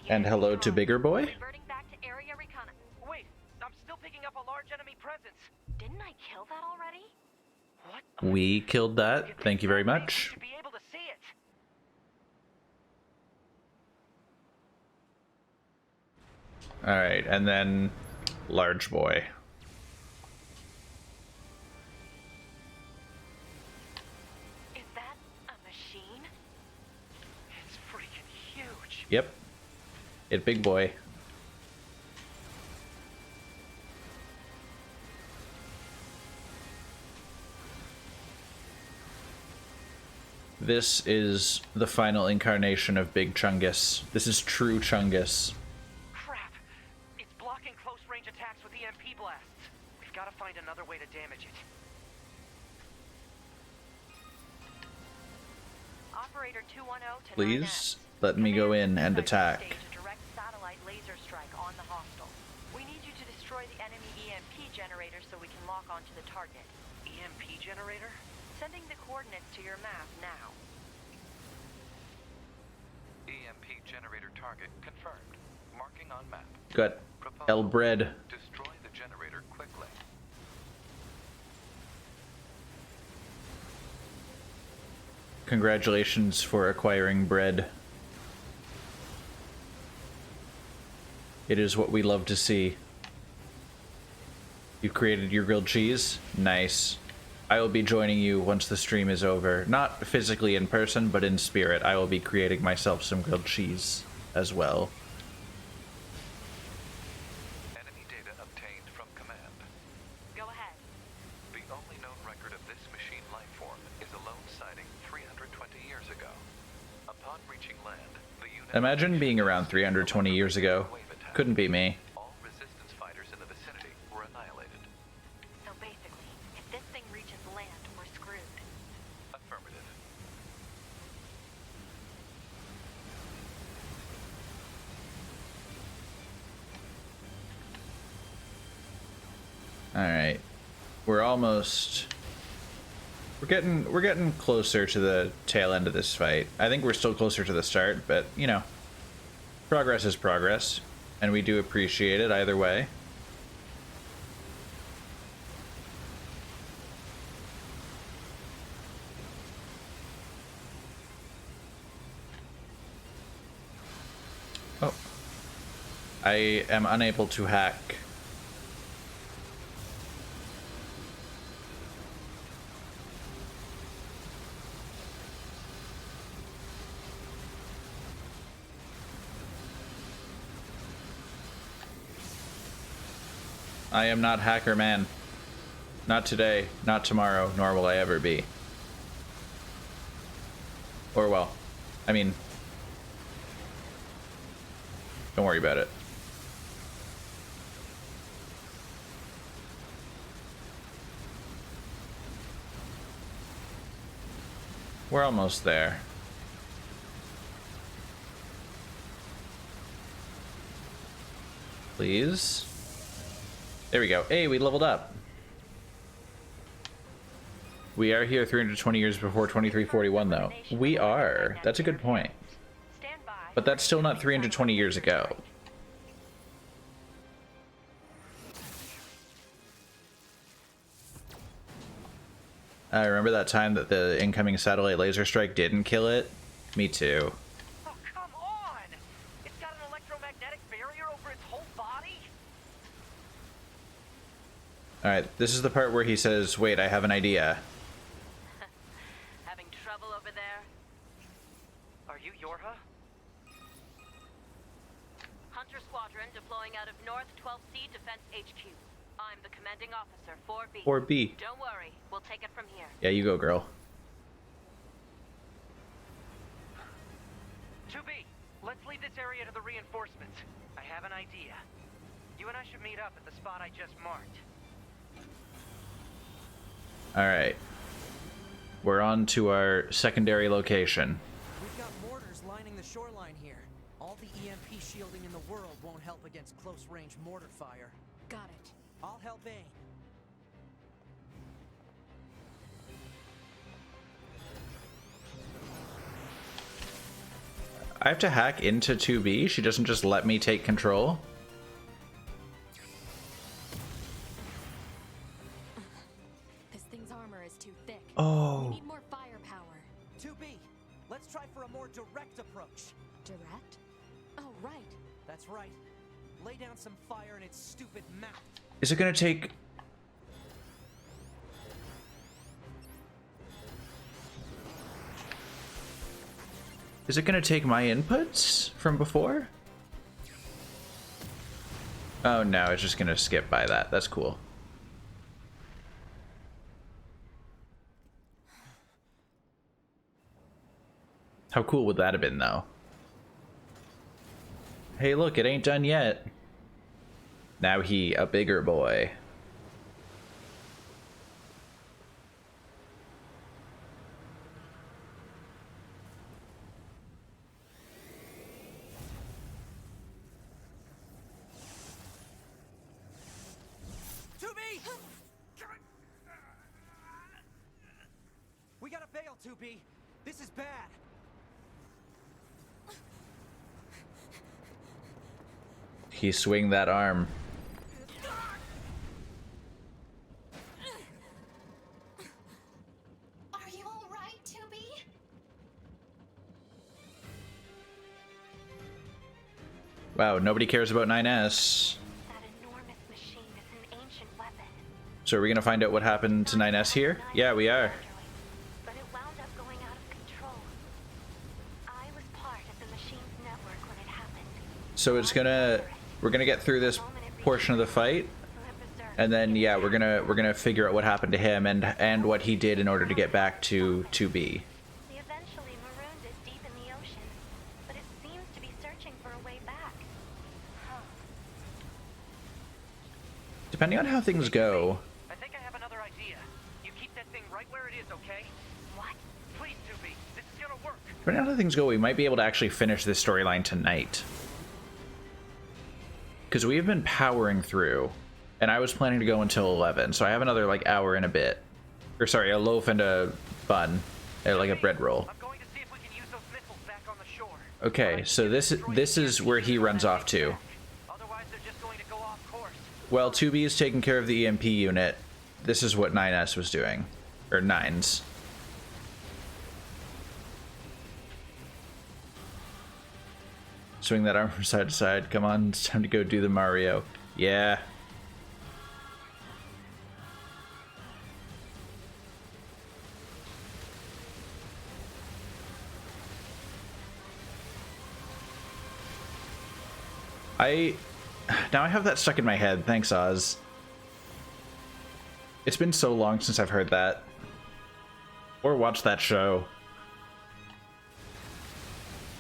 And hello to bigger boy? Reverting back to area recon. Wait, I'm still picking up a large enemy presence. Didn't I kill that already? What? We killed that. Thank you very much. To be able to see it. Alright, and then large boy. Is that a machine? It's freaking huge. Yep. It big boy. This is the final incarnation of Big Chungus. This is true Chungus. Crap. It's blocking close-range attacks with EMP blasts. We've got to find another way to damage it. Operator 210 to Please 9S. let me go in and attack. Stage a direct satellite laser strike on the hostile. We need you to destroy the enemy EMP generator so we can lock onto the target. EMP generator? Sending the coordinates to your map now. EMP generator target confirmed. Marking on map. Got El Bread. Destroy the generator quickly. Congratulations for acquiring bread. It is what we love to see. You created your grilled cheese? Nice. I will be joining you once the stream is over. Not physically in person, but in spirit. I will be creating myself some grilled cheese as well. Enemy data obtained from command. Go ahead. The only known record of this machine life form is a lone sighting 320 years ago. Upon reaching land, the unit... Imagine being around 320 years ago. Couldn't be me. All resistance fighters in the vicinity were annihilated. So basically, if this thing reaches land, we're screwed. Affirmative. Alright. We're almost... We're getting closer to the tail end of this fight. I think we're still closer to the start, but, you know, progress is progress, and we do appreciate it either way. Oh. I am unable to hack. I am not Hackerman. Not today, not tomorrow, nor will I ever be. Or well, I mean, don't worry about it. We're almost there. Please. There we go. Hey, we leveled up. We are here 320 years before 2341, though. We are. That's a good point. But that's still not 320 years ago. I remember that time that the incoming satellite laser strike didn't kill it? Me too. Oh, come on! It's got an electromagnetic barrier over its whole body? Alright, this is the part where he says, wait, I have an idea. Having trouble over there? Are you Yorha? Hunter Squadron deploying out of North 12C Defense HQ. I'm the commanding officer, 4B. 4B. Don't worry, we'll take it from here. Yeah, you go, girl. 2B, let's leave this area to the reinforcements. I have an idea. You and I should meet up at the spot I just marked. Alright. We're on to our secondary location. We've got mortars lining the shoreline here. All the EMP shielding in the world won't help against close-range mortar fire. Got it. I'll help aim. I have to hack into 2B? She doesn't just let me take control? This thing's armor is too thick. Oh. We need more firepower. 2B, let's try for a more direct approach. Direct? Oh, right. That's right. Lay down some fire in its stupid mouth. Is it gonna take... Is it gonna take my inputs from before? Oh no, it's just gonna skip by that. That's cool. How cool would that have been, though? Hey, look, it ain't done yet. Now he a bigger boy. We gotta bail, 2B. This is bad. He swing that arm. Are you all right, 2B? Wow, nobody cares about 9S. That enormous machine is an ancient weapon. So are we gonna find out what happened to 9S here? Yeah, we are. But it wound up going out of control. I was part of the machine's network when it happened. So we're gonna get through this portion of the fight, and then yeah, we're gonna figure out what happened to him and what he did in order to get back to 2B. They eventually marooned it deep in the ocean, but it seems to be searching for a way back. Huh. Depending on how things go. I think I have another idea. You keep that thing right where it is, okay? What? Please, 2B. This is gonna work. Depending on how things go, we might be able to actually finish this storyline tonight. Because we've been powering through, and I was planning to go until 11, so I have another like hour and a bit. Or sorry, a loaf and a bun, like a bread roll. I'm going to see if we can use those missiles back on the shore. Okay, so this is where he runs off to. Otherwise, they're just going to go off course. Well, 2B is taking care of the EMP unit. This is what 9S was doing, or 9s. Swing that arm from side to side. Come on, it's time to go do the Mario. Yeah. Now I have that stuck in my head. Thanks, Oz. It's been so long since I've heard that. Or watched that show.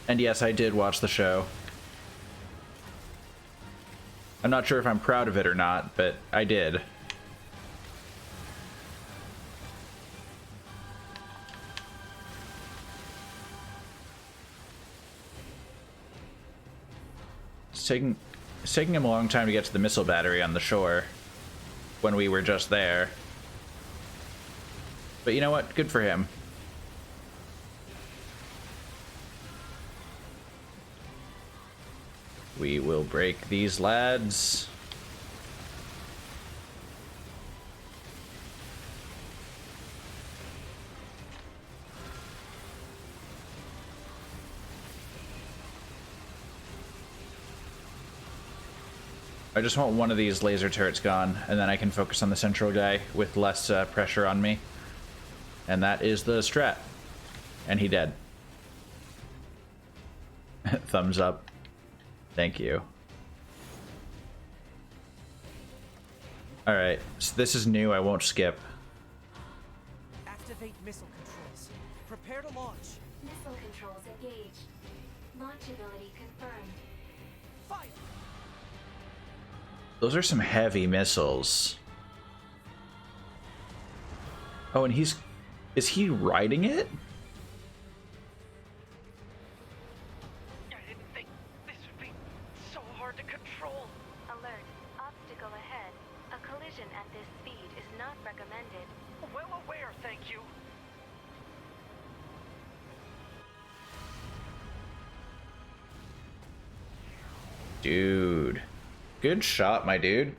And yes, I did watch the show. I'm not sure if I'm proud of it or not, but I did. It's taking him a long time to get to the missile battery on the shore when we were just there. But you know what? Good for him. We will break these lads. I just want one of these laser turrets gone, and then I can focus on the central guy with less pressure on me. And that is the strat. And he dead. Thumbs up. Thank you. Alright, so this is new, I won't skip. Activate missile controls. Prepare to launch. Missile controls engaged. Launch ability confirmed. Fire! Those are some heavy missiles. Oh, and is he riding it? I didn't think this would be so hard to control. Alert. Obstacle ahead. A collision at this speed is not recommended. Well aware, thank you. Dude. Good shot, my dude.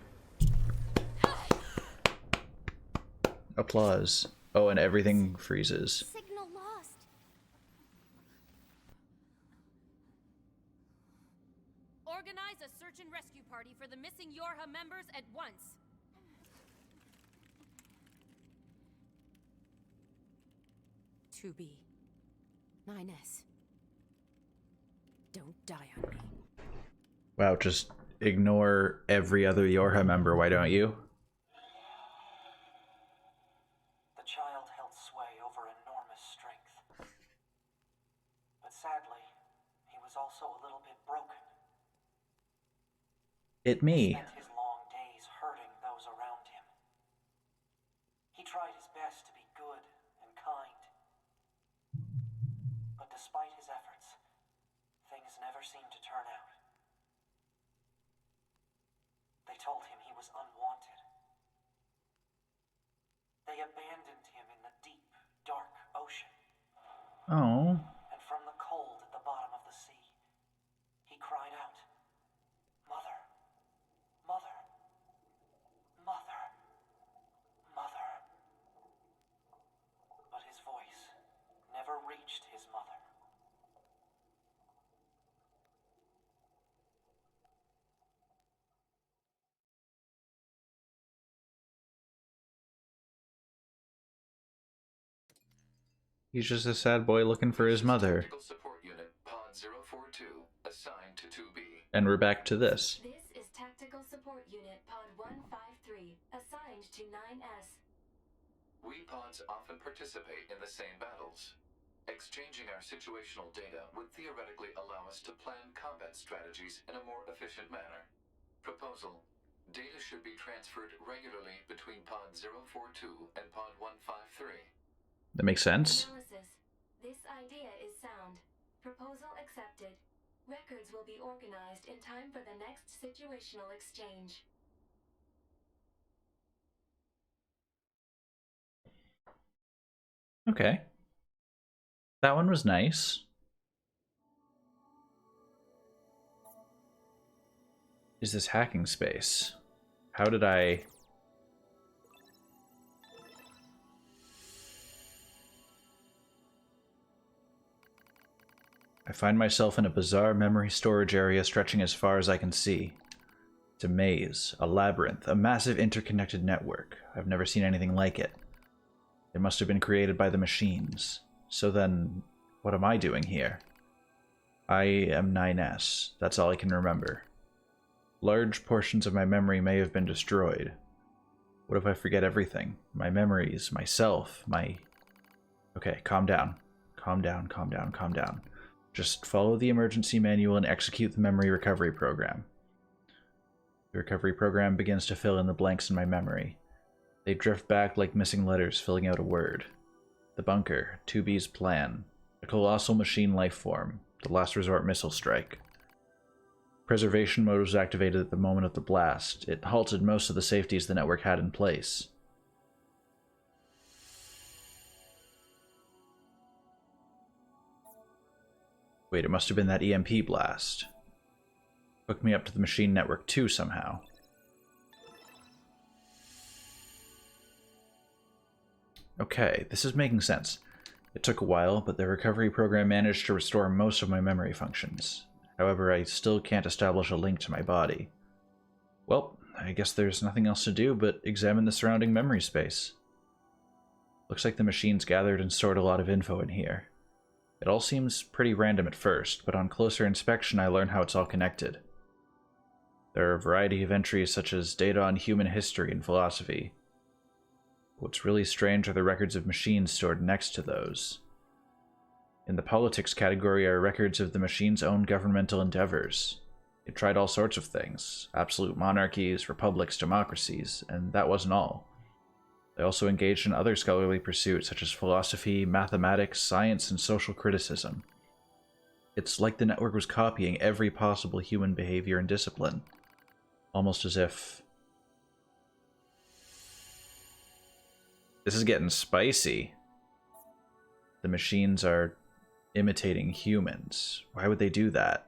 Applause. Oh, and everything freezes. Signal lost. Organize a search and rescue party for the missing Yorha members at once. To be 9S. Don't die on me. Wow, just ignore every other Yorha member, why don't you? The child held sway over enormous strength. But sadly, he was also a little bit broken. It me. He spent his long days hurting those around him. He tried his best to be good and kind. But despite his efforts, things never seemed to turn out. They told him he was unwanted. They abandoned him in the deep, dark ocean. Oh. And from the cold at the bottom of the sea, he cried out, "Mother, Mother, Mother, Mother." But his voice never reached his mother. He's just a sad boy looking for his mother. Tactical support unit Pod 042, assigned to 2B. And we're back to this. This is Tactical Support Unit Pod 153, assigned to 9S. We pods often participate in the same battles. Exchanging our situational data would theoretically allow us to plan combat strategies in a more efficient manner. Proposal: data should be transferred regularly between Pod 042 and Pod 153. That makes sense. Analysis. This idea is sound. Proposal accepted. Records will be organized in time for the next situational exchange. Okay. That one was nice. Is this hacking space? How did I... I find myself in a bizarre memory storage area stretching as far as I can see. It's a maze, a labyrinth, a massive interconnected network. I've never seen anything like it. It must have been created by the machines. So then, what am I doing here? I am 9S. That's all I can remember. Large portions of my memory may have been destroyed. What if I forget everything? My memories, myself, my... Okay, calm down. Calm down, calm down, calm down. Just follow the emergency manual and execute the memory recovery program. The recovery program begins to fill in the blanks in my memory. They drift back like missing letters filling out a word. The bunker, 2B's plan, a colossal machine life form, the last resort missile strike. Preservation mode was activated at the moment of the blast. It halted most of the safeties the network had in place. Wait, it must have been that EMP blast. Hooked me up to the machine network too somehow. Okay, this is making sense. It took a while, but the recovery program managed to restore most of my memory functions. However, I still can't establish a link to my body. Well, I guess there's nothing else to do but examine the surrounding memory space. Looks like the machines gathered and stored a lot of info in here. It all seems pretty random at first, but on closer inspection I learn how it's all connected. There are a variety of entries such as data on human history and philosophy. What's really strange are the records of machines stored next to those. In the politics category are records of the machine's own governmental endeavors. It tried all sorts of things: absolute monarchies, republics, democracies, and that wasn't all. They also engaged in other scholarly pursuits such as philosophy, mathematics, science, and social criticism. It's like the network was copying every possible human behavior and discipline. Almost as if... This is getting spicy. The machines are imitating humans. Why would they do that?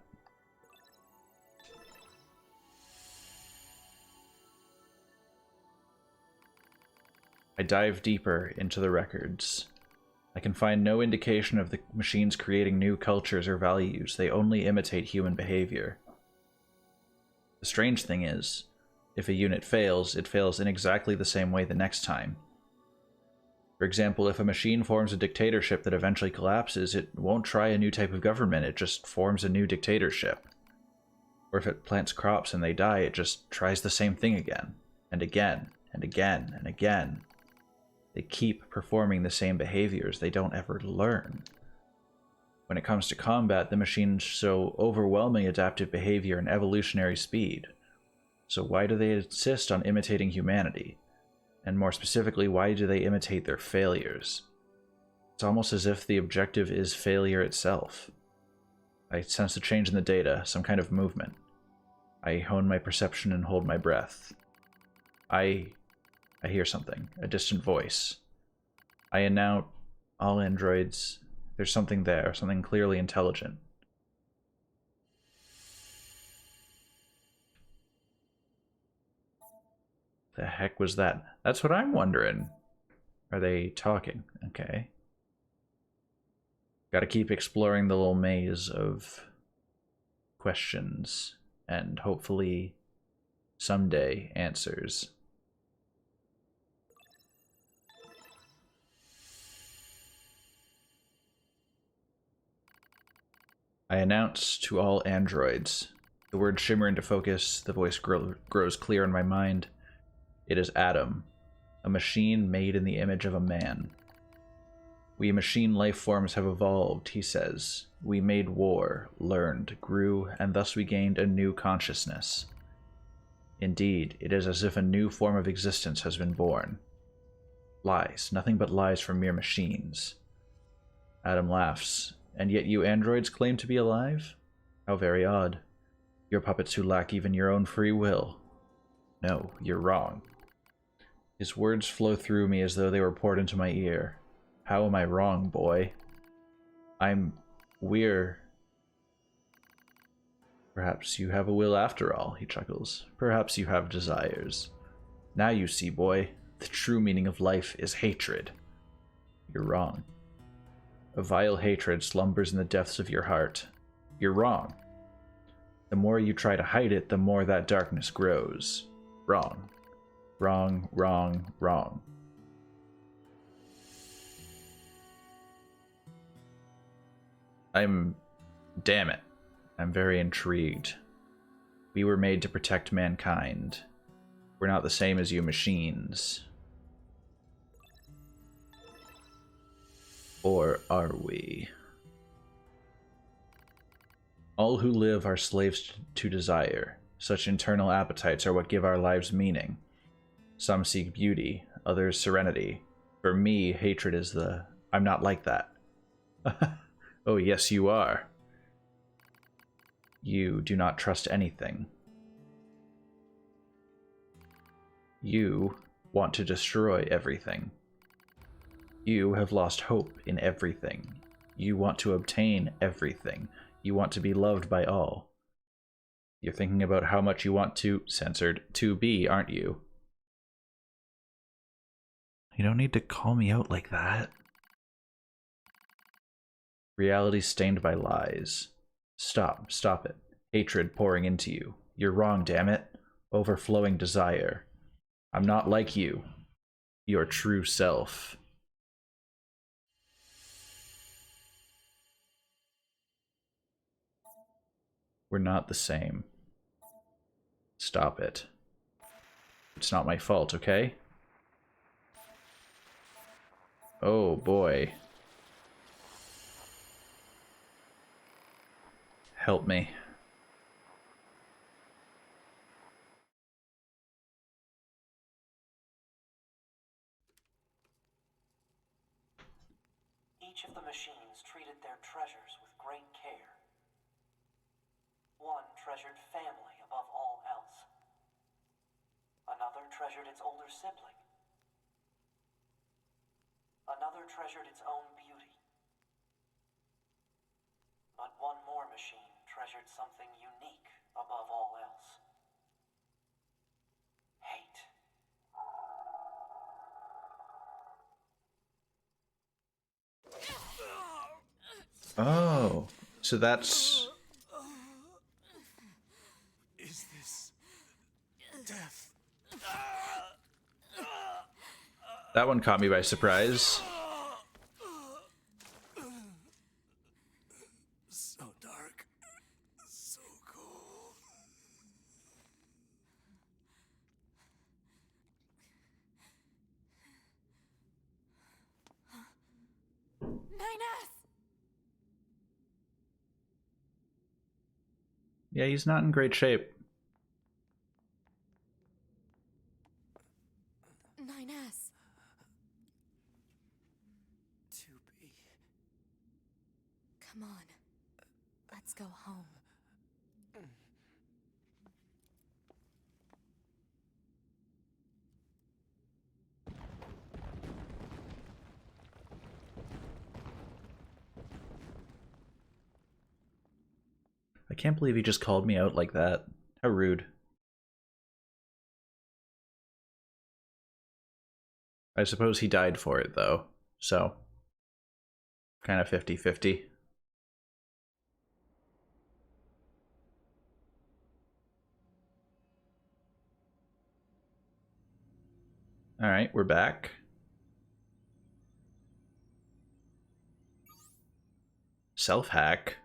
I dive deeper into the records. I can find no indication of the machines creating new cultures or values. They only imitate human behavior. The strange thing is, if a unit fails, it fails in exactly the same way the next time. For example, if a machine forms a dictatorship that eventually collapses, it won't try a new type of government, it just forms a new dictatorship. Or if it plants crops and they die, it just tries the same thing again, and again, and again, and again. They keep performing the same behaviors, they don't ever learn. When it comes to combat, the machines show overwhelming adaptive behavior and evolutionary speed. So why do they insist on imitating humanity? And more specifically, why do they imitate their failures? It's almost as if the objective is failure itself. I sense a change in the data, some kind of movement. I hone my perception and hold my breath. I I hear something. A distant voice. I announce all androids. There's something there. Something clearly intelligent. The heck was that? That's what I'm wondering. Are they talking? Okay. Gotta keep exploring the little maze of questions and hopefully someday answers. I announce to all androids. The words shimmer into focus. The voice grows clear in my mind. It is Adam, a machine made in the image of a man. We machine life forms have evolved, he says. We made war, learned, grew, and thus we gained a new consciousness. Indeed, it is as if a new form of existence has been born. Lies, nothing but lies from mere machines. Adam laughs. And yet you androids claim to be alive? How very odd. You're puppets who lack even your own free will. No, you're wrong. His words flow through me as though they were poured into my ear. How am I wrong, boy? We're... Perhaps you have a will after all, he chuckles. Perhaps you have desires. Now you see, boy, the true meaning of life is hatred. You're wrong. A vile hatred slumbers in the depths of your heart. You're wrong. The more you try to hide it, the more that darkness grows. Wrong. Wrong, wrong, wrong. Damn it. I'm very intrigued. We were made to protect mankind. We're not the same as you machines. Or are we? All who live are slaves to desire. Such internal appetites are what give our lives meaning. Some seek beauty, others serenity. For me, hatred is the... I'm not like that. Oh, yes, you are. You do not trust anything. You want to destroy everything. You have lost hope in everything. You want to obtain everything. You want to be loved by all. You're thinking about how much you want to, censored, to be, aren't you? You don't need to call me out like that. Reality stained by lies. Stop it. Hatred pouring into you. You're wrong, damn it. Overflowing desire. I'm not like you. Your true self. We're not the same. Stop it. It's not my fault, okay? Oh boy. Help me. Each of the machines treated their treasures with great care. One treasured family above all else. Another treasured its older sibling. Another treasured its own beauty. But one more machine treasured something unique above all else. Hate. Oh, so that's... Is this death? That one caught me by surprise. So dark. So cold. Yeah, he's not in great shape. 9S. To be. Come on. Let's go home. I can't believe he just called me out like that. How rude. I suppose he died for it, though, so kind of 50-50. Alright, we're back. Self-hack?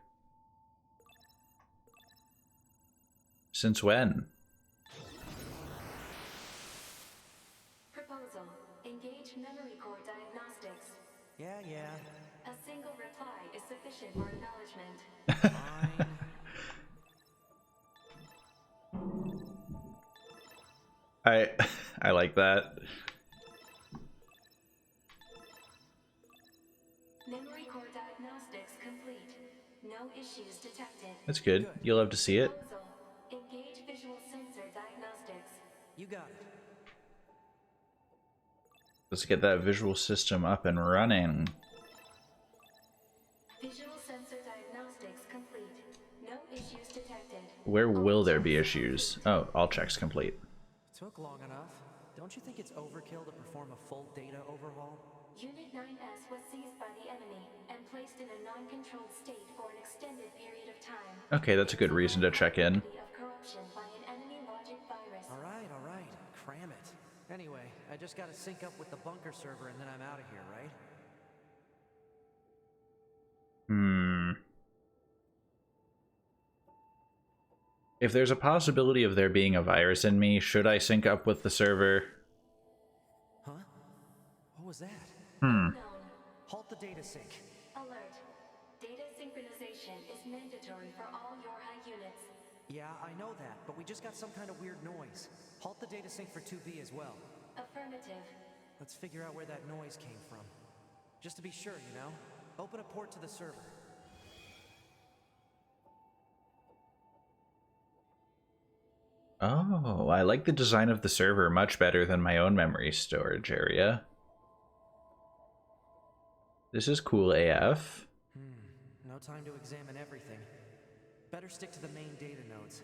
Since when? Proposal. Engage memory core diagnostics. Yeah. A single reply is sufficient for acknowledgement. Fine. I like that. Memory core diagnostics complete. No issues detected. That's good. You'll have to see it. Proposal. Engage visual sensor diagnostics. You got it. Let's get that visual system up and running. Visual sensor diagnostics complete. No issues detected. Where will there be issues? Oh, all checks complete. Took long enough. Don't you think it's overkill to perform a full data overhaul? Unit 9S was seized by the enemy and placed in a non-controlled state for an extended period of time. Okay, that's a good reason to check in. Of corruption by an enemy logic virus. All right. Cram it. Anyway, I just gotta sync up with the bunker server and then I'm out of here, right? If there's a possibility of there being a virus in me, should I sync up with the server? Huh? What was that? Halt the data sync. Alert. Data synchronization is mandatory for all your high units. Yeah, I know that, but we just got some kind of weird noise. Halt the data sync for 2B as well. Affirmative. Let's figure out where that noise came from. Just to be sure, you know? Open a port to the server. Oh, I like the design of the server much better than my own memory storage area. This is cool AF. No time to examine everything. Better stick to the main data nodes.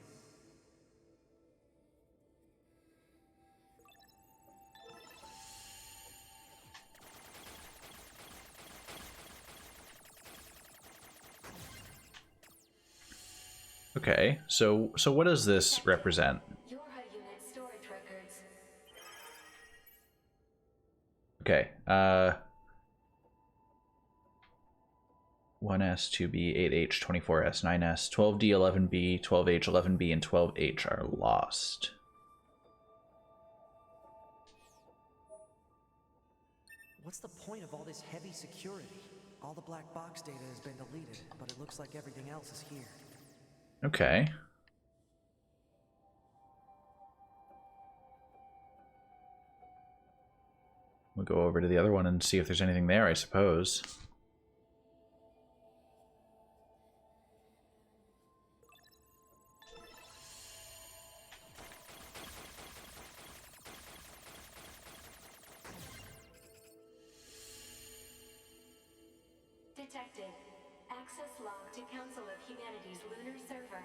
Okay, so what does this represent? Your high unit storage records. Okay, 1S, 2B, 8H, 24S, 9S, 12D, 11B, 12H, 11B, and 12H are lost. What's the point of all this heavy security? All the black box data has been deleted, but it looks like everything else is here. Okay. We'll go over to the other one and see if there's anything there, I suppose. Detected. Access log to Council of Humanity's lunar server.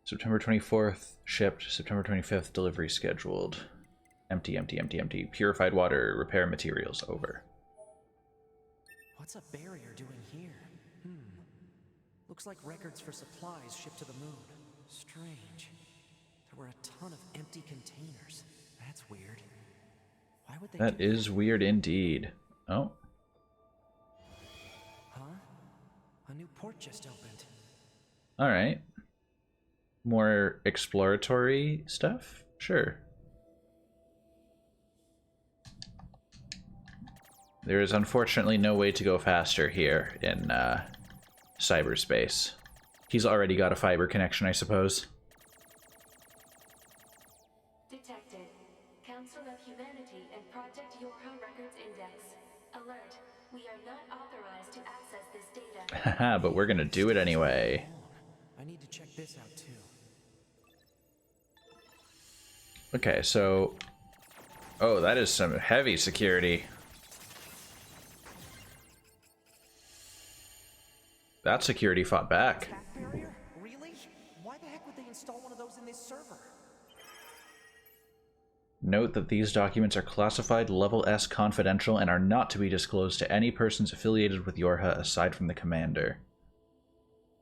September 24th, shipped. September 25th, delivery scheduled. Empty, empty, empty, empty. Purified water, repair materials, over. What's a barrier doing here? Looks like records for supplies shipped to the moon. Strange. There were a ton of empty containers. That's weird. Why would they That is weird indeed. Oh. Huh? A new port just opened. Alright. More exploratory stuff? Sure. There is unfortunately no way to go faster here in cyberspace. He's already got a fiber connection, I suppose. Detected. Council of Humanity and Project Yorha Records Index. Alert. We are not authorized to access this data. Haha, but we're gonna do it anyway. I need to check this out too. Okay, so... Oh, that is some heavy security. that security fought back. Attack barrier? Really? Why the heck would they install one of those in this server? Note that these documents are classified level S confidential and are not to be disclosed to any persons affiliated with Yorha aside from the commander.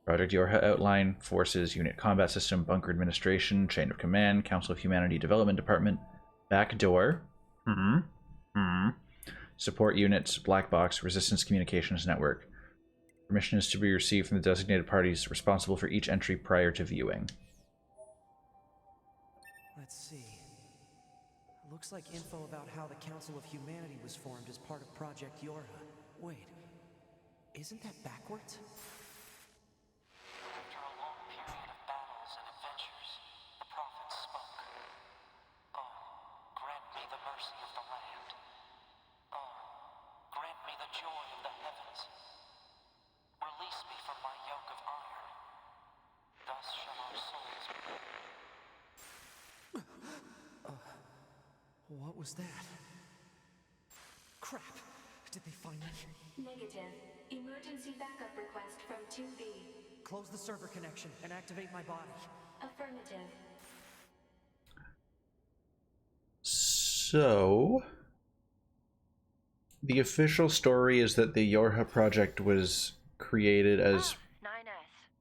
Project Yorha outline, forces, unit combat system, bunker administration, chain of command, Council of Humanity Development Department, backdoor, support units, black box, resistance communications network. Permission is to be received from the designated parties responsible for each entry prior to viewing. Let's see. Looks like info about how the Council of Humanity was formed as part of Project Yorha. Wait, isn't that backwards? After a long period of battles and adventures, the prophets spoke. Oh, grant me the mercy of the land. Oh, grant me the joy of the heavens. Release me from my yoke of iron. Thus shall our souls be. What was that? Crap! Did they find me? Negative. Emergency backup request from 2B. Close the server connection and activate my body. Affirmative. So, the official story is that the Yorha project was created as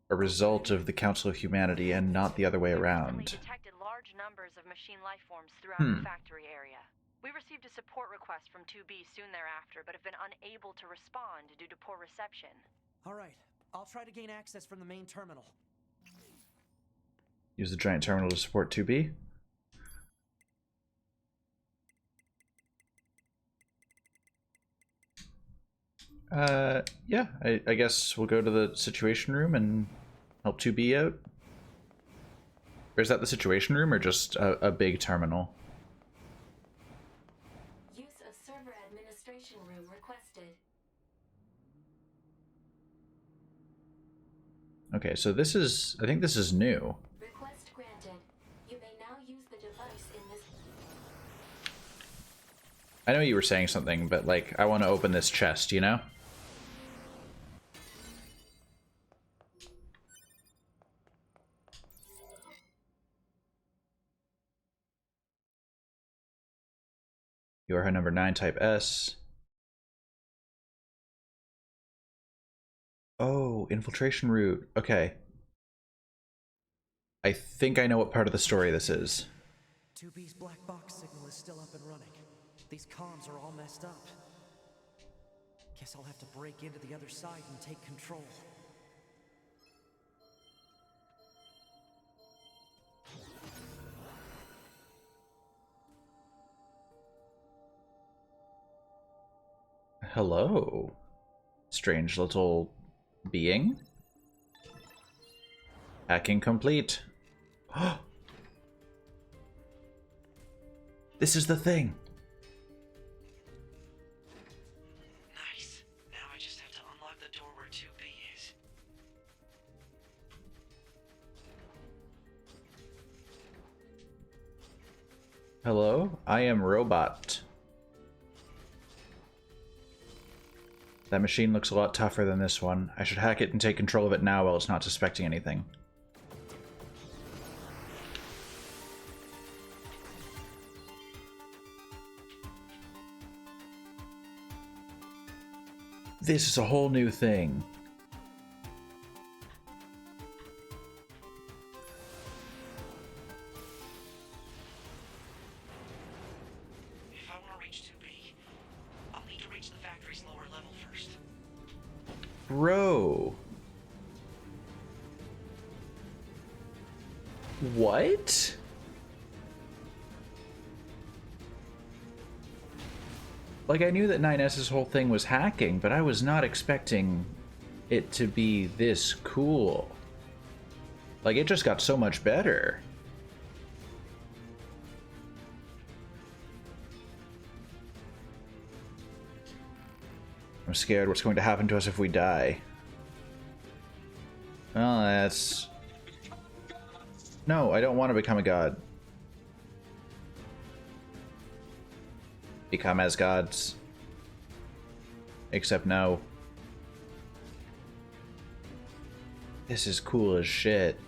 a result of the Council of Humanity and not the other way around. We detected large numbers of machine life forms throughout the factory area. We received a support request from 2B soon thereafter, but have been unable to respond due to poor reception. All right, I'll try to gain access from the main terminal. Use the giant terminal to support 2B. Yeah, I guess we'll go to the situation room and help 2B out. Or is that the situation room or just a big terminal? Use of server administration room requested. Okay, so this is, I think this is new. Request granted. You may now use the device in this. I know you were saying something, but like, I want to open this chest, you know? Yorha number 9, type S. Oh, infiltration route. Okay. I think I know what part of the story this is. 2B's black box signal is still up and running. These comms are all messed up. Guess I'll have to break into the other side and take control. Hello. Strange little being. Hacking complete. This is the thing. Nice. Now I just have to unlock the door where 2B is. Hello, I am Robot. That machine looks a lot tougher than this one. I should hack it and take control of it now while it's not suspecting anything. This is a whole new thing. If I want to reach 2B, I'll need to reach the factory's lower level first. Bro. What? Like, I knew that 9S's whole thing was hacking, but I was not expecting it to be this cool. Like, it just got so much better. I'm scared what's going to happen to us if we die. Well, that's... No, I don't want to become a god. Become as gods. Except no. This is cool as shit.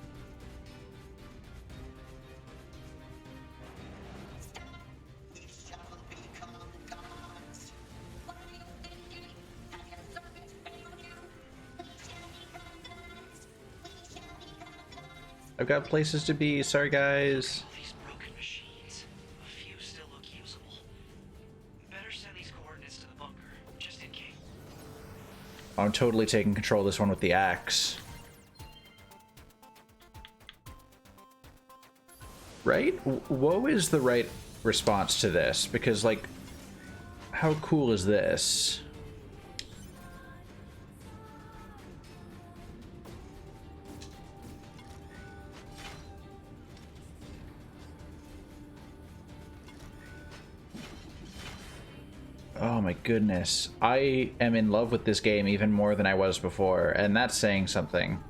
I've got places to be. Sorry, guys. All these broken machines. A few still look usable. Better send these coordinates to the bunker, just in case. I'm totally taking control of this one with the axe. Right? Whoa is the right response to this, because, like, how cool is this? Oh my goodness. I am in love with this game even more than I was before, and that's saying something.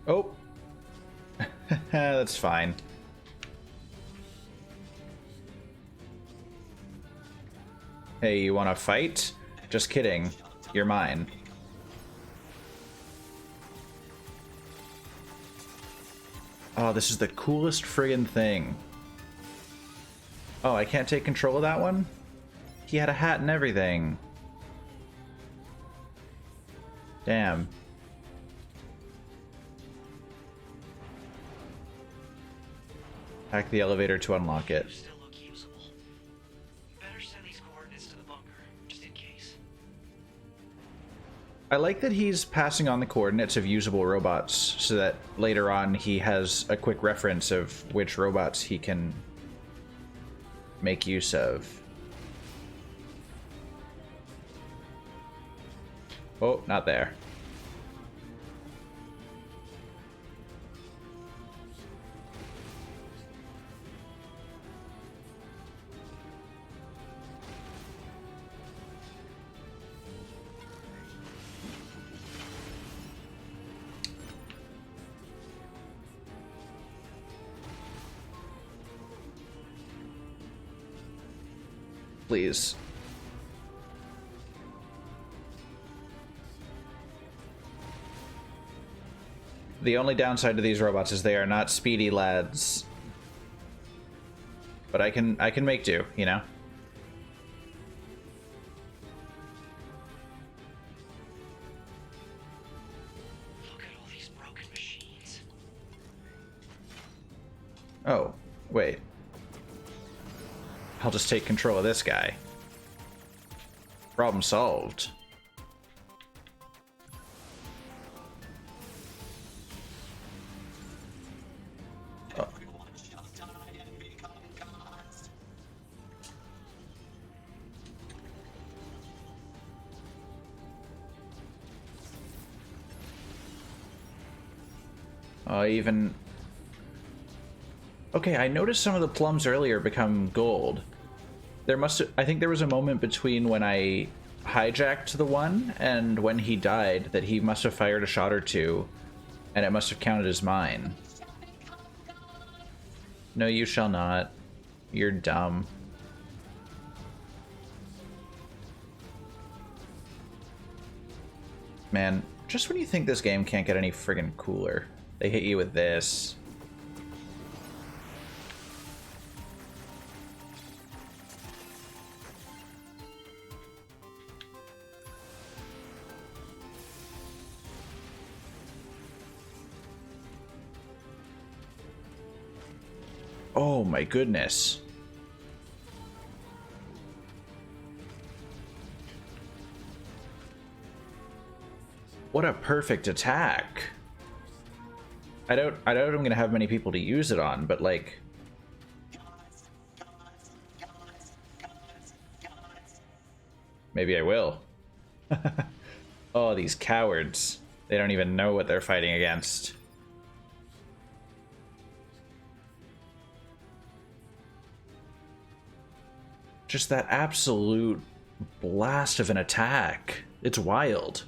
Oh. That's fine. Hey, you wanna fight? Just kidding. You're mine. Oh, this is the coolest friggin' thing. Oh, I can't take control of that one? He had a hat and everything. Damn. Hack the elevator to unlock it. Still look usable. Better send these coordinates to the bunker, just in case. I like that he's passing on the coordinates of usable robots so that later on he has a quick reference of which robots he can make use of. Oh, not there. Please. The only downside to these robots is they are not speedy lads. But I can make do, you know? Look at all these broken machines. Oh, wait. I'll just take control of this guy. Problem solved. Oh. Even... Okay, I noticed some of the plums earlier become gold. I think there was a moment between when I hijacked the one and when he died that he must have fired a shot or two, and it must have counted as mine. No, you shall not. You're dumb. Man, just when you think this game can't get any friggin' cooler, they hit you with this. Oh my goodness. What a perfect attack. I doubt I'm gonna have many people to use it on, but like... Maybe I will. Oh, these cowards. They don't even know what they're fighting against. Just that absolute blast of an attack. It's wild.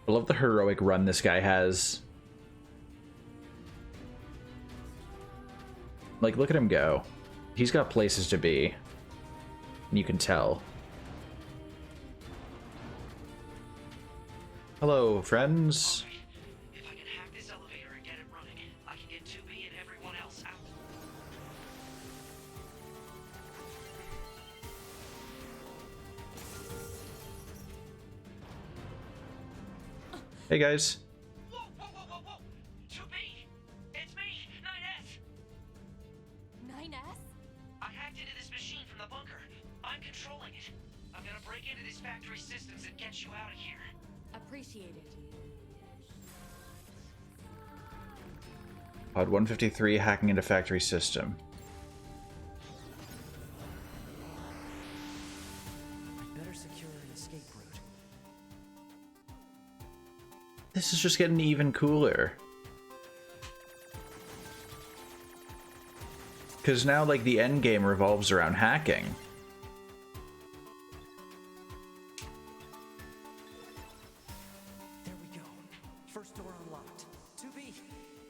I love the heroic run this guy has. Like, look at him go. He's got places to be. And you can tell. Hello, friends. If I can hack this elevator and get it running, I can get 2B and everyone else out. Hey, guys. Whoa, whoa, whoa, whoa, whoa! 2B! It's me, 9S! 9S? I hacked into this machine from the bunker. I'm controlling it. I'm gonna break into these factory systems and get you out of here. Appreciate it. Pod 153 hacking into factory system. I'd better secure an escape route. This is just getting even cooler. Because now, like, the end game revolves around hacking. There we go. First door unlocked. 2B,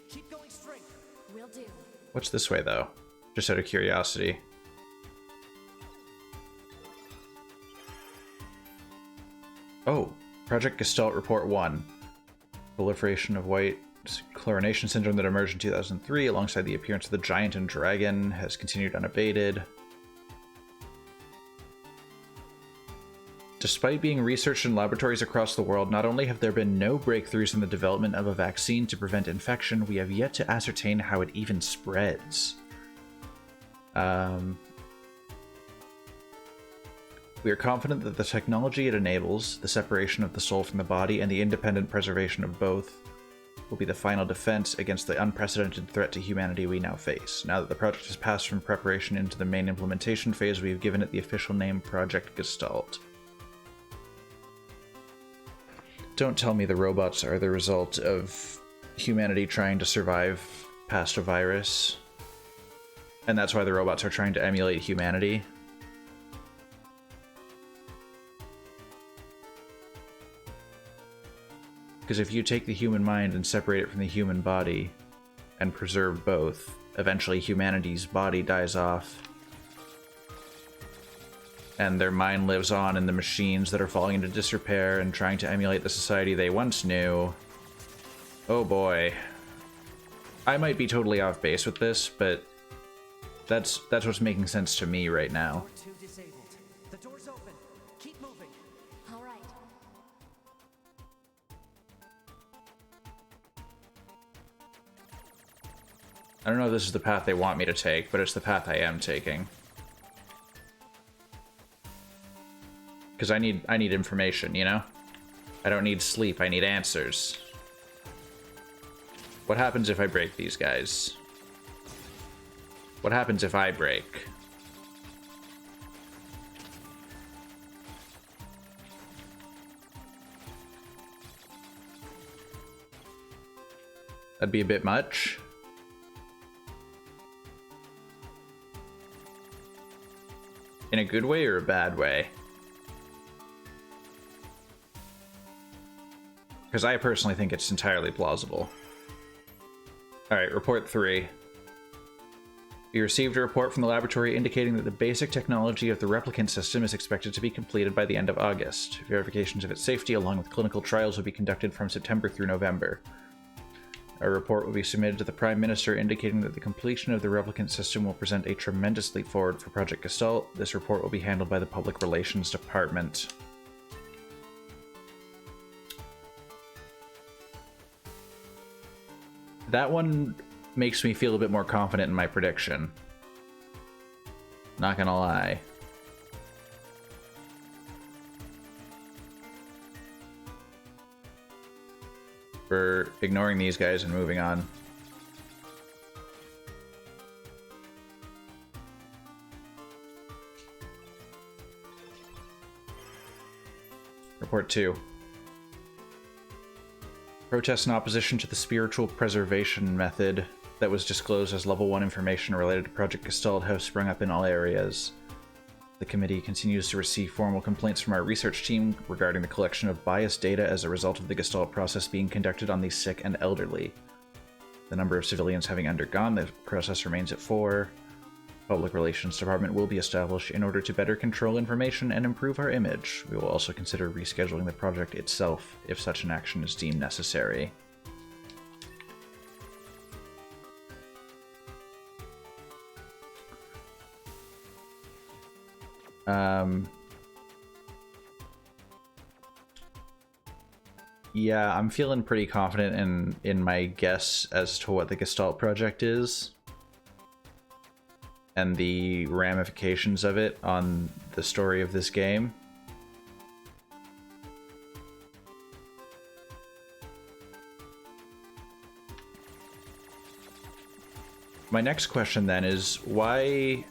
keep going straight. Will do. What's this way, though? Just out of curiosity. Oh, Project Gestalt Report 1. Proliferation of white chlorination syndrome that emerged in 2003 alongside the appearance of the giant and dragon has continued unabated. Despite being researched in laboratories across the world, not only have there been no breakthroughs in the development of a vaccine to prevent infection, we have yet to ascertain how it even spreads. We are confident that the technology it enables, the separation of the soul from the body and the independent preservation of both, will be the final defense against the unprecedented threat to humanity we now face. Now that the project has passed from preparation into the main implementation phase, we have given it the official name Project Gestalt. Don't tell me the robots are the result of humanity trying to survive past a virus, and that's why the robots are trying to emulate humanity. Because if you take the human mind and separate it from the human body and preserve both, eventually humanity's body dies off and their mind lives on in the machines that are falling into disrepair and trying to emulate the society they once knew. Oh boy. I might be totally off base with this, but that's what's making sense to me right now. Door 2 disabled. The door's open. Keep moving. All right. I don't know if this is the path they want me to take, but it's the path I am taking. Because I need information, you know? I don't need sleep, I need answers. What happens if I break these guys? What happens if I break? That'd be a bit much. In a good way or a bad way? Because I personally think it's entirely plausible. Alright, report 3. We received a report from the laboratory indicating that the basic technology of the replicant system is expected to be completed by the end of August. Verifications of its safety along with clinical trials will be conducted from September through November. A report will be submitted to the Prime Minister indicating that the completion of the replicant system will present a tremendous leap forward for Project Gestalt. This report will be handled by the Public Relations Department. That one makes me feel a bit more confident in my prediction. Not gonna lie. We're ignoring these guys and moving on. Report 2. Protests in opposition to the spiritual preservation method that was disclosed as Level 1 information related to Project Gestalt have sprung up in all areas. The committee continues to receive formal complaints from our research team regarding the collection of biased data as a result of the Gestalt process being conducted on the sick and elderly. The number of civilians having undergone the process remains at 4. Public Relations Department will be established in order to better control information and improve our image. We will also consider rescheduling the project itself if such an action is deemed necessary. Yeah, I'm feeling pretty confident in my guess as to what the Gestalt project is and the ramifications of it on the story of this game. My next question then is why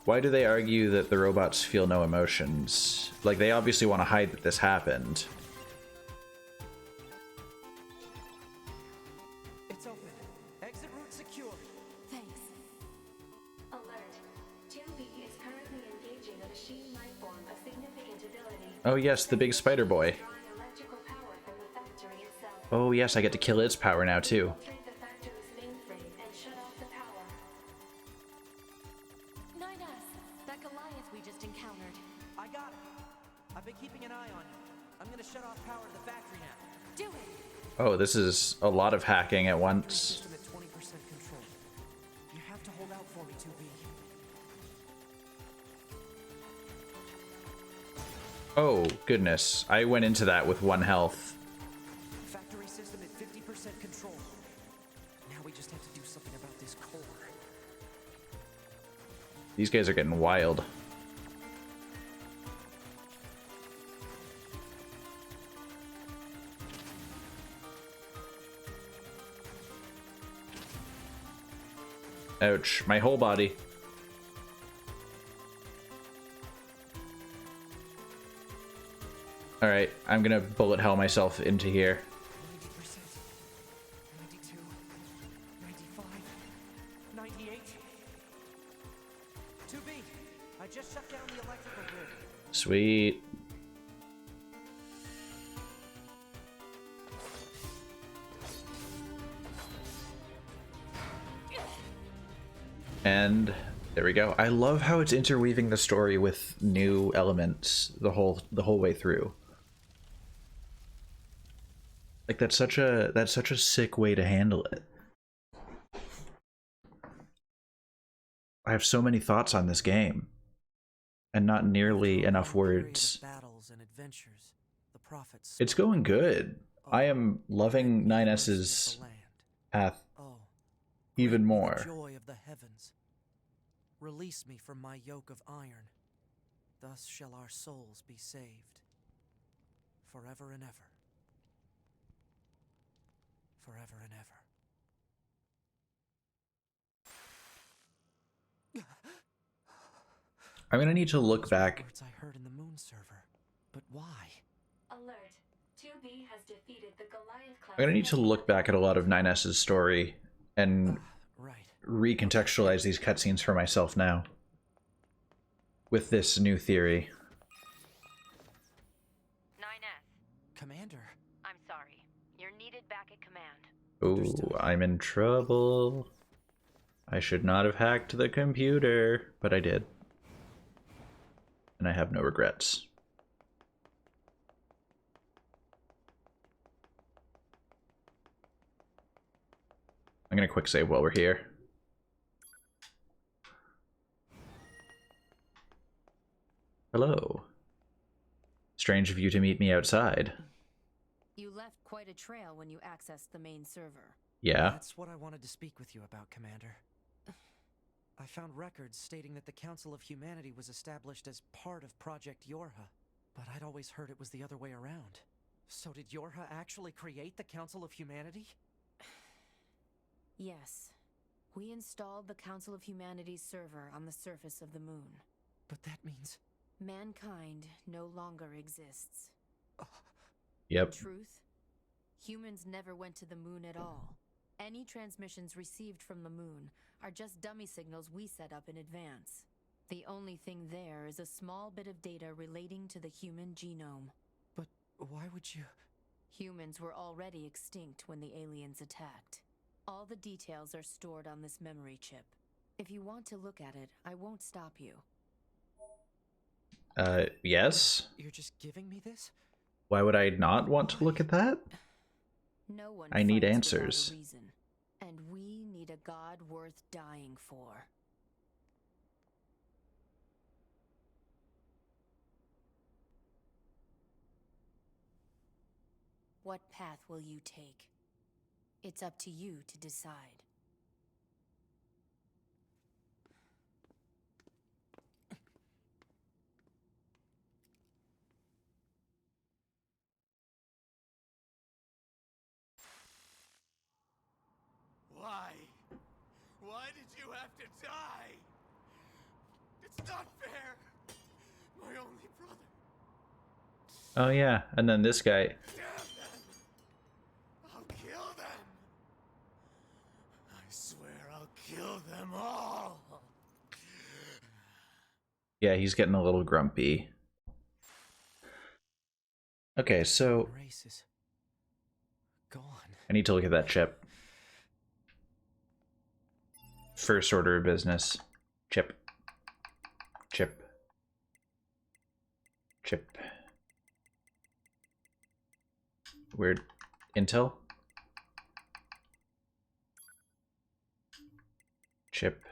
do they argue that the robots feel no emotions? Like, they obviously want to hide that this happened. It's open. Exit route secure. Thanks. Alert. 2B is currently engaging a machine life form of significant ability. Oh yes, the big spider boy. Drawing electrical power from the factory itself. Oh yes, I get to kill its power now too. Infiltrate the factory's mainframe and shut off the power. NieR, that Goliath we just encountered. I got it. I've been keeping an eye on you. I'm gonna shut off power to the factory now. Do it! Oh, this is a lot of hacking at once. System at 20% control. You have to hold out for me, 2B. Oh, goodness. I went into that with 1 health. Factory system at 50% control. Now we just have to do something about this core. These guys are getting wild. Ouch, my whole body. Alright, I'm gonna bullet hell myself into here. 90%, 92, 95, 98. 2B, I just shut down the electrical grid. Sweet. And there we go. I love how it's interweaving the story with new elements the whole way through. Like that's such a sick way to handle it. I have so many thoughts on this game and not nearly enough words. Battles and adventures. The prophets. It's going good. I am loving 9S's path even more. Joy of the heavens. Release me from my yoke of iron. Thus shall our souls be saved. Forever and ever. Forever and ever. I'm gonna need to look back. Words I heard in the moon server. But why? Alert. 2B has defeated the Goliath class. I'm gonna need to look back at a lot of 9S's story and recontextualize these cutscenes for myself now with this new theory. 9S. Commander. I'm sorry. You're needed back at command. Ooh, I'm in trouble. I should not have hacked the computer, but I did. And I have no regrets. I'm gonna quick save while we're here. Hello. Strange of you to meet me outside. You left quite a trail when you accessed the main server. Yeah. That's what I wanted to speak with you about, Commander. I found records stating that the Council of Humanity was established as part of Project Yorha, but I'd always heard it was the other way around. So did Yorha actually create the Council of Humanity? Yes. We installed the Council of Humanity's server on the surface of the moon. But that means... mankind no longer exists. Yep. Truth? Humans never went to the moon at all. Any transmissions received from the moon are just dummy signals we set up in advance. The only thing there is a small bit of data relating to the human genome. But why would you... Humans were already extinct when the aliens attacked. All the details are stored on this memory chip. If you want to look at it, I won't stop you. Yes? You're just giving me this? Why would I not want to look at that? No one I need fights answers. without a reason, and we need a god worth dying for. What path will you take? It's up to you to decide. Why? Why did you have to die? It's not fair. My only brother. Oh yeah, and then this guy. Damn them! I'll kill them. I swear I'll kill them all. Yeah, he's getting a little grumpy. Okay, so Race is gone. I need to look at that chip. First order of business. Chip. Chip. Chip. Weird. Intel? Chip.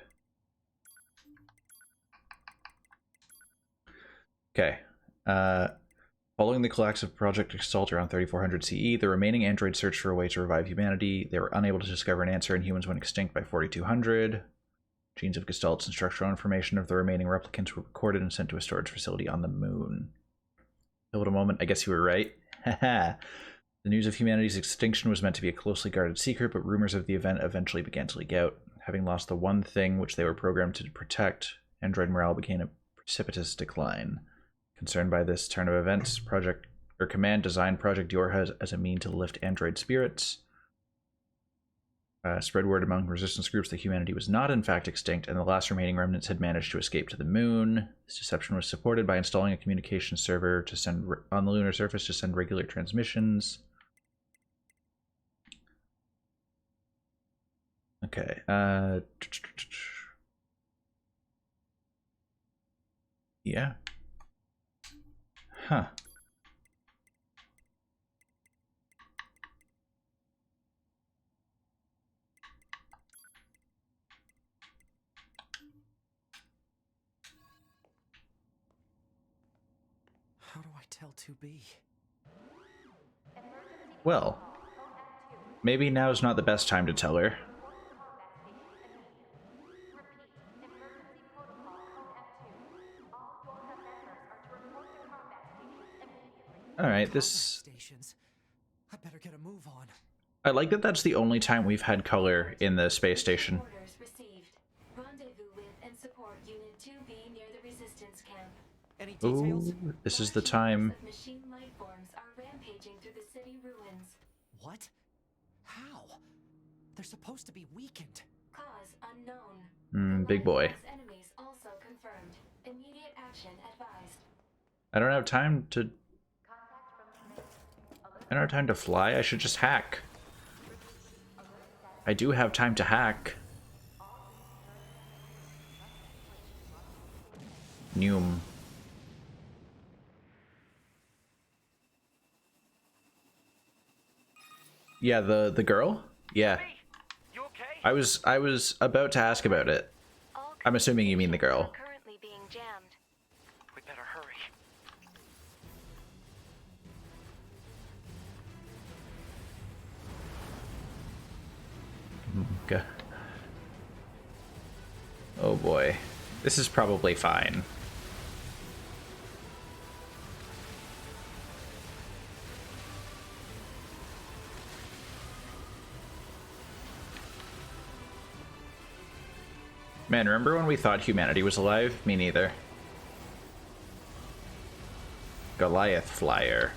Okay. Following the collapse of Project Exalt around 3400 CE, the remaining androids searched for a way to revive humanity. They were unable to discover an answer, and humans went extinct by 4200. Genes of Gestalts and structural information of the remaining replicants were recorded and sent to a storage facility on the moon. Hold a moment, I guess you were right. Haha. The news of humanity's extinction was meant to be a closely guarded secret, but rumors of the event eventually began to leak out. Having lost the one thing which they were programmed to protect, android morale began a precipitous decline. Concerned by this turn of events, Command designed Project Yorha as a mean to lift android spirits. Spread word among resistance groups that humanity was not in fact extinct, and the last remaining remnants had managed to escape to the moon. This deception was supported by installing a communication server to send on the lunar surface to send regular transmissions. Okay. Yeah. Huh. How do I tell 2B? Well, maybe now's not the best time to tell her. Alright, this... Stations. I better get a move on. I like that that's the only time we've had color in the space station. Orders received. Rendezvous with and support Unit 2B near the resistance camp. Any details? Ooh, this is the time. Of machine life forms are rampaging through the city ruins. What? How? They're supposed to be weakened. Cause unknown. Big boy. Enemies also confirmed. Immediate action advised. I don't have time to... I don't have time to fly, I should just hack. I do have time to hack. Noom. Yeah, the girl? Yeah. You okay? I was about to ask about it. I'm assuming you mean the girl. Currently being jammed. We better hurry. Okay. Oh boy. This is probably fine. Man, remember when we thought humanity was alive? Me neither. Goliath flyer.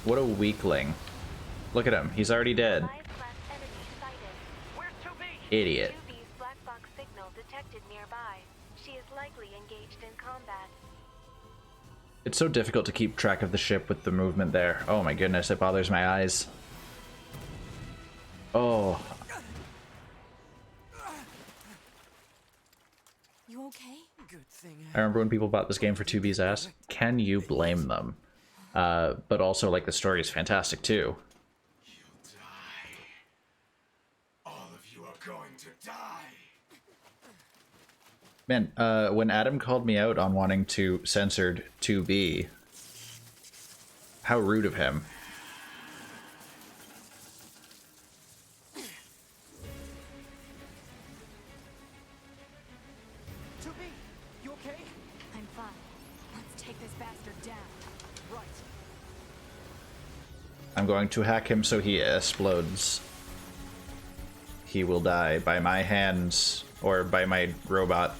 What a weakling. Look at him, he's already dead. Goliath-class enemy sighted. Where's 2B? Idiot. 2B's black box signal detected nearby. She is likely engaged in combat. It's so difficult to keep track of the ship with the movement there. Oh my goodness, it bothers my eyes. Oh. You okay? Good thing. I remember when people bought this game for 2B's ass. Can you blame them? But also, like, the story is fantastic too. You'll die. All of you are going to die. Man, when Adam called me out on wanting to censored 2B, how rude of him. You okay? I'm fine. Let's take this bastard down. Right. I'm going to hack him so he explodes. He will die by my hands or by my robot.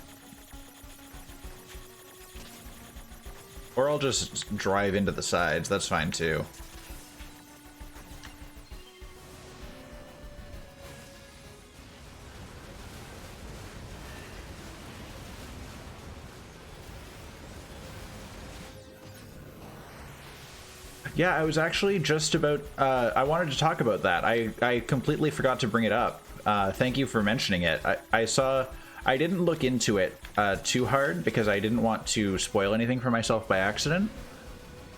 Or I'll just drive into the sides, that's fine too. Yeah, I was actually just about, I wanted to talk about that. I completely forgot to bring it up. Thank you for mentioning it. I didn't look into it too hard because I didn't want to spoil anything for myself by accident.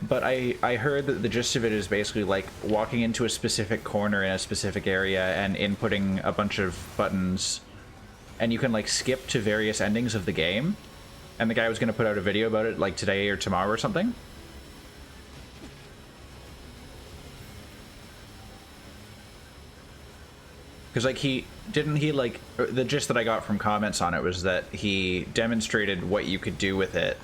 But I heard that the gist of it is basically like walking into a specific corner in a specific area and inputting a bunch of buttons, and you can like skip to various endings of the game. And the guy was going to put out a video about it like today or tomorrow or something. Because like he like the gist that I got from comments on it was that he demonstrated what you could do with it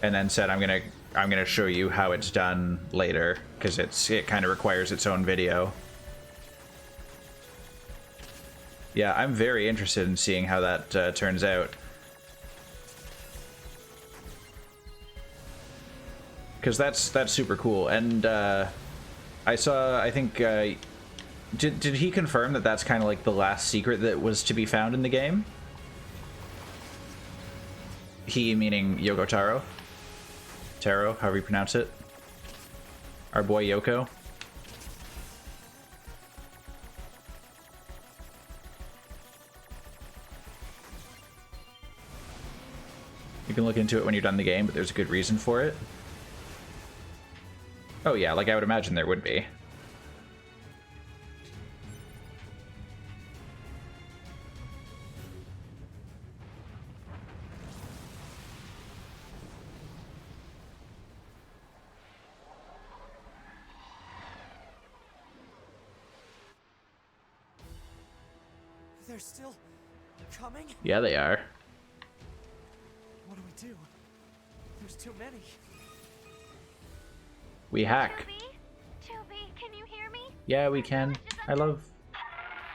and then said I'm gonna show you how it's done later because it kind of requires its own video. Yeah, I'm very interested in seeing how that turns out. Because that's super cool. And I think did he confirm that that's kind of like the last secret that was to be found in the game? He meaning Yoko Taro? Taro, however you pronounce it. Our boy Yoko. You can look into it when you're done the game, but there's a good reason for it. Oh yeah, like I would imagine there would be. They're still coming? Yeah, they are. What do we do? There's too many. We hack. 2B, can you hear me? Yeah, we can. I love...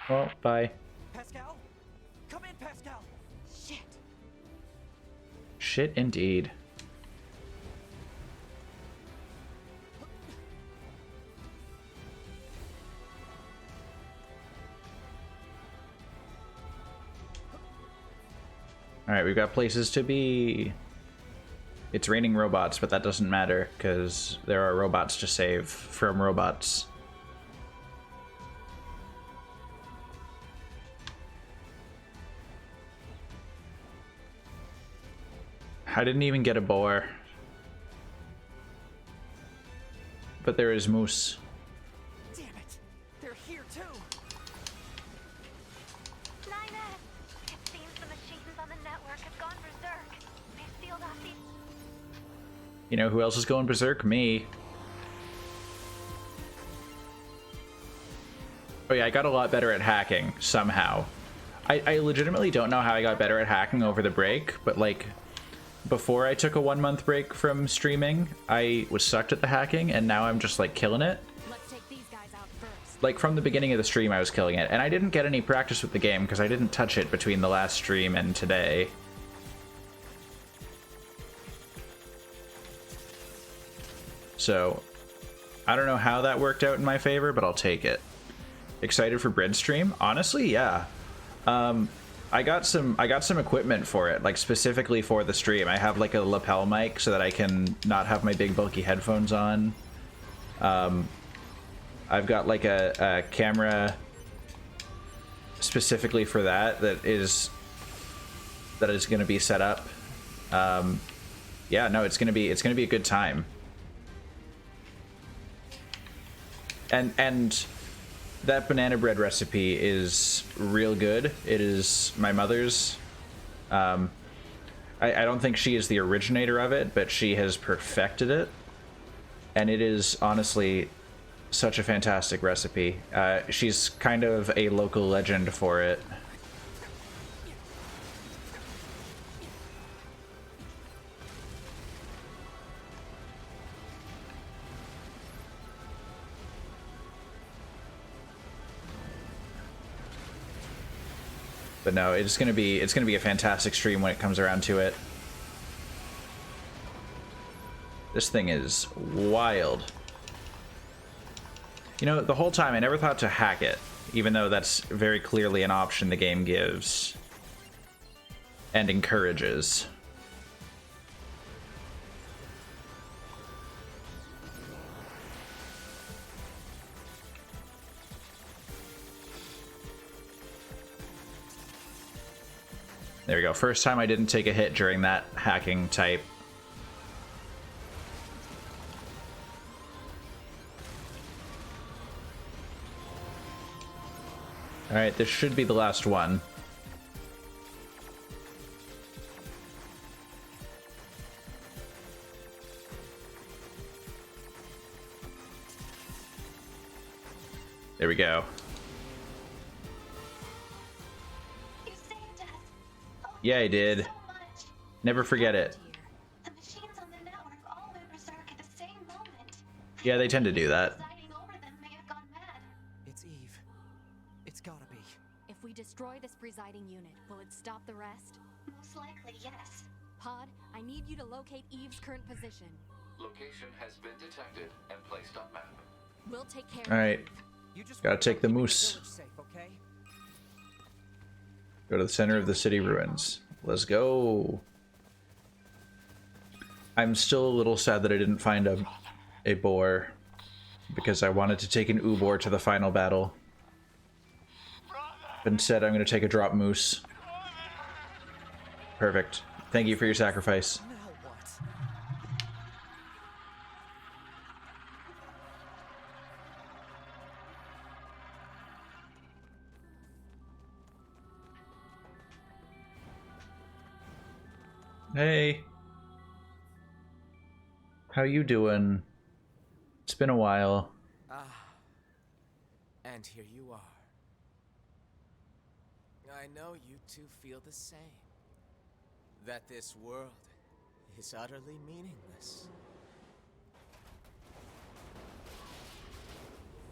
Well, bye. Pascal? Come in, Pascal! Shit. Shit indeed. Alright, we've got places to be. It's raining robots, but that doesn't matter, because there are robots to save from robots. I didn't even get a boar. But there is moose. Damn it! They're here too! 9S! It seems the machines on the network have gone berserk. They've sealed off these... You know who else is going berserk? Me. Oh yeah, I got a lot better at hacking, somehow. I legitimately don't know how I got better at hacking over the break, but like... Before I took a 1-month break from streaming, I was sucked at the hacking, and now I'm just like killing it. Let's take these guys out first. Like from the beginning of the stream, I was killing it, and I didn't get any practice with the game because I didn't touch it between the last stream and today. So, I don't know how that worked out in my favor, but I'll take it. Excited for Bread stream? Honestly, yeah. I got some equipment for it, like specifically for the stream. I have like a lapel mic so that I can not have my big bulky headphones on. I've got like a camera specifically for that is going to be set up. Yeah, no, it's gonna be a good time. And that banana bread recipe is real good. It is my mother's. I don't think she is the originator of it, but she has perfected it. And it is honestly such a fantastic recipe. She's kind of a local legend for it. But no, it's gonna be a fantastic stream when it comes around to it. This thing is wild. You know, the whole time I never thought to hack it, even though that's very clearly an option the game gives and encourages. There we go. First time I didn't take a hit during that hacking type. Alright, this should be the last one. There we go. Yeah, I did. Never forget it. The machines on the network all went berserk at the same moment. Yeah, they tend to do that. Presiding over them may have gone mad. It's Eve. It's gotta be. If we destroy this presiding unit, will it stop the rest? Most likely, yes. Pod, I need you to locate Eve's current position. Location has been detected and placed on map. We'll take care All of right. You just Gotta work take on the keeping moose. village safe, okay? Go to the center of the city ruins. Let's go. I'm still a little sad that I didn't find a boar, because I wanted to take an Ubor to the final battle. But instead, I'm going to take a drop moose. Perfect. Thank you for your sacrifice. Now what? Hey. How you doing? It's been a while. And here you are. I know you two feel the same. That this world is utterly meaningless.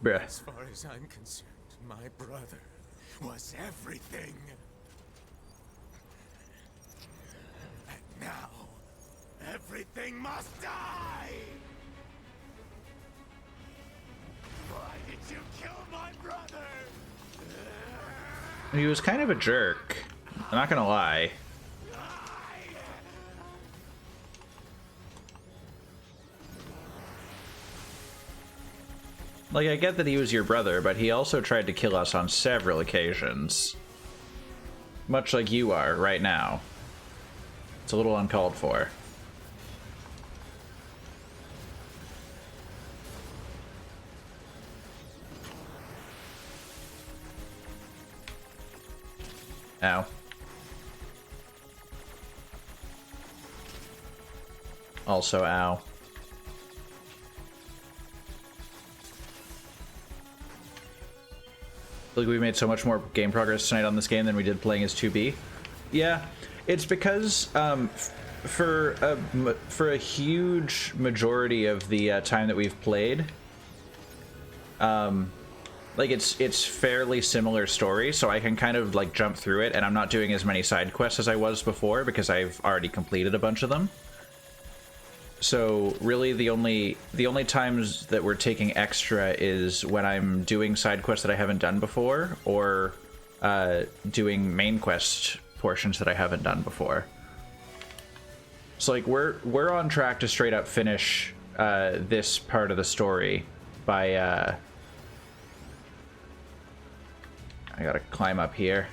Bruh. As far as I'm concerned, my brother was everything. And now, everything must die! Why did you kill my brother? He was kind of a jerk. I'm not gonna lie. Like, I get that he was your brother, but he also tried to kill us on several occasions. Much like you are right now. It's a little uncalled for. Ow. Also, ow. Like, we made so much more game progress tonight on this game than we did playing as 2B. Yeah, it's because for a huge majority of the time that we've played, like it's fairly similar story, so I can kind of like jump through it, and I'm not doing as many side quests as I was before because I've already completed a bunch of them. So really the only times that we're taking extra is when I'm doing side quests that I haven't done before, or doing main quest portions that I haven't done before. So like we're on track to straight up finish this part of the story by I gotta climb up here.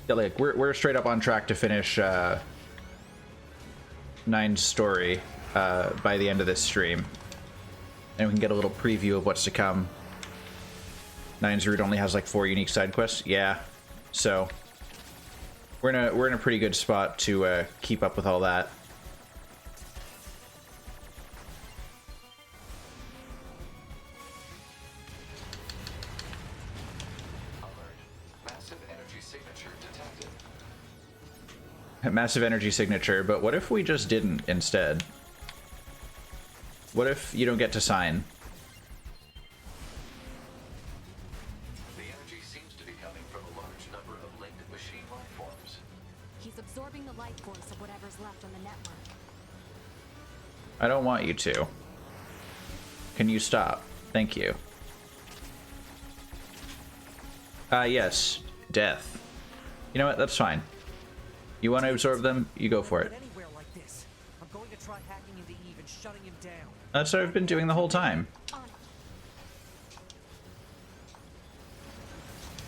Yeah, like we're straight up on track to finish NieR's story by the end of this stream, and we can get a little preview of what's to come. NieR's route only has like 4 unique side quests. Yeah, so we're in a pretty good spot to keep up with all that. Massive energy signature detected. Massive energy signature, but what if we just didn't instead? What if you don't get to sign? The energy seems to be coming from a large number of linked machine life forms. He's absorbing the life force of whatever's left on the network. I don't want you to. Can you stop? Thank you. Yes. Death. You know what? That's fine. You want to absorb them? You go for it. Anywhere like this. I'm going to try hacking into Eve and shutting him down. That's what I've been doing the whole time.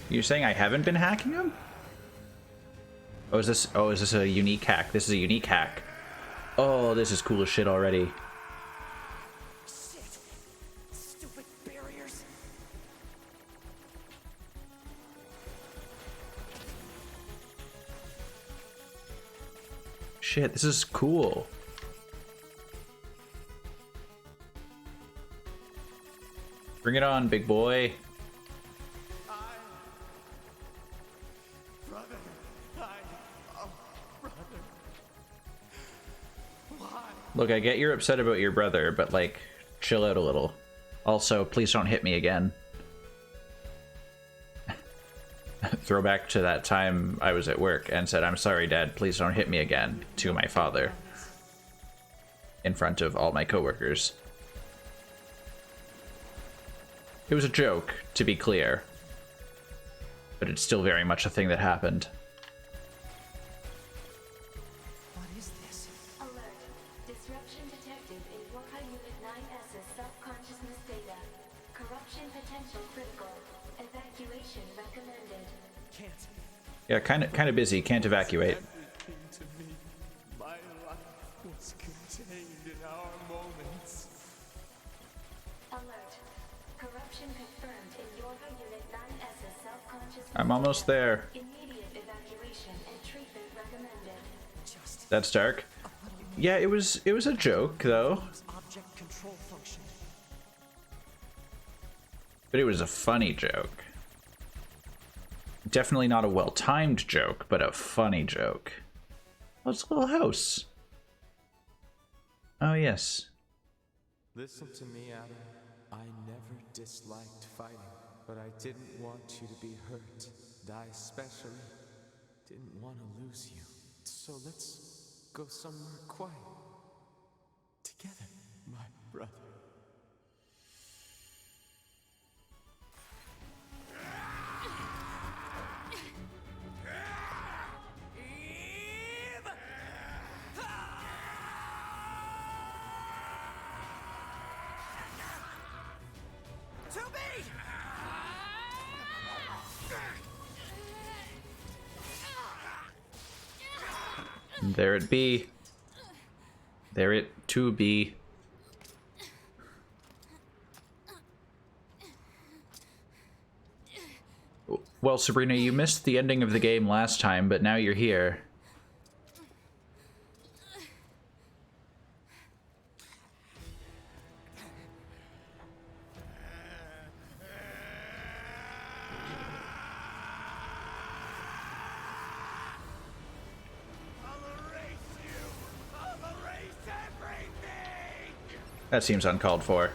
You're saying I haven't been hacking them? Oh, is this a unique hack? This is a unique hack. Oh, this is cool as shit already. Shit. Stupid barriers. Shit, this is cool. Bring it on, big boy. Look, I get you're upset about your brother, but like, chill out a little. Also, please don't hit me again. Throwback to that time I was at work and said, "I'm sorry, Dad, please don't hit me again," to my father. In front of all my coworkers. It was a joke, to be clear. But it's still very much a thing that happened. What is this? Alert. Disruption detected in Yokai Unit 9S's self-consciousness data. Corruption potential critical. Evacuation recommended. Can't. Yeah, kind of busy. Can't evacuate. Everything to me. My life was contained in our moments. Alert. Corruption confirmed in Yokai Unit 9S's self-consciousness I'm almost there. Immediate evacuation and treatment recommended. Just That's dark. Yeah, it was a joke though. object control function. But it was a funny joke. Definitely not a well-timed joke, but a funny joke. Oh, it's a little house. Oh, yes. Listen to me, Adam. I never disliked fighting, but I didn't want you to be hurt. And I especially didn't want to lose you. So let's go somewhere quiet. Together, my brother. To me! There it be. There it to be. Well, Sabrina, you missed the ending of the game last time, but now you're here. That seems uncalled for.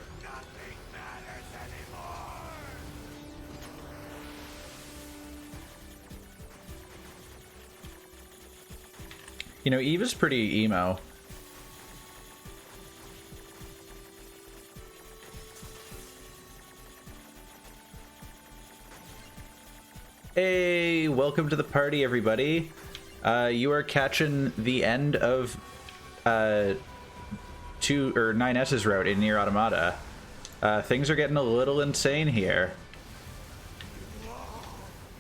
You know, Eve is pretty emo. Hey, welcome to the party, everybody. You are catching the end of 9S's route in NieR Automata. Things are getting a little insane here.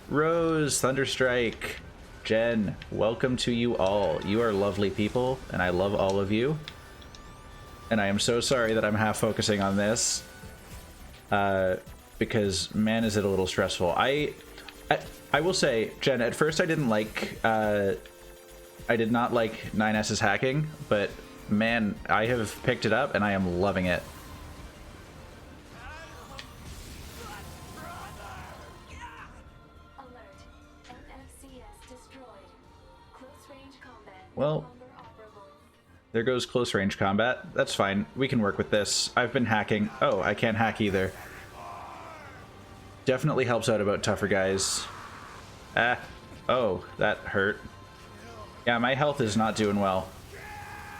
Rose, Thunderstrike, Jen, welcome to you all. You are lovely people, and I love all of you. And I am so sorry that I'm half focusing on this. Because, man, is it a little stressful. I will say, Jen, at first I didn't like, I did not like 9S's hacking, but man, I have picked it up and I am loving it. Alert. NFCS destroyed. Close range combat. Well, there goes close range combat. That's fine. We can work with this. I've been hacking. Oh, I can't hack either. Definitely helps out about tougher guys. Ah. Oh, that hurt. Yeah, my health is not doing well.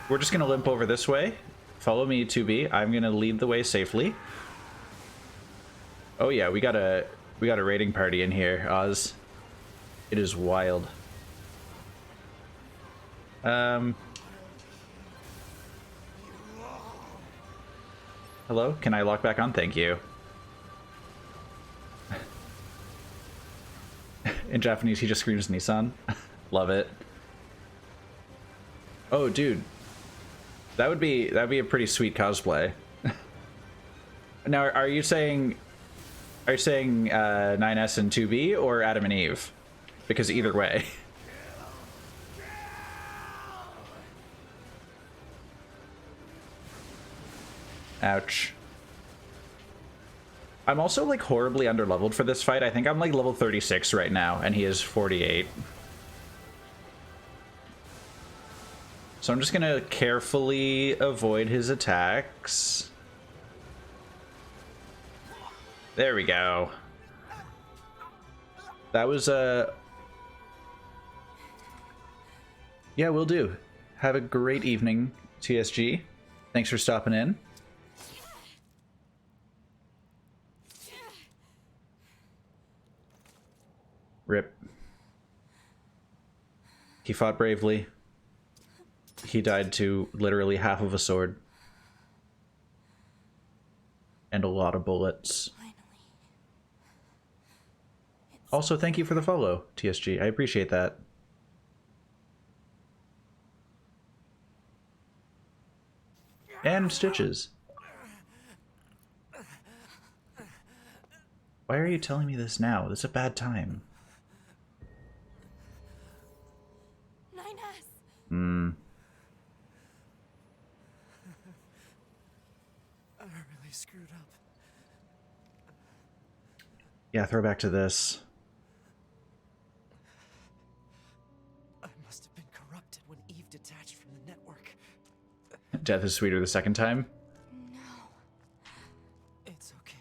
We're just gonna limp over this way. Follow me, 2B. I'm gonna lead the way safely. Oh yeah, we got a raiding party in here, Oz. It is wild. Hello? Can I lock back on? Thank you. In Japanese, he just screams Nissan. Love it. Oh, dude. That'd be a pretty sweet cosplay. Now, are you saying 9S and 2B or Adam and Eve? Because either way. Ouch. I'm also like horribly underleveled for this fight. I think I'm like level 36 right now and he is 48. So I'm just gonna carefully avoid his attacks. There we go. That was yeah, will do. Have a great evening, TSG. Thanks for stopping in. Rip. He fought bravely. He died to literally half of a sword. And a lot of bullets. Also, thank you for the follow, TSG. I appreciate that. And stitches. Why are you telling me this now? This is a bad time. 9S. Hmm. I really screwed up. Yeah, throw back to this. I must have been corrupted when Eve detached from the network. Death is sweeter the second time. It's okay.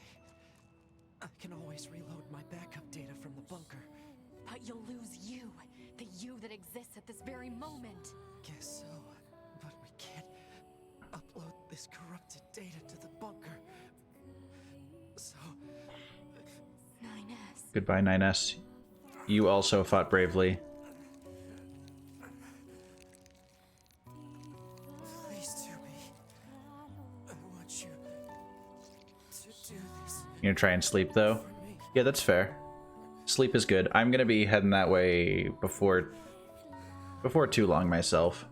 I can always reload my backup data from the bunker. But you'll lose you, the you that exists at this very moment. Guess so. But we can't upload this corrupted data to the bunker. So... 9S. Goodbye, 9S. You also fought bravely. Please do me. I want you to do this. You gonna try and sleep, though? Yeah, that's fair. Sleep is good. I'm gonna be heading that way before too long myself.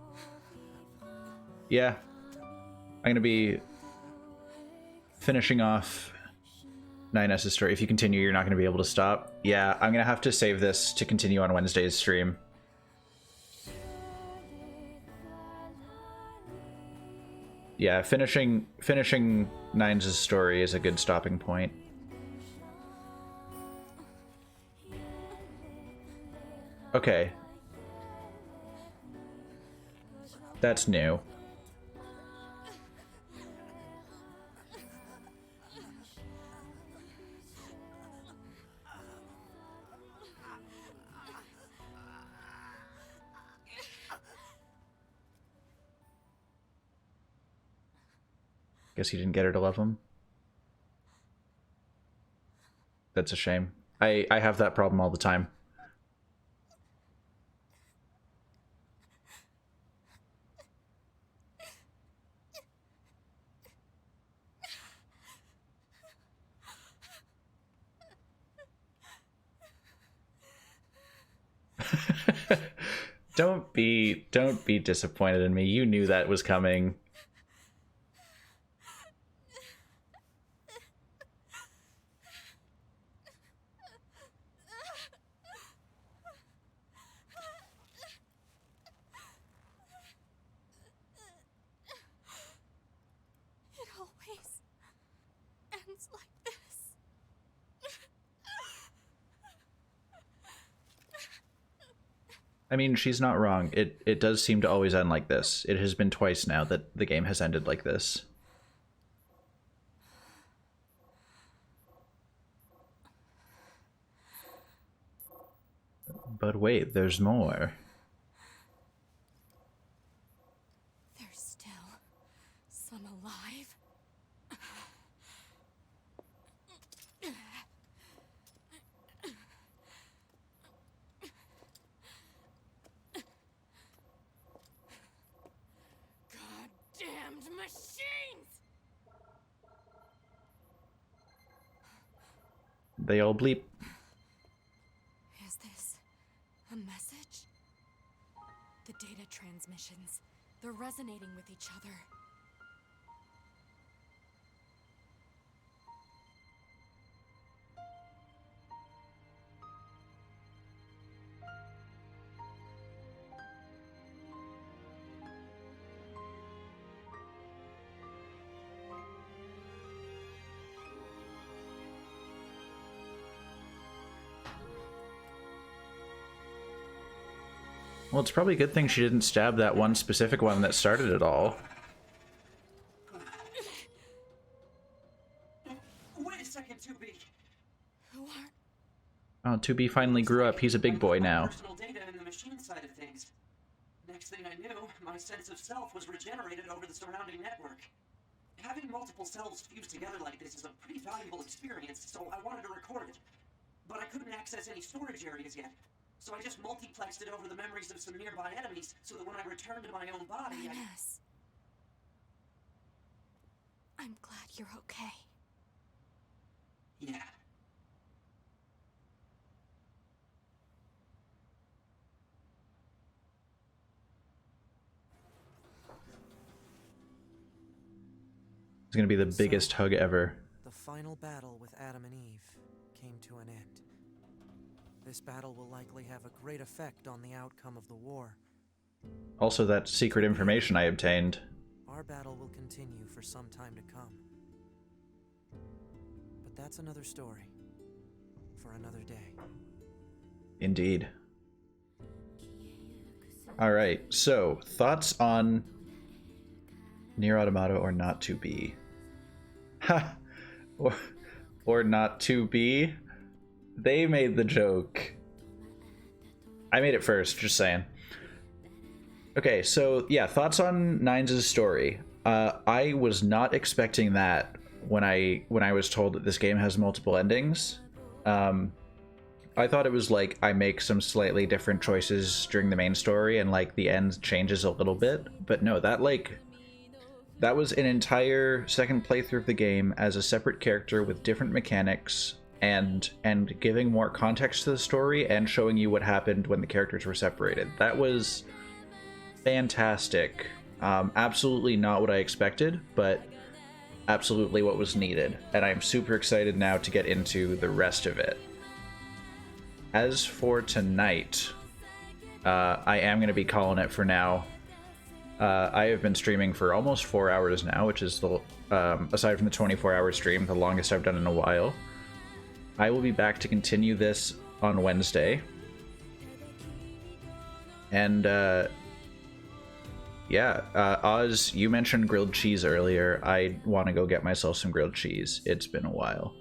Yeah. I'm gonna be finishing off 9S's story. If you continue, you're not gonna be able to stop. Yeah, I'm gonna have to save this to continue on Wednesday's stream. Yeah, finishing 9's story is a good stopping point. Okay. That's new. Guess he didn't get her to love him. That's a shame. I have that problem all the time. Don't be disappointed in me. You knew that was coming. It always ends like this. I mean, she's not wrong. It does seem to always end like this. It has been twice now that the game has ended like this. But wait, there's more. There's still some alive. Goddamned machines! They all bleep. Is this a message? The data transmissions, they're resonating with each other. Well, it's probably a good thing she didn't stab that one specific one that started it all. Wait a second, 2B. Who are... Oh, 2B finally grew up. He's a big boy now. Personal data in the machine side of things. Next thing I knew, my sense of self was regenerated over the surrounding network. Having multiple selves fused together like this is a pretty valuable experience, so I wanted to record it. But I couldn't access any storage areas yet. So I just multiplexed it over the memories of some nearby enemies, so that when I returned to my own body, Yes. I'm glad you're okay. Yeah. It's gonna be the biggest hug ever. The final battle with Adam and Eve came to an end. This battle will likely have a great effect on the outcome of the war. Also, that secret information I obtained. Our battle will continue for some time to come. But that's another story. For another day. Indeed. Alright, so, thoughts on NieR Automata or not to be? Ha! Or not to be? They made the joke. I made it first, just saying. Okay, so yeah, thoughts on Nines' story. I was not expecting that when I was told that this game has multiple endings. I thought it was like I make some slightly different choices during the main story and like the end changes a little bit, but no, that was an entire second playthrough of the game as a separate character with different mechanics and giving more context to the story and showing you what happened when the characters were separated. That was fantastic. Absolutely not what I expected, but absolutely what was needed. And I'm super excited now to get into the rest of it. As for tonight, I am going to be calling it for now. I have been streaming for almost 4 hours now, which is, aside from the 24-hour stream, the longest I've done in a while. I will be back to continue this on Wednesday. And, yeah, Oz, you mentioned grilled cheese earlier. I want to go get myself some grilled cheese. It's been a while.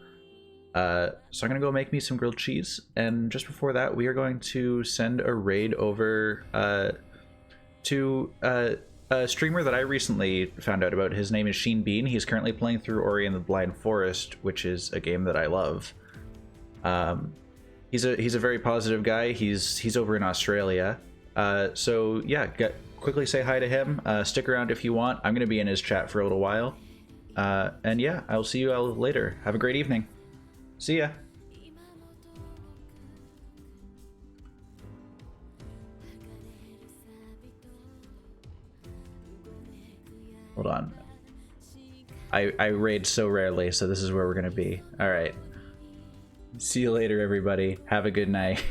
So I'm going to go make me some grilled cheese. And just before that, we are going to send a raid over to a streamer that I recently found out about. His name is Sheen Bean. He's currently playing through Ori and the Blind Forest, which is a game that I love. He's a very positive guy. He's over in Australia. So yeah, quickly say hi to him. Stick around if you want. I'm gonna be in his chat for a little while. And yeah, I'll see you all later. Have a great evening. See ya. Hold on. I raid so rarely, so this is where we're gonna be. All right. See you later, everybody. Have a good night.